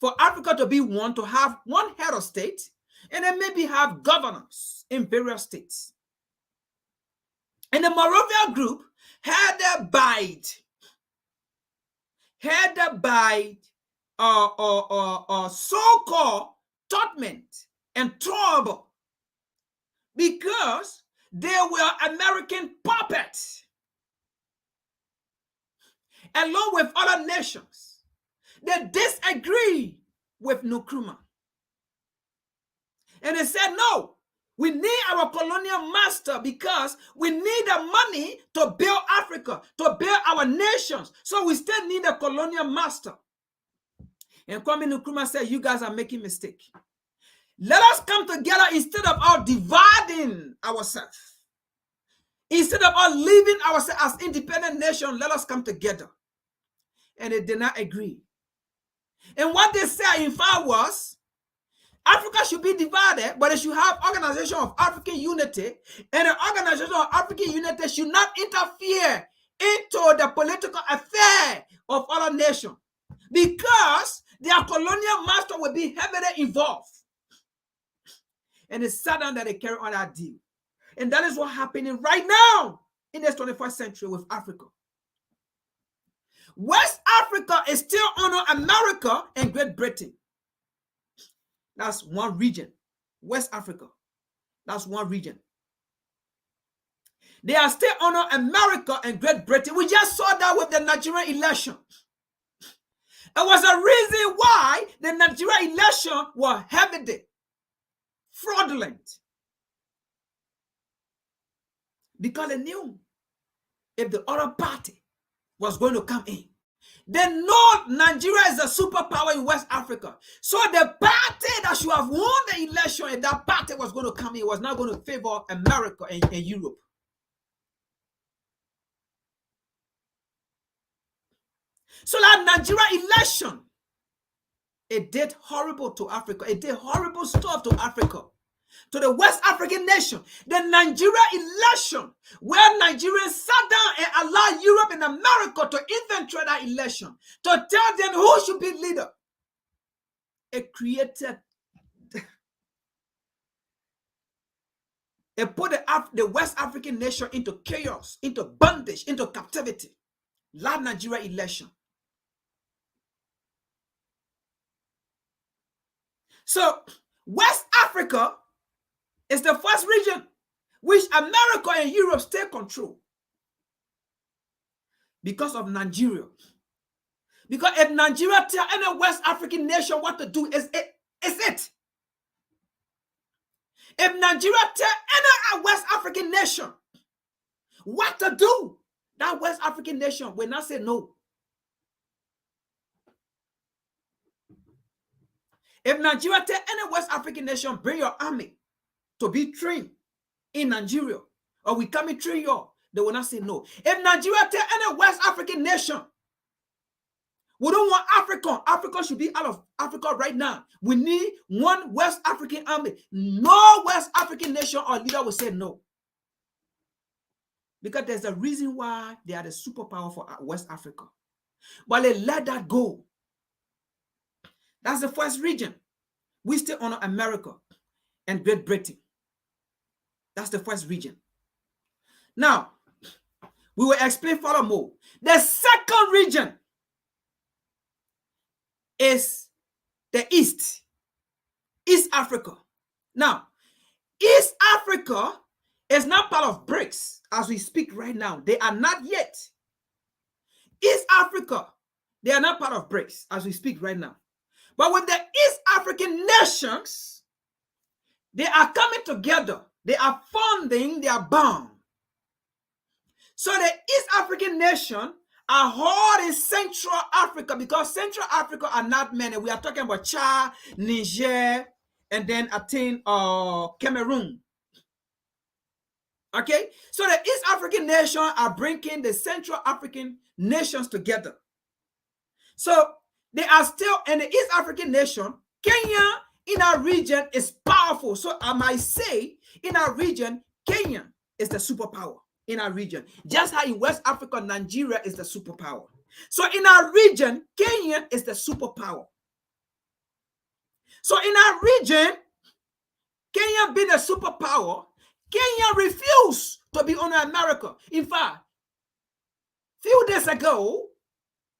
for Africa to be one, to have one head of state, and then maybe have governors in various states. And the Moravia group, headed by so-called Totman and Trouble, because they were American puppets, along with other nations. They disagree with Nkrumah. And they said, no, we need our colonial master because we need the money to build Africa, to build our nations. So we still need a colonial master. And Kwame Nkrumah said, you guys are making a mistake. Let us come together instead of all dividing ourselves. Instead of us leaving ourselves as independent nation, let us come together. And they did not agree. And what they said, in fact, was Africa should be divided, but it should have Organization of African Unity, and the Organization of African Unity should not interfere into the political affair of other nations, because their colonial master will be heavily involved. And it's sudden that they carry on that deal. And that is what's happening right now in this 21st century with Africa. West Africa is still under America and Great Britain. That's one region. West Africa. That's one region. They are still under America and Great Britain. We just saw that with the Nigerian election. It was a reason why the Nigerian election was heavily fraudulent. Because they knew if the other party was going to come in, they know Nigeria is a superpower in West Africa. So the party that should have won the election, if that party was going to come in, was not going to favor America and Europe. So that Nigeria election, it did horrible to Africa. It did horrible stuff to Africa, to the West African nation. The Nigeria election, where Nigerians sat down and allowed Europe and America to infiltrate that election, to tell them who should be leader. It created, it put the West African nation into chaos, into bondage, into captivity. That Nigeria election. So West Africa is the first region which America and Europe still control because of Nigeria. Because if Nigeria tell any West African nation what to do, is it. If Nigeria tell any West African nation what to do, that West African nation will not say no. If Nigeria tell any West African nation, bring your army to be trained in Nigeria, or we come and train you, they will not say no. If Nigeria tell any West African nation, we don't want Africa. Africa should be out of Africa right now. We need one West African army. No West African nation or leader will say no. Because there's a reason why they are the superpower for West Africa. But they let that go. That's the first region. We still honor America and Great Britain. That's the first region. Now, we will explain furthermore. The second region is the East Africa. Now, East Africa is not part of BRICS as we speak right now. They are not yet. East Africa, they are not part of BRICS as we speak right now. But with the East African nations, they are coming together. They are funding their bond. So the East African nation are hard in Central Africa, because Central Africa are not many. We are talking about Chad, Niger, and then I think Cameroon. Okay, so the East African nation are bringing the Central African nations together. So they are still in the East African nation. Kenya in our region is powerful. So I might say in our region, Kenya is the superpower in our region. Just how in West Africa, Nigeria is the superpower. So in our region, Kenya is the superpower. So in our region, Kenya being a superpower, Kenya refused to be under America. In fact, few days ago,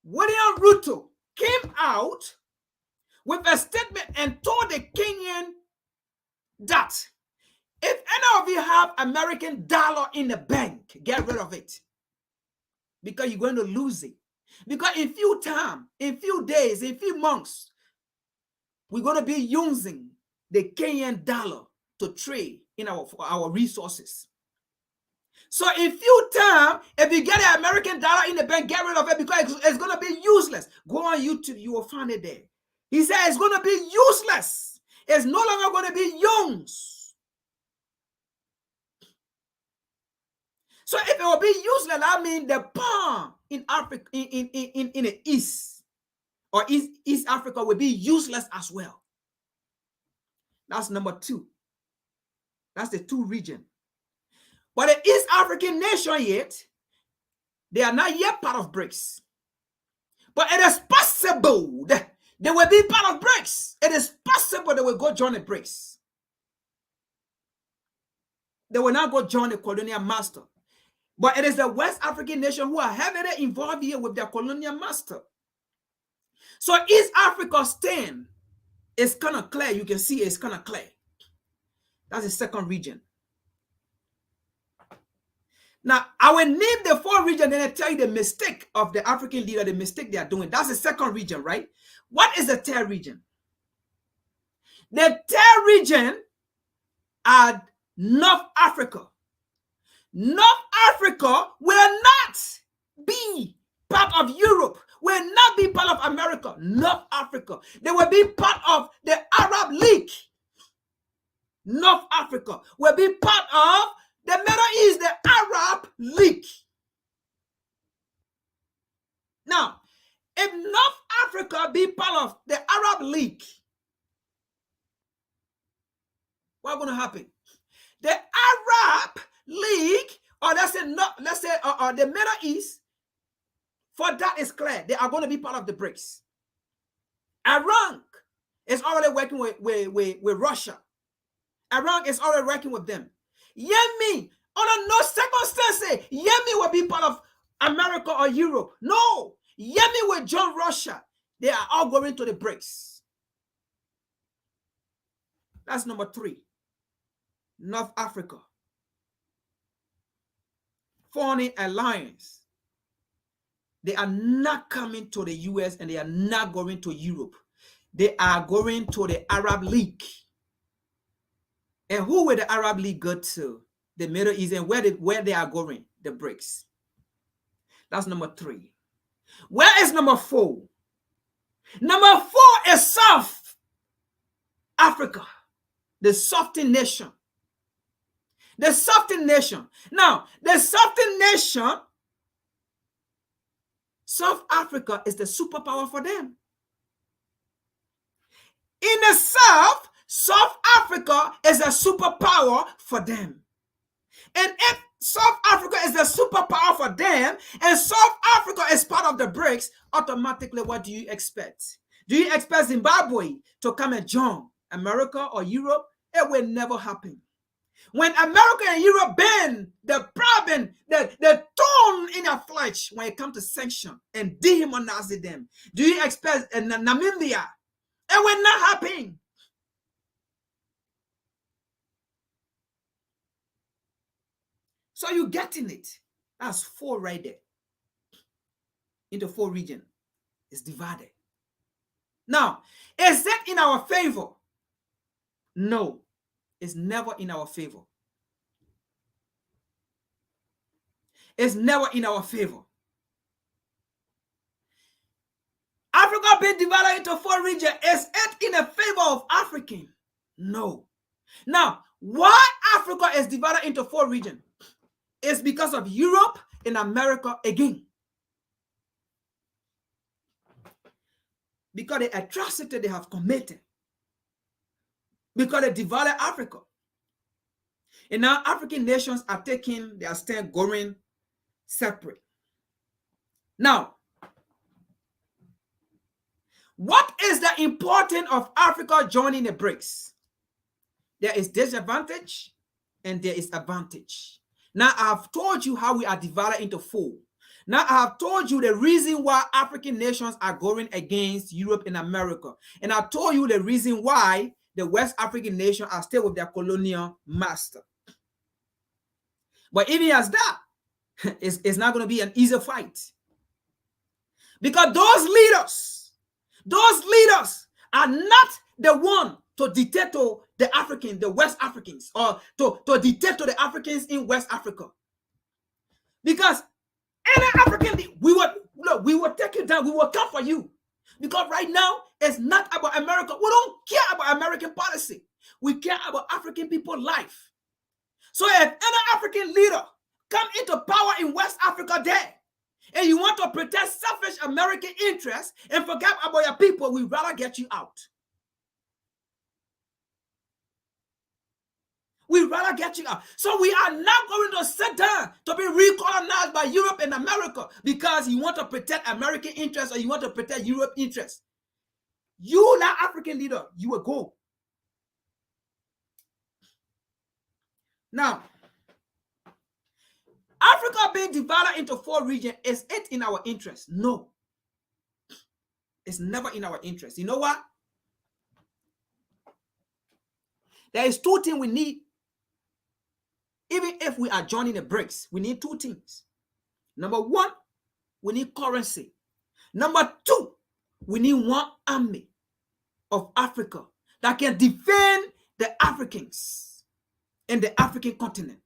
William Ruto came out with a statement and told the Kenyan that if any of you have American dollar in the bank, get rid of it, because you're going to lose it. Because in few time, in few days, in few months, we're going to be using the Kenyan dollar to trade in our resources. So in few time, if you get an American dollar in the bank, get rid of it, because it's going to be useless. Go on YouTube, you will find it there. He said it's going to be useless. It's no longer going to be used. So if it will be useless, I mean the palm in Africa, in the East or East Africa will be useless as well. That's number 2. That's the 2 region. But the East African nation yet, they are not yet part of BRICS. But it is possible that they will be part of BRICS. It is possible they will go join the BRICS. They will not go join the colonial master. But it is the West African nation who are heavily involved here with their colonial master. So East Africa stand is kind of clear. You can see it's kind of clear. That's the second region. Now, I will name the 4 region and I tell you the mistake of the African leader, the mistake they are doing. That's the second region, right? What is the third region? The third region are North Africa. North Africa will not be part of Europe, will not be part of America. North Africa. They will be part of the Arab League. North Africa will be part of the Middle East, the Arab League. Now, if North Africa be part of the Arab League, what's going to happen? The Arab League, or let's say the Middle East, for that is clear. They are going to be part of the BRICS. Iran is already working with Russia. Iran is already working with them. Yemen, under no circumstance, Yemen will be part of America or Europe. No, Yemen will join Russia. They are all going to the BRICS. That's number 3. North Africa. Foreign alliance. They are not coming to the US and they are not going to Europe. They are going to the Arab League. And who will the Arab League go to? The Middle East. And where they are going? The BRICS. That's number 3. Where is number 4? Number 4 is South Africa. The Southern nation. The Southern nation. Now, the Southern nation, South Africa is the superpower for them. In the South, South Africa is a superpower for them. And if South Africa is the superpower for them, and South Africa is part of the BRICS, automatically what do you expect? Do you expect Zimbabwe to come and join America or Europe? It will never happen. When America and Europe bend the problem, the thorn in their flesh when it comes to sanction and dehumanizing them, do you expect Namibia? It will not happen. So you're getting it. That's 4 right there. Into 4 regions. It's divided. Now, is that in our favor? No, it's never in our favor. It's never in our favor. Africa being divided into 4 regions, is it in the favor of African? No. Now, why Africa is divided into 4 regions? It's because of Europe and America again. Because the atrocity they have committed. Because they divided Africa. And now African nations are taking their stand going separate. Now, what is the importance of Africa joining the BRICS? There is disadvantage and there is advantage. Now, I have told you how we are divided into 4. Now, I have told you the reason why African nations are going against Europe and America. And I told you the reason why the West African nations are still with their colonial master. But even as that, it's not going to be an easy fight. Because those leaders are not the one to dictate to the Africans, the West Africans, or to dictate to the Africans in West Africa. Because any African, we will take you down, we will come for you. Because right now, it's not about America. We don't care about American policy. We care about African people's life. So if any African leader come into power in West Africa there, and you want to protect selfish American interests and forget about your people, we'd rather get you out. We'd rather get you out. So we are not going to sit down to be recolonized by Europe and America because you want to protect American interests or you want to protect Europe interests. You, that African leader, you will go. Now, Africa being divided into 4 regions, is it in our interest? No. It's never in our interest. You know what? There is 2 things we need. Even if we are joining the BRICS, we need 2 things. Number 1, we need currency. Number 2, we need one army of Africa that can defend the Africans in the African continent.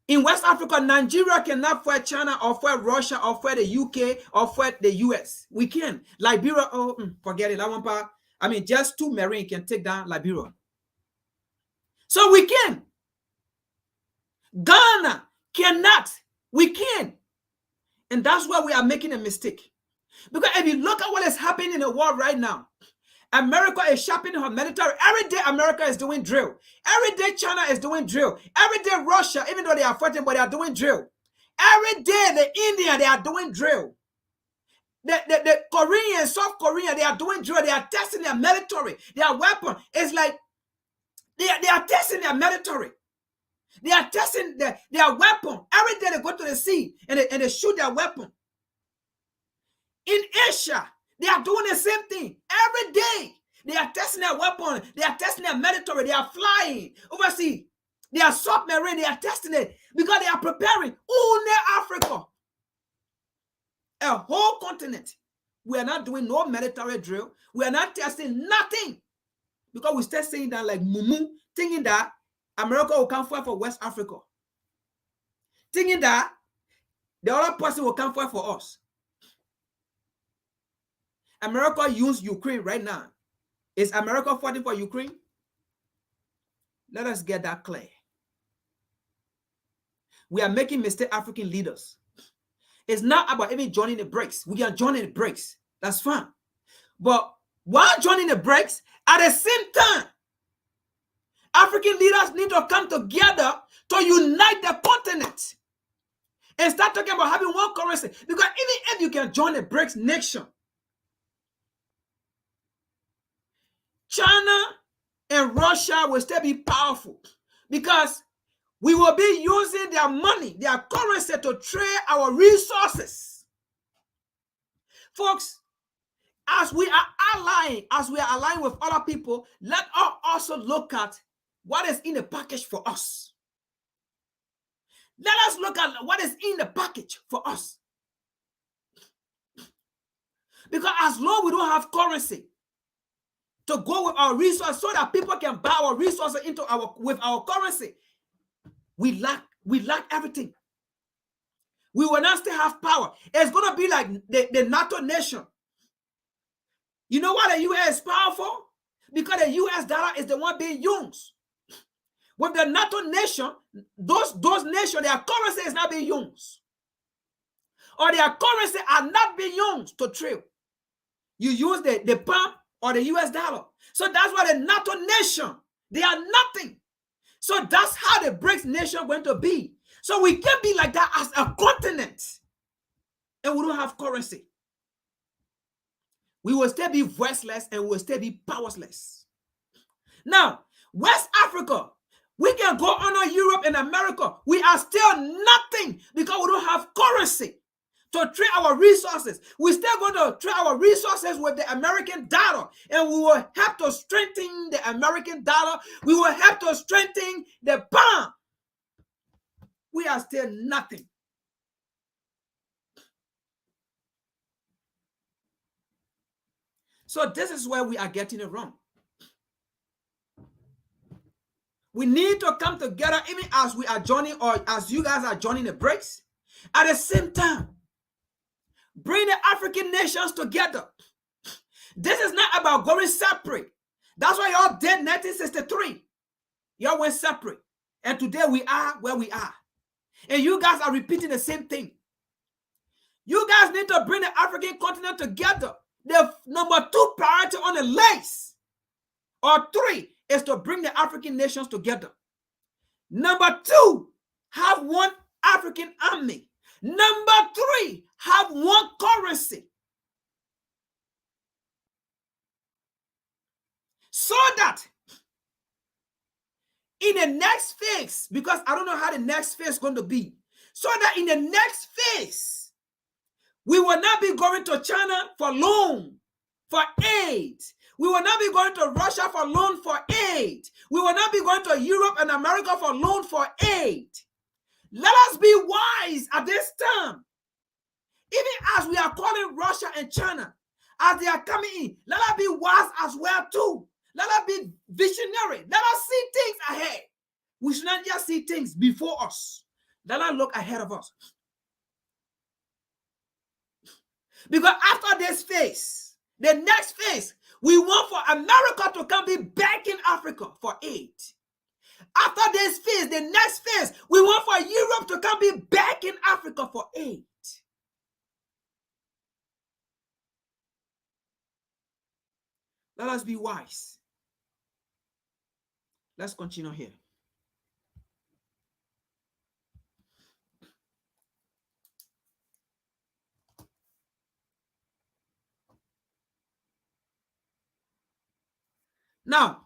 In West Africa, Nigeria cannot fight China or fight Russia or fight the UK or fight the US. We can. Liberia, oh, forget it. That one part. I mean, just 2 Marines can take down Liberia. So we can. Ghana cannot. We can. And that's why we are making a mistake. Because if you look at what is happening in the world right now, America is sharpening her military. Every day America is doing drill. Every day China is doing drill. Every day Russia, even though they are fighting, but they are doing drill. Every day the Indian, they are doing drill. The Korean, South Korea, they are doing drill. They are testing their military, their weapon. It's like they are testing their military. They are testing their weapon. Every day they go to the sea and they shoot their weapon. In Asia, they are doing the same thing. Every day, they are testing their weapon. They are testing their military. They are flying overseas. They are submarine. They are testing it because they are preparing. Only Africa, a whole continent. We are not doing no military drill. We are not testing nothing because we start saying that like mumu, thinking that America will come fight for West Africa, thinking that the other person will come fight for us. America used Ukraine right now. Is America fighting for Ukraine? Let us get that clear. We are making mistake, African leaders. It's not about even joining the BRICS. We are joining the BRICS. That's fine. But while joining the BRICS, at the same time, African leaders need to come together to unite the continent and start talking about having one currency. Because even if you can join the BRICS nation, China and Russia will still be powerful because we will be using their money, their currency to trade our resources. Folks, as we are allying with other people, let us also look at what is in the package for us. Let us look at what is in the package for us. Because as long as we don't have currency to go with our resources so that people can buy our resources with our currency, we lack everything. We will not still have power. It's going to be like the NATO nation. You know why the US is powerful? Because the US dollar is the one being used. With the NATO nation, those nations, their currency is not being used. Or their currency are not being used to trade. You use the pound or the US dollar. So that's why the NATO nation, they are nothing. So that's how the BRICS nation going to be. So we can't be like that as a continent and we don't have currency. We will still be voiceless and we will still be powerless. Now, West Africa, we can go on Europe and America. We are still nothing because we don't have currency to trade our resources. We're still going to trade our resources with the American dollar, and we will have to strengthen the American dollar. We will have to strengthen the pound. We are still nothing. So this is where we are getting it wrong. We need to come together even as we are joining or as you guys are joining the BRICS. At the same time, bring the African nations together. This is not about going separate. That's why y'all did 1963. Y'all went separate. And today we are where we are. And you guys are repeating the same thing. You guys need to bring the African continent together. The number 2 priority on the list, or 3, is to bring the African nations together. Number 2, have one African army. Number 3, have one currency. So that in the next phase, because I don't know how the next phase is going to be, so that in the next phase, we will not be going to China for loan, for aid. We will not be going to Russia for loan for aid. We will not be going to Europe and America for loan for aid. Let us be wise at this time. Even as we are calling Russia and China, as they are coming in, let us be wise as well too. Let us be visionary. Let us see things ahead. We should not just see things before us. Let us look ahead of us. Because after this phase, the next phase, we want for America to come be back in Africa for aid. After this phase, the next phase, we want for Europe to come be back in Africa for aid. Let us be wise. Let's continue here. Now,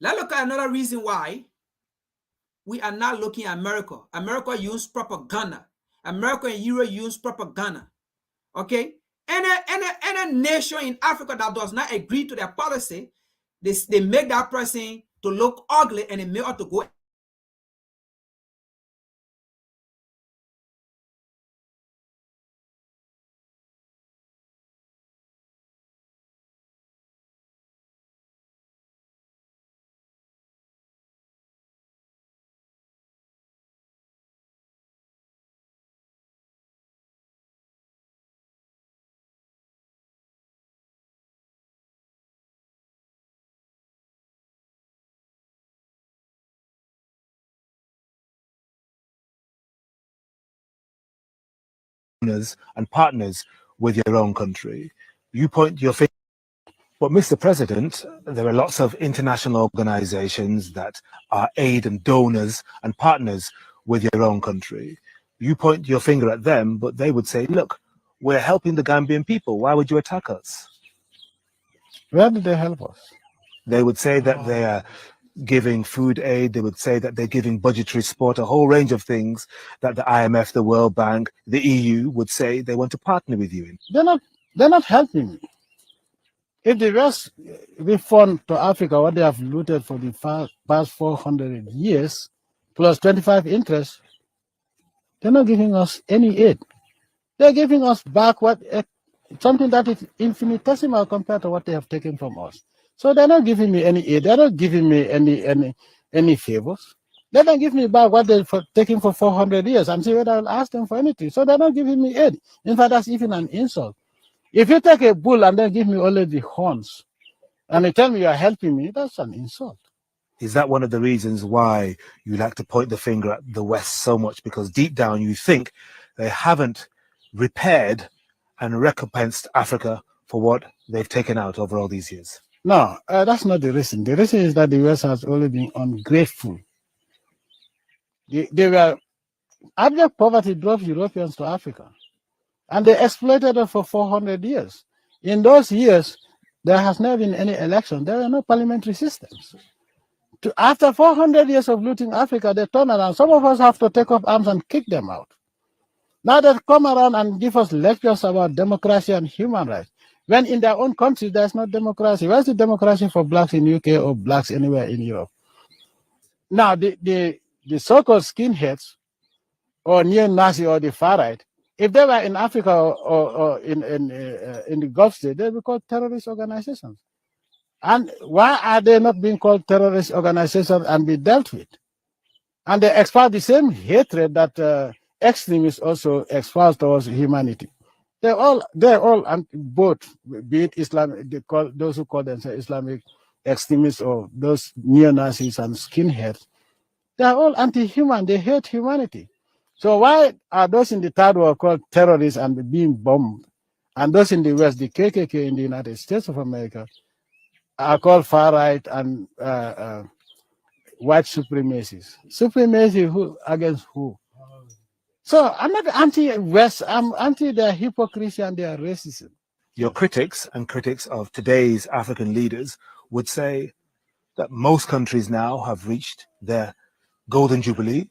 let's look at another reason why we are not looking at America. America use propaganda. America and Europe use propaganda. Okay? Any nation in Africa that does not agree to their policy, they make that person to look ugly and they make her to go. And partners with your own country. You point your finger. But Mr. President, there are lots of international organizations that are aid and donors and partners with your own country. You point your finger at them, but they would say, look, we're helping the Gambian people. Why would you attack us? Where did they help us? They would say that they are giving food aid. They would say that they're giving budgetary support, a whole range of things that the IMF, the World Bank, the EU would say they want to partner with you in. They're not helping me. If the rest refund to Africa what they have looted for the past 400 years, plus 25 interest, they're not giving us any aid. They're giving us back something that is infinitesimal compared to what they have taken from us. So they're not giving me any aid. They're not giving me any favors. They don't give me back what they're taking for 400 years. I'm saying I'll ask them for anything. So they're not giving me aid. In fact, that's even an insult. If you take a bull and then give me only the horns, and you tell me you're helping me, that's an insult. Is that one of the reasons why you like to point the finger at the West so much? Because deep down you think they haven't repaired and recompensed Africa for what they've taken out over all these years? No, that's not the reason. The reason is that the West has only been ungrateful. They were abject poverty drove Europeans to Africa, and they exploited it for 400 years. In those years, there has never been any election. There were no parliamentary systems. After 400 years of looting Africa, they turn around. Some of us have to take up arms and kick them out. Now they come around and give us lectures about democracy and human rights, when in their own country there's no democracy. Where's the democracy for blacks in UK or blacks anywhere in Europe? Now the so-called skinheads or neo-Nazi or the far right, if they were in Africa or in the Gulf state, they'd be called terrorist organizations. And why are they not being called terrorist organizations and be dealt with? And they espouse the same hatred that extremists also espouse towards humanity. They're all both, be it Islam, those who call themselves Islamic extremists or those neo-Nazis and skinheads, they are all anti-human. They hate humanity. So why are those in the third world called terrorists and being bombed? And those in the West, the KKK in the United States of America, are called far-right and white supremacists. Supremacy who against who? So I'm not anti-West. I'm anti their hypocrisy and their racism. Your critics and critics of today's African leaders would say that most countries now have reached their golden jubilee.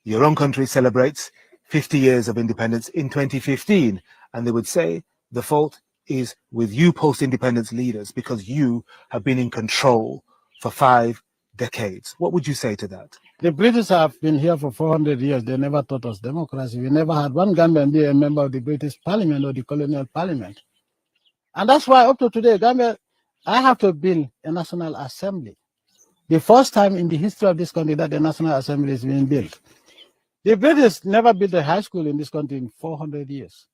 Your own country celebrates 50 years of independence in 2015, and they would say the fault is with you post-independence leaders because you have been in control for 5 decades. What would you say to that? The British have been here for 400 years. They never taught us democracy. We never had one Gambian be a member of the British Parliament or the colonial parliament. And that's why up to today, Gambia, I have to build a National Assembly. The first time in the history of this country that the National Assembly is being built. The British never built a high school in this country in 400 years.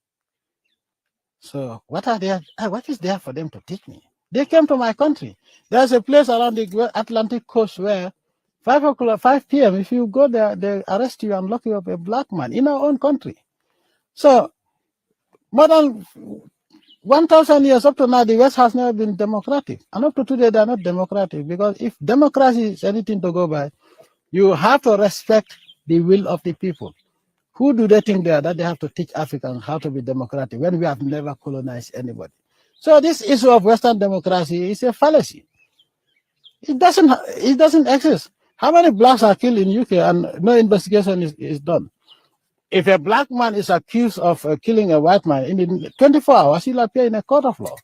So what is there for them to teach me? They came to my country. There's a place around the Atlantic coast where 5 p.m., if you go there, they arrest you and lock you up, a black man in our own country. So more than 1,000 years up to now, the West has never been democratic. And up to today, they are not democratic because if democracy is anything to go by, you have to respect the will of the people. Who do they think they are that they have to teach Africans how to be democratic when we have never colonized anybody? So this issue of Western democracy is a fallacy. It doesn't exist. How many blacks are killed in UK and no investigation is done? If a black man is accused of killing a white man, in 24 hours, he'll appear in a court of law.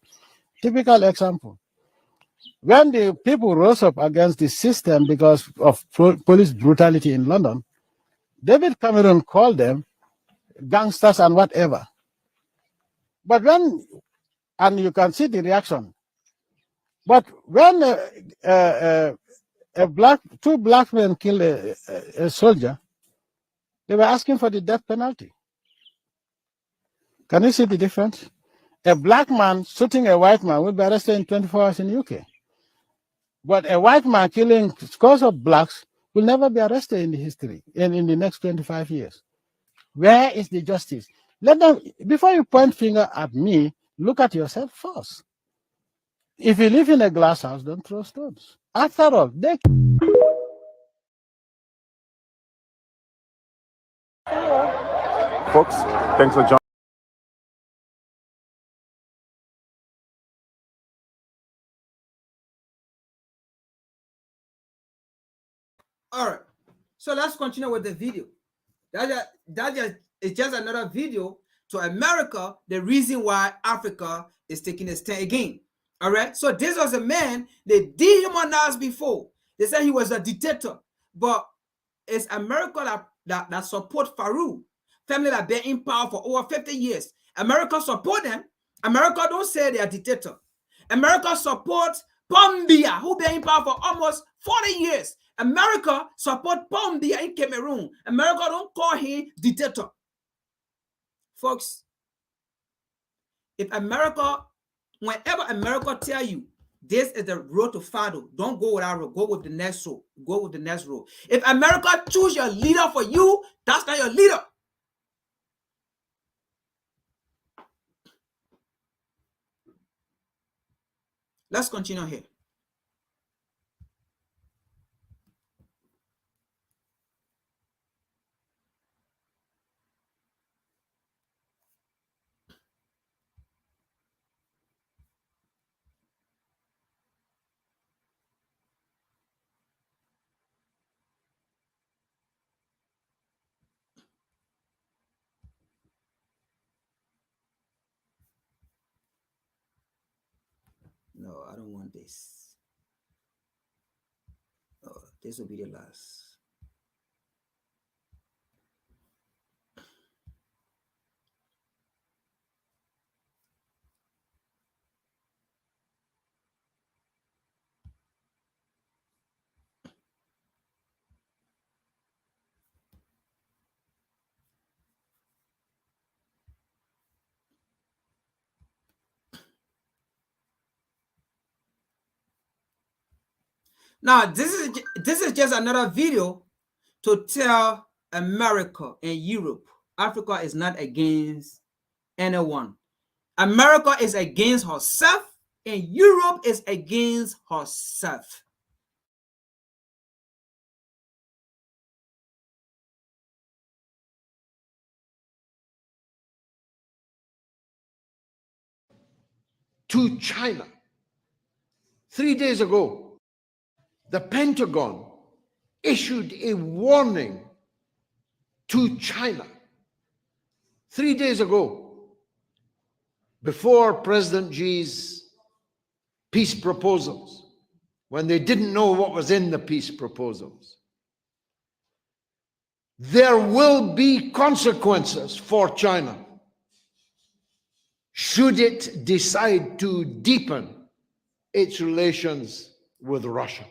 Typical example. When the people rose up against the system because of police brutality in London, David Cameron called them gangsters and whatever. But and you can see the reaction. But when two black men killed a soldier, they were asking for the death penalty. Can you see the difference? A black man shooting a white man will be arrested in 24 hours in UK. But a white man killing scores of blacks will never be arrested in the history, in the next 25 years. Where is the justice? Let them, before you point finger at me, look at yourself first. If you live in a glass house, don't throw stones. After all, they... Folks, thanks for joining. All right, so let's continue with the video. It's just another video to America, the reason why Africa is taking a stand again. All right, so this was a man they dehumanized before. They said he was a dictator, but it's America that support Farouk, family that been in power for over 50 years. America support them. America don't say they are dictator. America supports Pombia, who been in power for almost 40 years. America support Pombia in Cameroon. America don't call him dictator. Folks, if America, whenever America tell you this is the road to Fado, don't go with our road, go with the next road. Go with the next road. If America choose your leader for you, that's not your leader. Let's continue here. No, I don't want this. Oh, this will be the last. Now, this is just another video to tell America and Europe, Africa is not against anyone. America is against herself, and Europe is against herself. To China. 3 days ago, the Pentagon issued a warning to China. 3 days ago, before President Xi's peace proposals, when they didn't know what was in the peace proposals. There will be consequences for China should it decide to deepen its relations with Russia.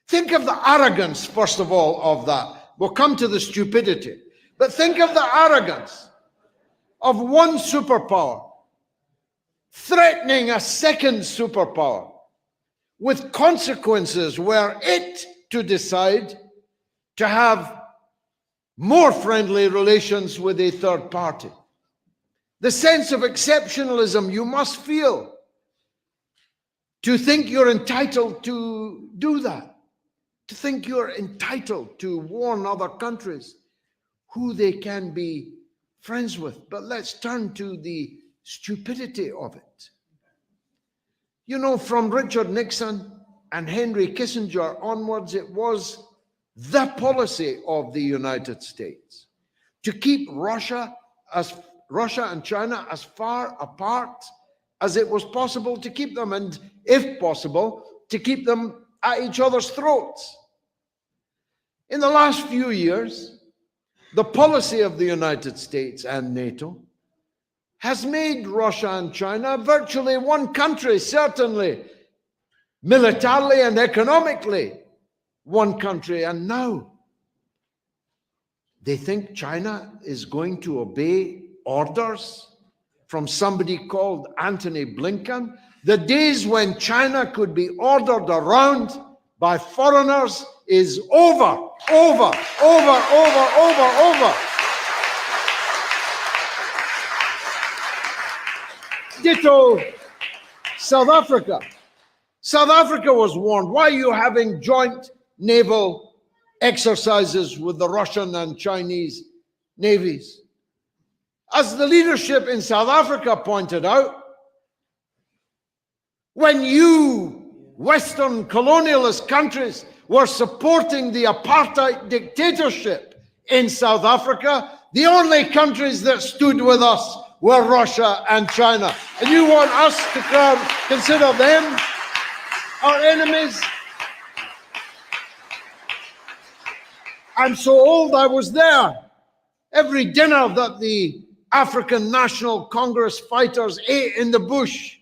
Think of the arrogance, first of all, of that. We'll come to the stupidity. But think of the arrogance of one superpower threatening a second superpower with consequences were it to decide to have more friendly relations with a third party. The sense of exceptionalism you must feel to think you're entitled to do that, to think you're entitled to warn other countries who they can be friends with. But let's turn to the stupidity of it. You know, from Richard Nixon and Henry Kissinger onwards, it was the policy of the United States to keep Russia and China as far apart as it was possible to keep them, and if possible, to keep them at each other's throats. In the last few years, the policy of the United States and NATO has made Russia and China virtually one country, certainly militarily and economically one country. And now they think China is going to obey orders from somebody called Antony Blinken. The days when China could be ordered around by foreigners is over. Ditto South Africa. South Africa was warned, why are you having joint naval exercises with the Russian and Chinese navies? As the leadership in South Africa pointed out, when you Western colonialist countries were supporting the apartheid dictatorship in South Africa, the only countries that stood with us were Russia and China. And you want us to consider them our enemies? I'm so old, I was there. Every dinner that the African National Congress fighters ate in the bush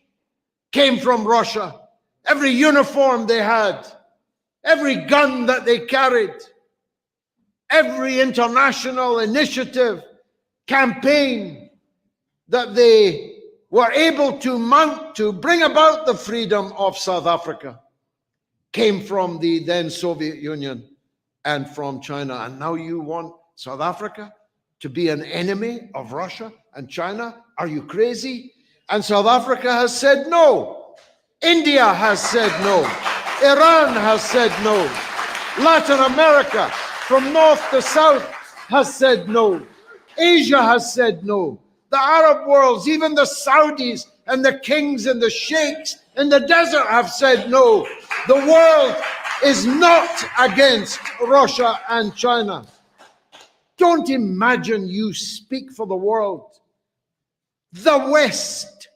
came from Russia. Every uniform they had, every gun that they carried, every international initiative, campaign that they were able to mount to bring about the freedom of South Africa came from the then Soviet Union and from China. And now you want South Africa to be an enemy of Russia and China? Are you crazy? And South Africa has said no. India has said no. Iran has said no. Latin America, from north to south, has said no. Asia has said no. The Arab worlds, even the Saudis and the kings and the sheikhs in the desert have said no. The world is not against Russia and China. Don't imagine you speak for the world. The West,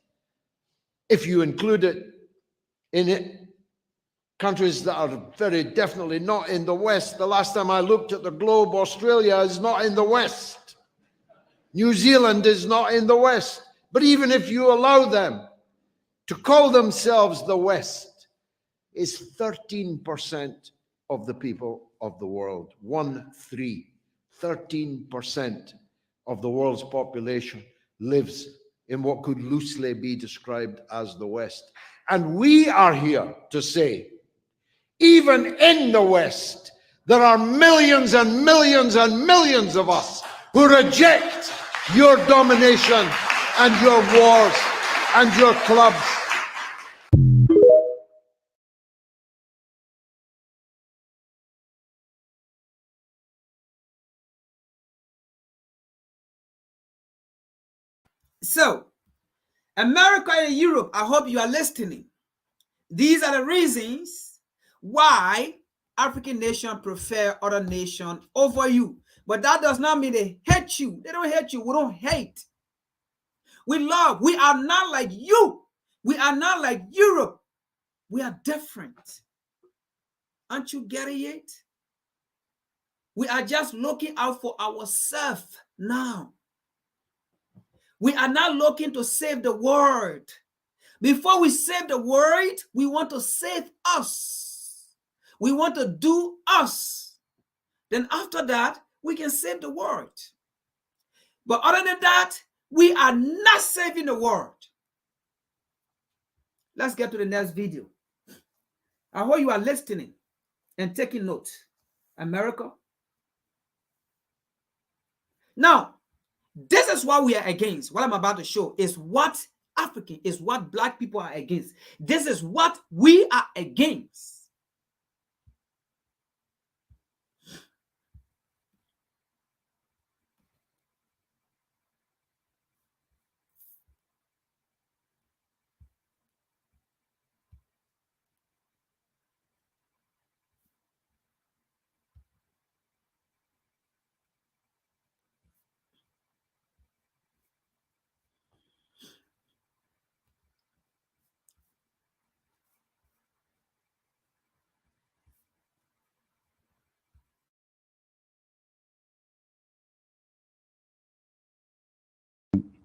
if you include it in it, countries that are very definitely not in the West. The last time I looked at the globe, Australia is not in the West. New Zealand is not in the West. But even if you allow them to call themselves the West, is 13% of the people of the world. 13% of the world's population lives in what could loosely be described as the West. And we are here to say, even in the West, there are millions and millions and millions of us who reject your domination and your wars and your clubs. So, America and Europe, I hope you are listening. These are the reasons why African nations prefer other nations over you. But that does not mean they hate you. They don't hate you. We don't hate. We love. We are not like you. We are not like Europe. We are different. Aren't you getting it? We are just looking out for ourselves now. We are not looking to save the world. Before we save the world, we want to save us. We want to do us. Then after that, we can save the world. But other than that, we are not saving the world. Let's get to the next video. I hope you are listening and taking notes. America. Now, this is what we are against. What I'm about to show is what African, is what Black people are against. This is what we are against.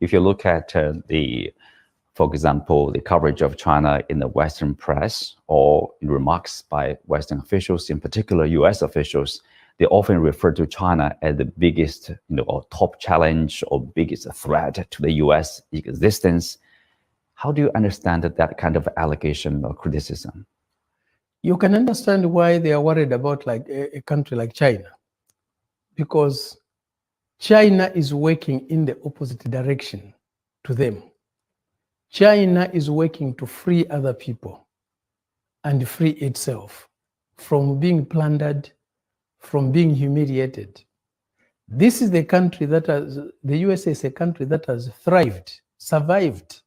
If you look at for example, the coverage of China in the Western press or in remarks by Western officials, in particular US officials, they often refer to China as the biggest, or top challenge or biggest threat to the US existence. How do you understand that kind of allegation or criticism? You can understand why they are worried about like a country like China, because China is working in the opposite direction to them. China is working to free other people and free itself from being plundered, from being humiliated. This is the country that the USA is a country that has thrived, survived,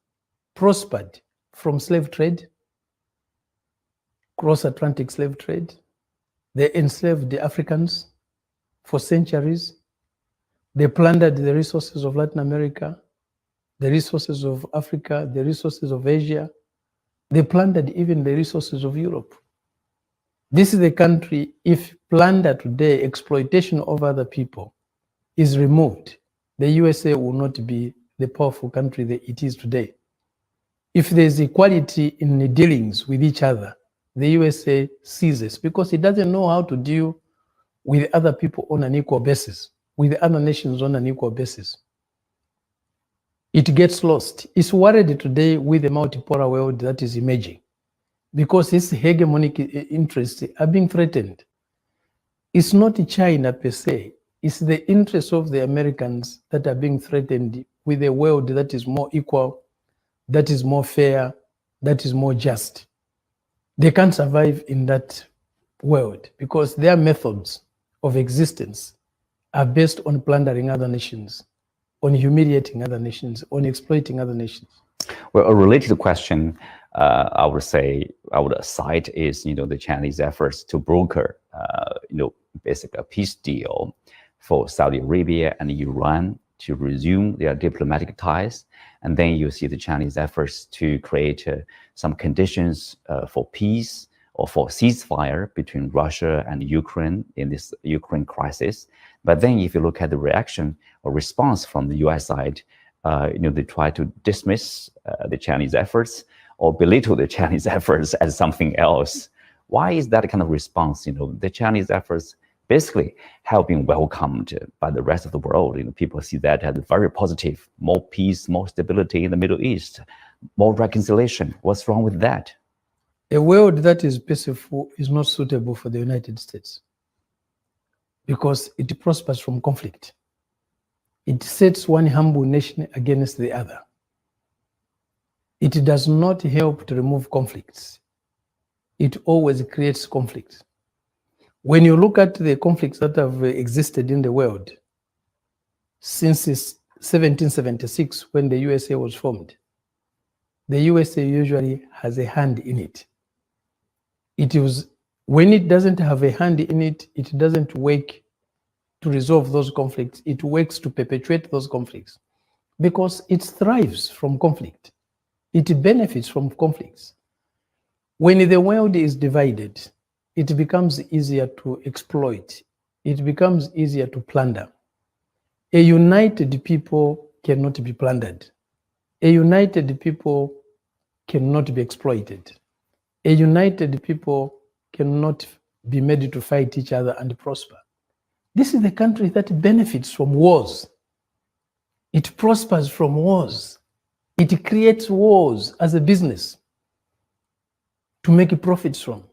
prospered from slave trade, cross-Atlantic slave trade. They enslaved the Africans for centuries. They plundered the resources of Latin America, the resources of Africa, the resources of Asia. They plundered even the resources of Europe. This is the country, if plunder today, exploitation of other people is removed, the USA will not be the powerful country that it is today. If there's equality in the dealings with each other, the USA ceases because it doesn't know how to deal with other people on an equal basis, with other nations on an equal basis. It gets lost. It's worried today with the multipolar world that is emerging because its hegemonic interests are being threatened. It's not China per se, it's the interests of the Americans that are being threatened with a world that is more equal, that is more fair, that is more just. They can't survive in that world because their methods of existence are based on plundering other nations, on humiliating other nations, on exploiting other nations. Well, a related question, I would cite is, the Chinese efforts to broker, basically a peace deal for Saudi Arabia and Iran to resume their diplomatic ties. And then you see the Chinese efforts to create some conditions for peace or for ceasefire between Russia and Ukraine in this Ukraine crisis. But then if you look at the reaction or response from the US side, they try to dismiss the Chinese efforts or belittle the Chinese efforts as something else. Why is that kind of response? The Chinese efforts basically have been welcomed by the rest of the world. People see that as very positive, more peace, more stability in the Middle East, more reconciliation. What's wrong with that? A world that is peaceful is not suitable for the United States because it prospers from conflict. It sets one humble nation against the other. It does not help to remove conflicts. It always creates conflicts. When you look at the conflicts that have existed in the world since 1776, when the USA was formed, the USA usually has a hand in it. When it doesn't have a hand in it, it doesn't work to resolve those conflicts. It works to perpetuate those conflicts because it thrives from conflict. It benefits from conflicts. When the world is divided, it becomes easier to exploit. It becomes easier to plunder. A united people cannot be plundered. A united people cannot be exploited. A united people cannot be made to fight each other and prosper. This is the country that benefits from wars. It prospers from wars. It creates wars as a business to make profits from.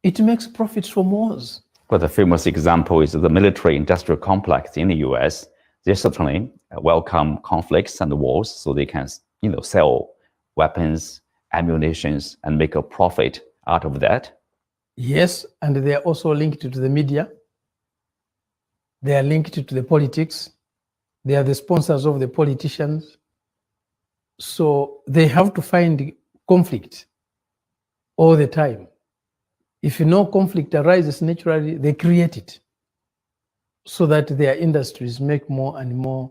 It makes profits from wars. Well, the famous example is the military-industrial complex in the US. They certainly welcome conflicts and wars so they can, sell weapons, ammunitions, and make a profit out of that. Yes, and they are also linked to the media. They are linked to the politics. They are the sponsors of the politicians. So they have to find conflict all the time. If no conflict arises naturally, they create it so that their industries make more and more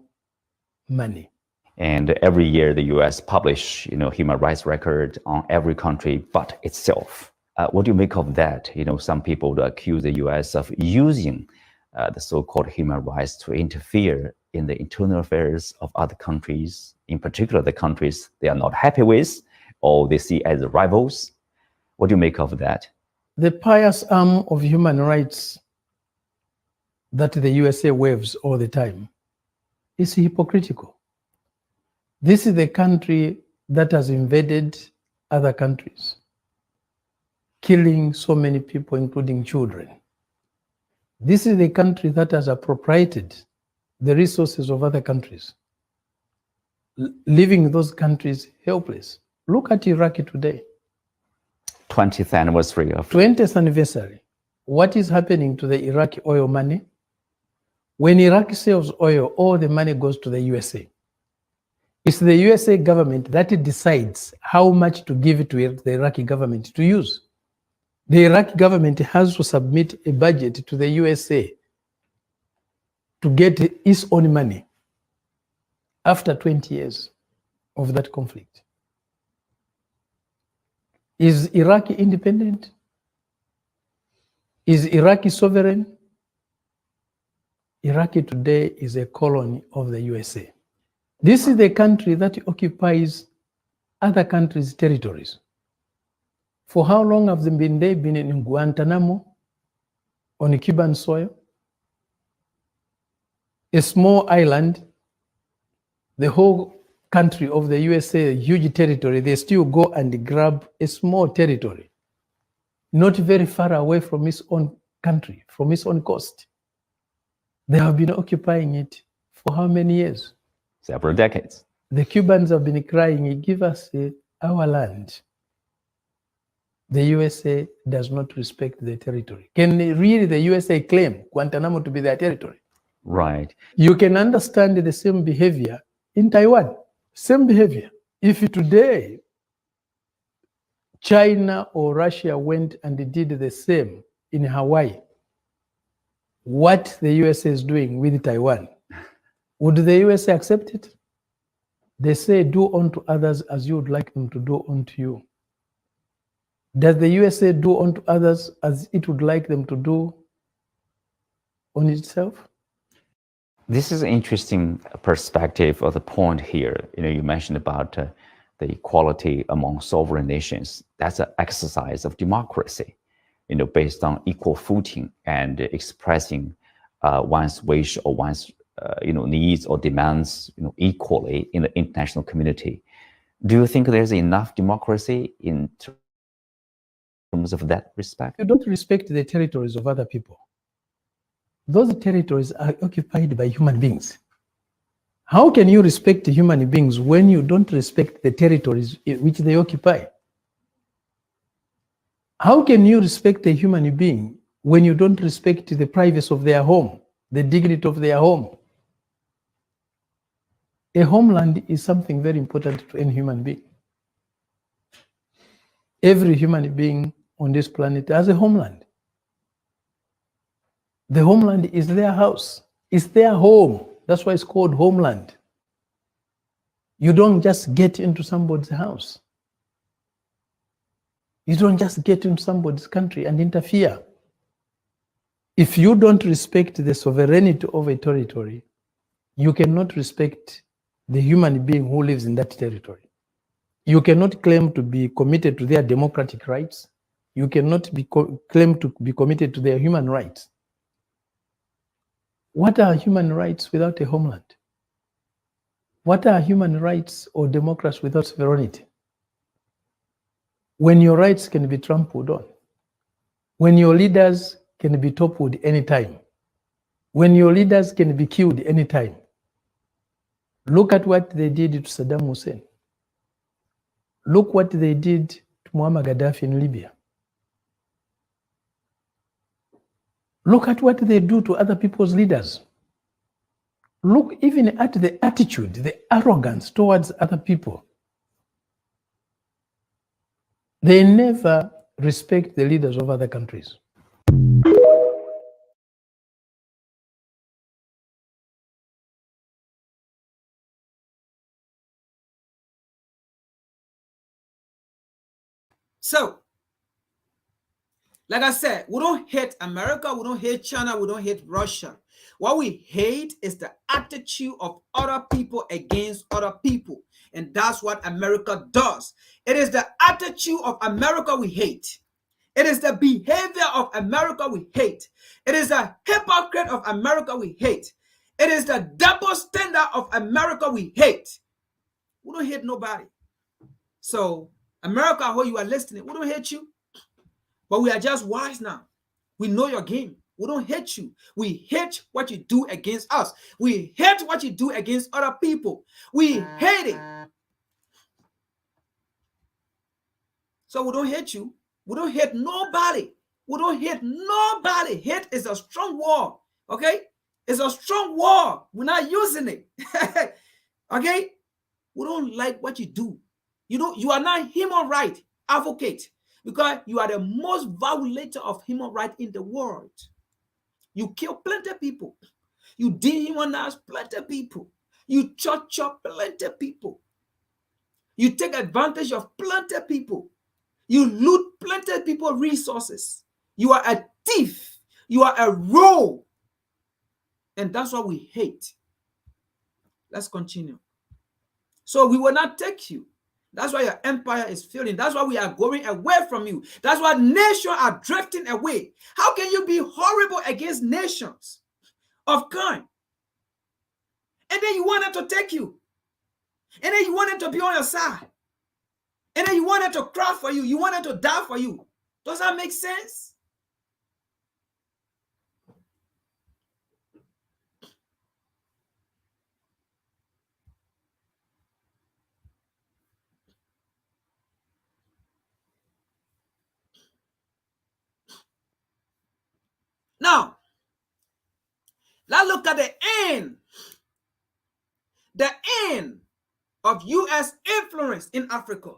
money. And every year the US publish, human rights record on every country but itself. What do you make of that? Some people accuse the US of using the so-called human rights to interfere in the internal affairs of other countries, in particular the countries they are not happy with or they see as rivals. What do you make of that? The pious arm of human rights that the USA waves all the time is hypocritical. This is the country that has invaded other countries, killing so many people, including children. This is the country that has appropriated the resources of other countries, leaving those countries helpless. Look at Iraq today. 20th anniversary of 20th anniversary. What is happening to the Iraqi oil money? When Iraq sells oil, all the money goes to the USA. It's the USA government that decides how much to give to the Iraqi government to use. The Iraqi government has to submit a budget to the USA to get its own money after 20 years of that conflict. Is Iraq independent? Is Iraq sovereign? Iraq today is a colony of the USA. This is the country that occupies other countries' territories. For how long have they been there? Been in Guantanamo, on Cuban soil? A small island, the whole country of the USA, a huge territory, they still go and grab a small territory, not very far away from its own country, from its own coast. They have been occupying it for how many years? Several decades. The Cubans have been crying, give us our land. The USA does not respect the territory. Can really the USA claim Guantanamo to be their territory? Right. You can understand the same behavior in Taiwan. Same behavior. If today China or Russia went and did the same in Hawaii, what the USA is doing with Taiwan, would the USA accept it? They say, do unto others as you would like them to do unto you. Does the USA do unto others as it would like them to do on itself? This is an interesting perspective of the point here. You mentioned about the equality among sovereign nations. That's an exercise of democracy, based on equal footing and expressing one's wish or one's needs or demands equally in the international community. Do you think there's enough democracy in terms of that respect? You don't respect the territories of other people. Those territories are occupied by human beings. How can you respect human beings when you don't respect the territories which they occupy? How can you respect a human being when you don't respect the privacy of their home, the dignity of their home? A homeland is something very important to any human being. Every human being on this planet has a homeland. The homeland is their house. It's their home. That's why it's called homeland. You don't just get into somebody's house. You don't just get into somebody's country and interfere. If you don't respect the sovereignty of a territory, you cannot respect the human being who lives in that territory. You cannot claim to be committed to their democratic rights. You cannot claim to be committed to their human rights. What are human rights without a homeland? What are human rights or democracy without sovereignty? When your rights can be trampled on, when your leaders can be toppled anytime, when your leaders can be killed anytime. Look at what they did to Saddam Hussein. Look what they did to Muammar Gaddafi in Libya. Look at what they do to other people's leaders. Look even at the attitude, the arrogance towards other people. They never respect the leaders of other countries. So, like I said, we don't hate America, we don't hate China, we don't hate Russia. What we hate is the attitude of other people against other people. And that's what America does. It is the attitude of America we hate. It is the behavior of America we hate. It is the hypocrite of America we hate. It is the double standard of America we hate. We don't hate nobody. So, America, how you are listening, we don't hate you. But we are just wise now. We know your game. We don't hate you. We hate what you do against us. We hate what you do against other people. We hate it. So we don't hate you. We don't hate nobody. We don't hate nobody. Hate is a strong word. Okay? It's a strong word. We're not using it. Okay? We don't like what you do. You are not human right advocate because you are the most violator of human right in the world. You kill plenty of people. You dehumanize plenty of people. You torture plenty of people. You take advantage of plenty of people. You loot plenty of people's resources. You are a thief. You are a rogue. And that's what we hate. Let's continue. So we will not take you. That's why your empire is failing. That's why we are going away from you. That's why nations are drifting away. How can you be horrible against nations of kind? And then you want them to take you. And then you want them to be on your side. And then you want them to cry for you. You want them to die for you. Does that make sense? Now, let's look at the end. The end of U.S. influence in Africa.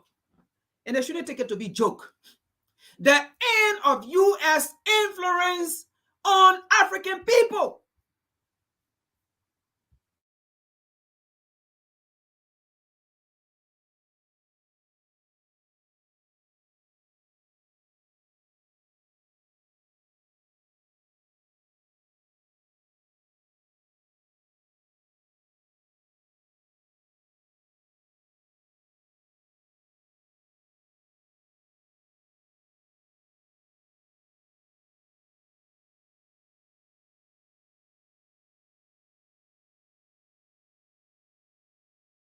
And they shouldn't take it to be a joke. The end of U.S. influence on African people.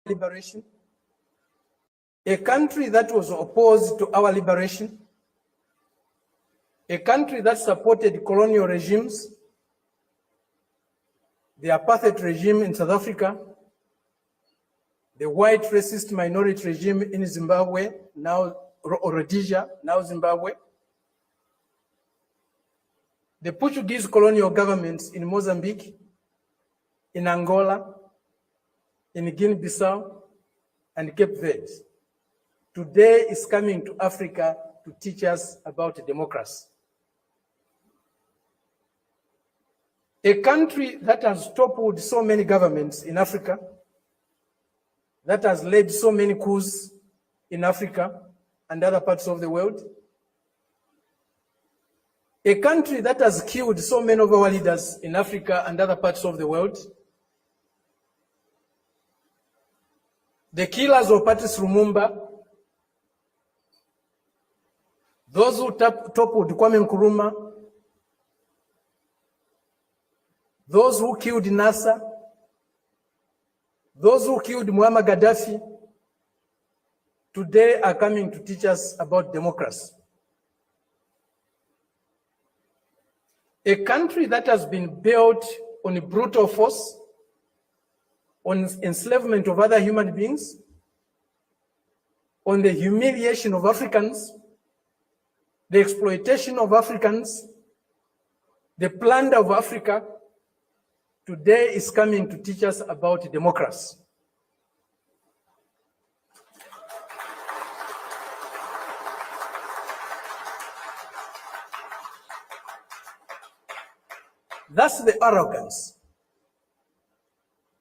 Liberation, a country that was opposed to our liberation, a country that supported colonial regimes, the apartheid regime in South Africa, the white racist minority regime in Zimbabwe, now Rhodesia, now Zimbabwe, the Portuguese colonial governments in Mozambique, in Angola, in Guinea-Bissau, and Cape Verde, today is coming to Africa to teach us about democracy. A country that has toppled so many governments in Africa, that has led so many coups in Africa and other parts of the world, a country that has killed so many of our leaders in Africa and other parts of the world, the killers of Patrice Lumumba, those who toppled Kwame Nkrumah, those who killed Nasser, those who killed Muammar Gaddafi, today are coming to teach us about democracy. A country that has been built on brutal force, on enslavement of other human beings, on the humiliation of Africans, the exploitation of Africans, the plunder of Africa, today is coming to teach us about democracy. That's the arrogance,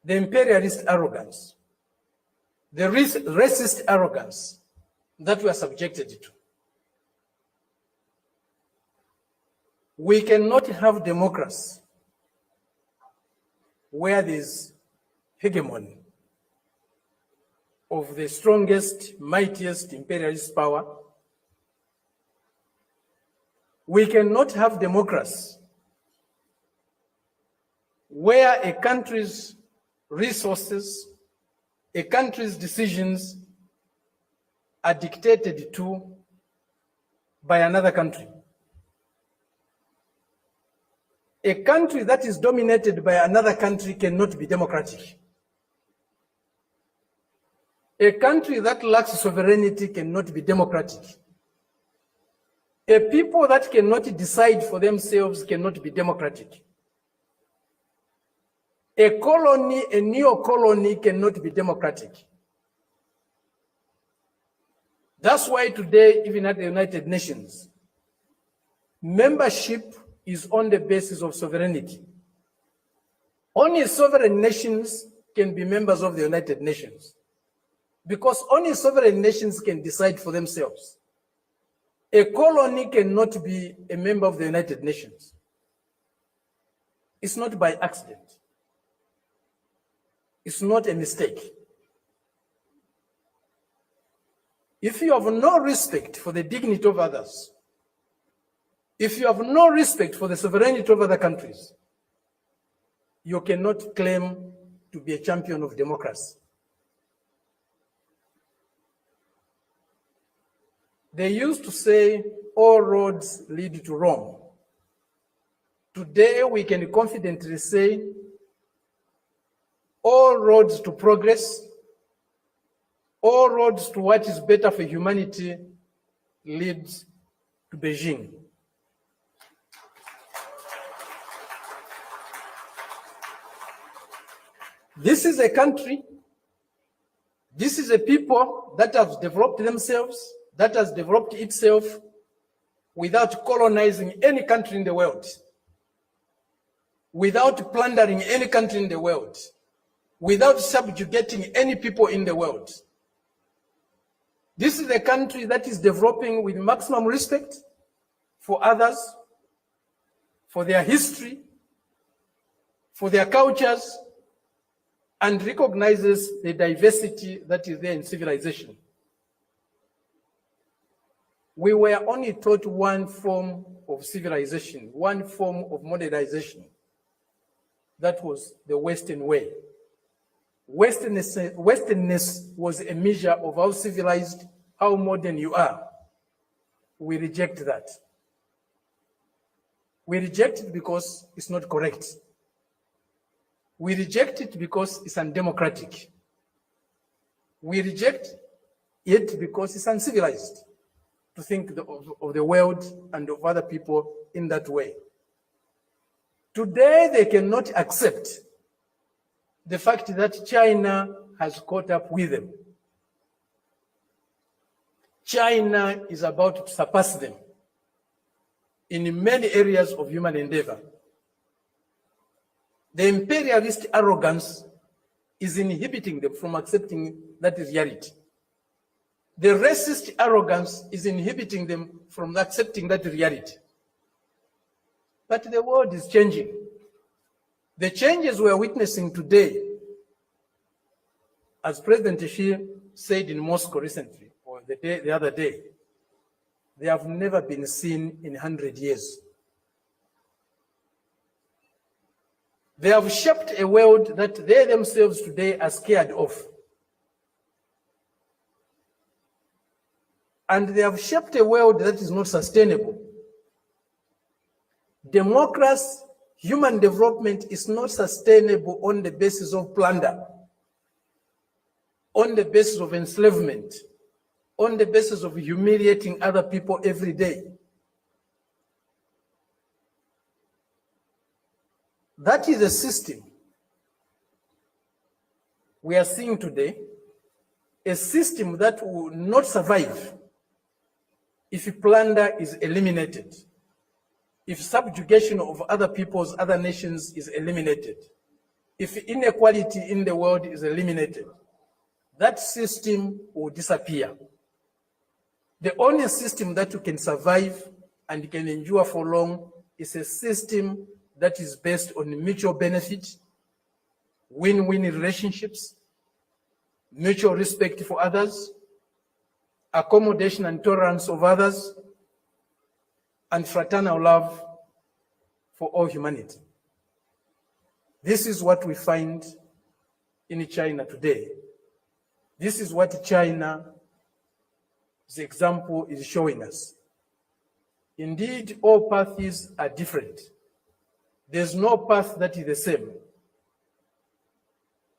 the imperialist arrogance, the racist arrogance that we are subjected to. We cannot have democracy where there's hegemony of the strongest, mightiest imperialist power. We cannot have democracy where a country's resources, a country's decisions are dictated to by another country. A country that is dominated by another country cannot be democratic. A country that lacks sovereignty cannot be democratic. A people that cannot decide for themselves cannot be democratic. A colony, a neo-colony cannot be democratic. That's why today, even at the United Nations, membership is on the basis of sovereignty. Only sovereign nations can be members of the United Nations, because only sovereign nations can decide for themselves. A colony cannot be a member of the United Nations. It's not by accident. It's not a mistake. If you have no respect for the dignity of others, if you have no respect for the sovereignty of other countries, you cannot claim to be a champion of democracy. They used to say, all roads lead to Rome. Today, we can confidently say, all roads to progress, all roads to what is better for humanity leads to Beijing. This is a country, this is a people that have developed themselves, that has developed itself without colonizing any country in the world, without plundering any country in the world, without subjugating any people in the world. This is a country that is developing with maximum respect for others, for their history, for their cultures, and recognizes the diversity that is there in civilization. We were only taught one form of civilization, one form of modernization. That was the Western way. Westernness was a measure of how civilized, how modern you are. We reject that. We reject it because it's not correct. We reject it because it's undemocratic. We reject it because it's uncivilized to think of the world and of other people in that way. Today, they cannot accept the fact that China has caught up with them. China is about to surpass them in many areas of human endeavor. The imperialist arrogance is inhibiting them from accepting that reality. The racist arrogance is inhibiting them from accepting that reality. But the world is changing. The changes we are witnessing today, as President Xi said in Moscow recently, or the other day, they have never been seen in 100 years. They have shaped a world that they themselves today are scared of. And they have shaped a world that is not sustainable. Democracy, human development is not sustainable on the basis of plunder, on the basis of enslavement, on the basis of humiliating other people every day. That is a system we are seeing today, a system that will not survive if plunder is eliminated, if subjugation of other peoples, other nations is eliminated, if inequality in the world is eliminated. That system will disappear. The only system that can survive and can endure for long is a system that is based on mutual benefit, win-win relationships, mutual respect for others, accommodation and tolerance of others, and fraternal love for all humanity. This is what we find in China today. This is what China's example is showing us. Indeed, all paths are different. There's no path that is the same,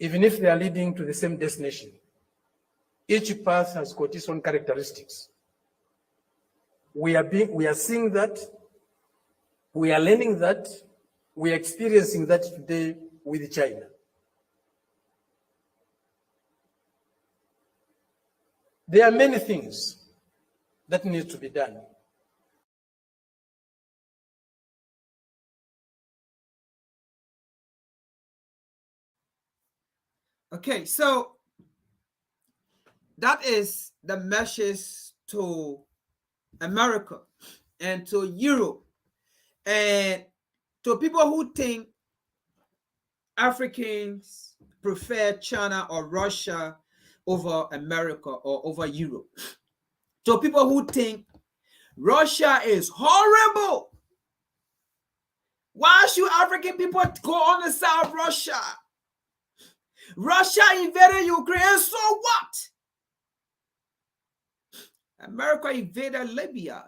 even if they are leading to the same destination. Each path has got its own characteristics. We are seeing that, we are learning that, we are experiencing that today with China. There are many things that need to be done. Okay, so that is the message to America and to Europe and to people who think Africans prefer China or Russia over America or over Europe. To people who think Russia is horrible. Why should African people go on the side of Russia? Russia invaded Ukraine, so what? America invaded Libya.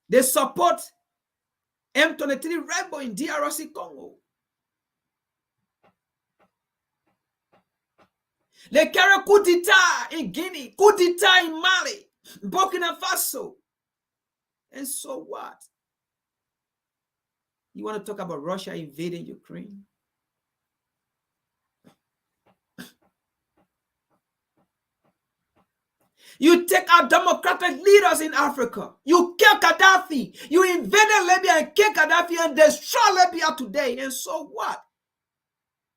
They support M23 rebel in DRC Congo. They carry coup d'etat in Guinea, coup d'etat in Mali, Burkina Faso. And so what? You want to talk about Russia invading Ukraine? You take out democratic leaders in Africa. You kill Gaddafi. You invaded Libya and kill Gaddafi and destroy Libya today. And so what?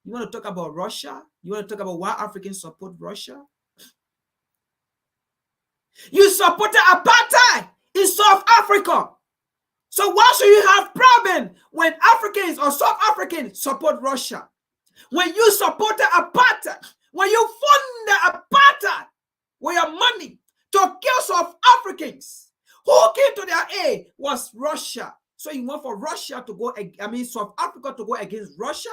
You want to talk about Russia? You want to talk about why Africans support Russia? You supported apartheid in South Africa. So why should you have problem when Africans or South Africans support Russia? When you supported apartheid, when you funded apartheid with your money to kill South Africans, who came to their aid was Russia. So you want for Russia to go, South Africa to go against Russia?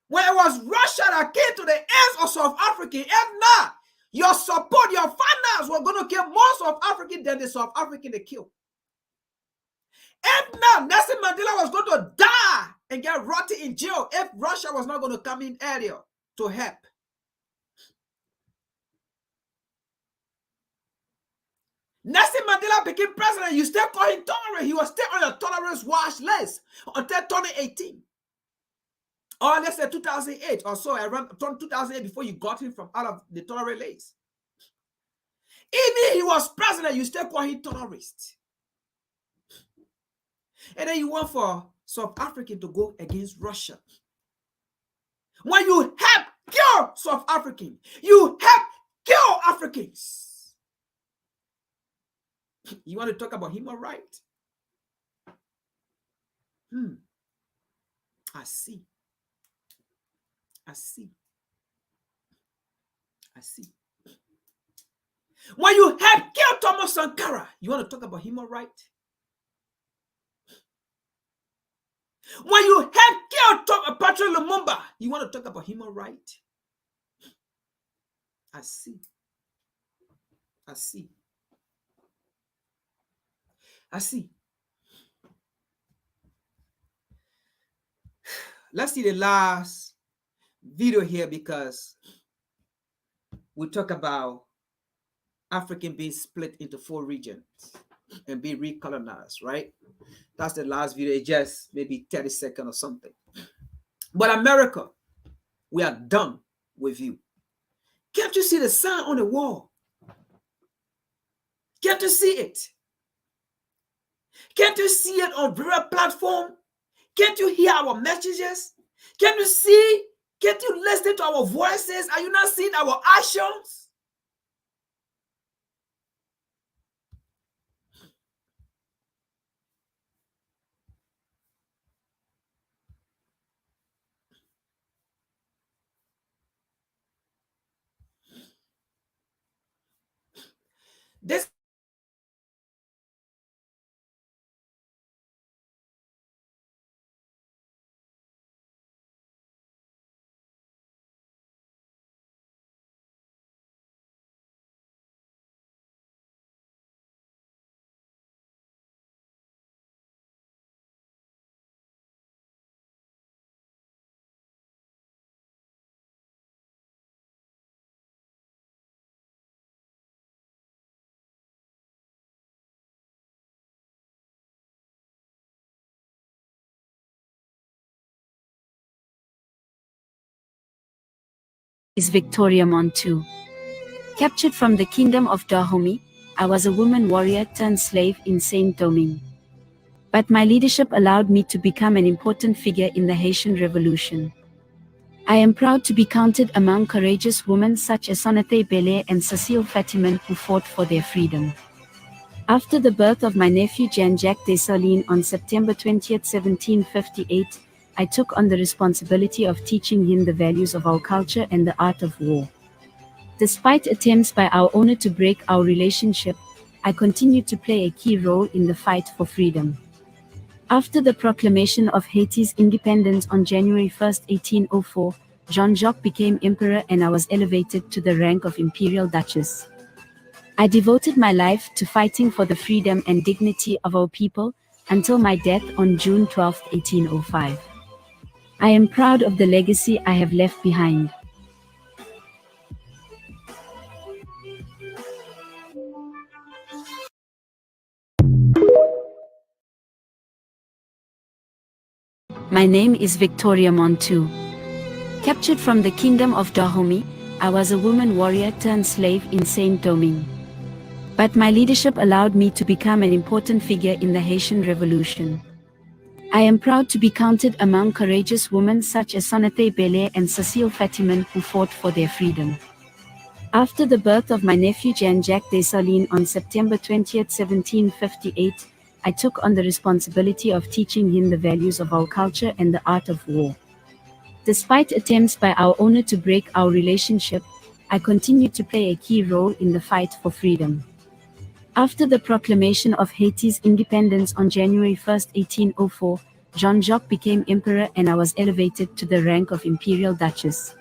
When it was Russia that came to the aid of South Africa, if not, your support, your finance Colonizers were going to kill more South Africans than the South African they killed. And now Nelson Mandela was going to die and get rotted in jail if Russia was not going to come in earlier to help. Nelson Mandela became president. You still call him tolerant. He was still on the tolerance watch list until 2018. Or let's say 2008 or so, around 2008 before you got him from out of the tolerant list. Even he was president, you still call him terrorist. And then you want for South Africa to go against Russia. When you help kill South African, you help kill Africans. You want to talk about human rights? I see. I see. I see. When you help kill Thomas Sankara, you want to talk about human rights? When you help kill Patrick Lumumba, you want to talk about human rights? I see. I see. I see. Let's see the last video here because we talk about African being split into 4 regions and being recolonized, right? That's the last video, just maybe 30 seconds or something. But America, we are done with you. Can't you see the sign on the wall? Can't you see it? Can't you see it on various platforms? Can't you hear our messages? Can't you see? Can't you listen to our voices? Are you not seeing our actions? This is Victoria Montu. Captured from the kingdom of Dahomey, I was a woman warrior turned slave in Saint-Domingue. But my leadership allowed me to become an important figure in the Haitian Revolution. I am proud to be counted among courageous women such as Sonate Belair and Cecile Fatiman who fought for their freedom. After the birth of my nephew Jean-Jacques Dessalines on September 20, 1758, I took on the responsibility of teaching him the values of our culture and the art of war. Despite attempts by our owner to break our relationship, I continued to play a key role in the fight for freedom. After the proclamation of Haiti's independence on January 1, 1804, Jean-Jacques became emperor and I was elevated to the rank of imperial duchess. I devoted my life to fighting for the freedom and dignity of our people until my death on June 12, 1805. I am proud of the legacy I have left behind. My name is Victoria Montu. Captured from the kingdom of Dahomey, I was a woman warrior turned slave in Saint-Domingue. But my leadership allowed me to become an important figure in the Haitian Revolution. I am proud to be counted among courageous women such as Sonate Belair and Cecile Fatiman who fought for their freedom. After the birth of my nephew Jean-Jacques Dessalines on September 20, 1758, I took on the responsibility of teaching him the values of our culture and the art of war. Despite attempts by our owner to break our relationship, I continued to play a key role in the fight for freedom. After the proclamation of Haiti's independence on January 1, 1804, Jean-Jacques became emperor and I was elevated to the rank of imperial duchess.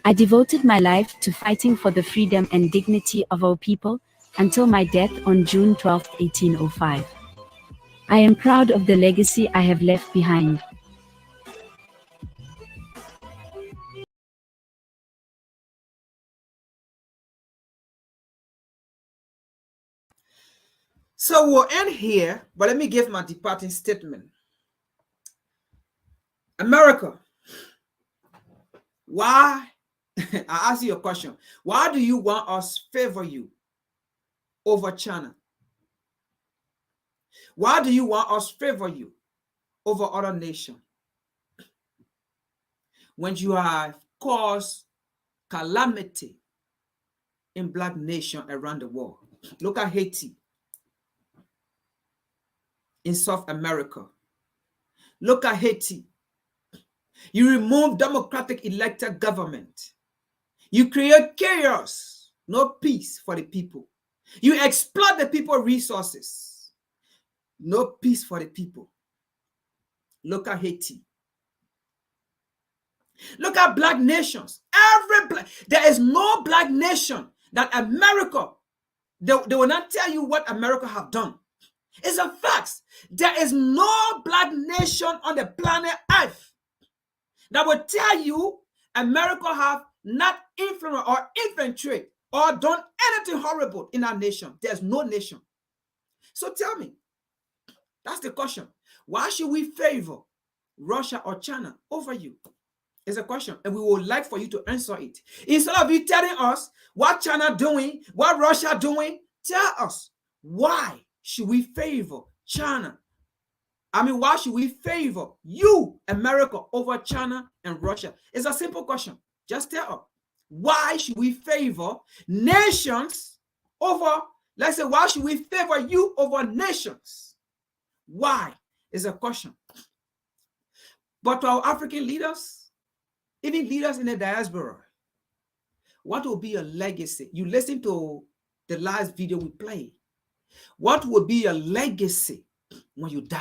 I devoted my life to fighting for the freedom and dignity of our people until my death on June 12, 1805. I am proud of the legacy I have left behind. So we'll end here, but let me give my departing statement. America, why? I ask you a question. Why do you want us favor you over China? Why do you want us favor you over other nations when you have caused calamity in Black nations around the world? Look at Haiti in South America. Look at Haiti. You remove democratic elected government. You create chaos, no peace for the people. You exploit the people's resources, no peace for the people. Look at Haiti. Look at Black nations. There is no Black nation that America, they will not tell you what America have done. It's a fact. There is no Black nation on the planet Earth that will tell you America have not influenced or infiltrated or done anything horrible in our nation. There's no nation. So tell me, that's the question. Why should we favor Russia or China over you? It's a question, and we would like for you to answer it. Instead of you telling us what China doing, what Russia doing, tell us, why should we favor China? I mean, why should we favor you, America, over China and Russia? It's a simple question. Just tell us, why should we favor nations over, let's say, why should we favor you over nations? Why is a question. But to our African leaders, even leaders in the diaspora, what will be a legacy? You listen to the last video we played. What will be a legacy when you die?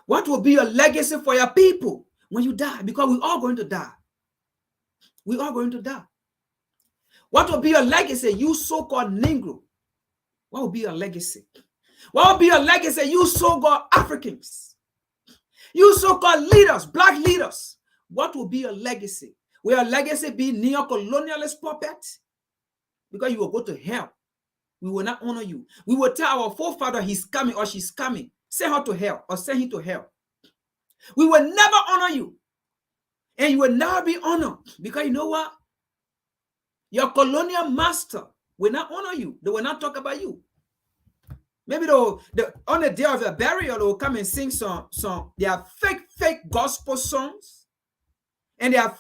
What will be a legacy for your people when you die? Because we're all going to die. We're all going to die. What will be a legacy, you so-called Negro? What will be a legacy? What will be a legacy, you so-called Africans? You so-called leaders, Black leaders. What will be a legacy? Will a legacy be neo-colonialist puppet? Because you will go to hell. We will not honor you. We will tell our forefather he's coming or she's coming. Send her to hell or send him to hell. We will never honor you. And you will never be honored. Because you know what? Your colonial master will not honor you. They will not talk about you. Maybe on the day of your burial, they will come and sing some. They are fake gospel songs. And they are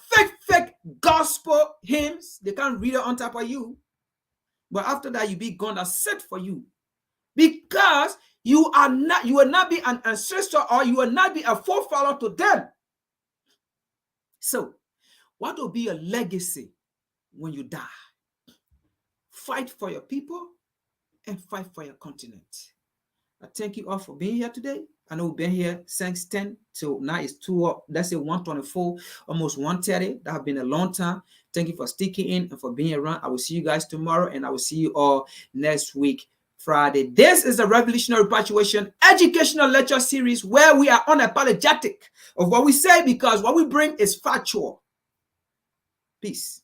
fake gospel hymns. They can't read it on top of you. But after that, you be gone. That's set for you. Because you will not be an ancestor or you will not be a forefather to them. So, what will be a legacy when you die? Fight for your people and fight for your continent. I thank you all for being here today. I know we've been here since 10 till now it's 2, let's say 124, almost 130. That has been a long time. Thank you for sticking in and for being around. I will see you guys tomorrow and I will see you all next week, Friday. This is the Revolutionary Repatriation Educational Lecture Series where we are unapologetic of what we say because what we bring is factual. Peace.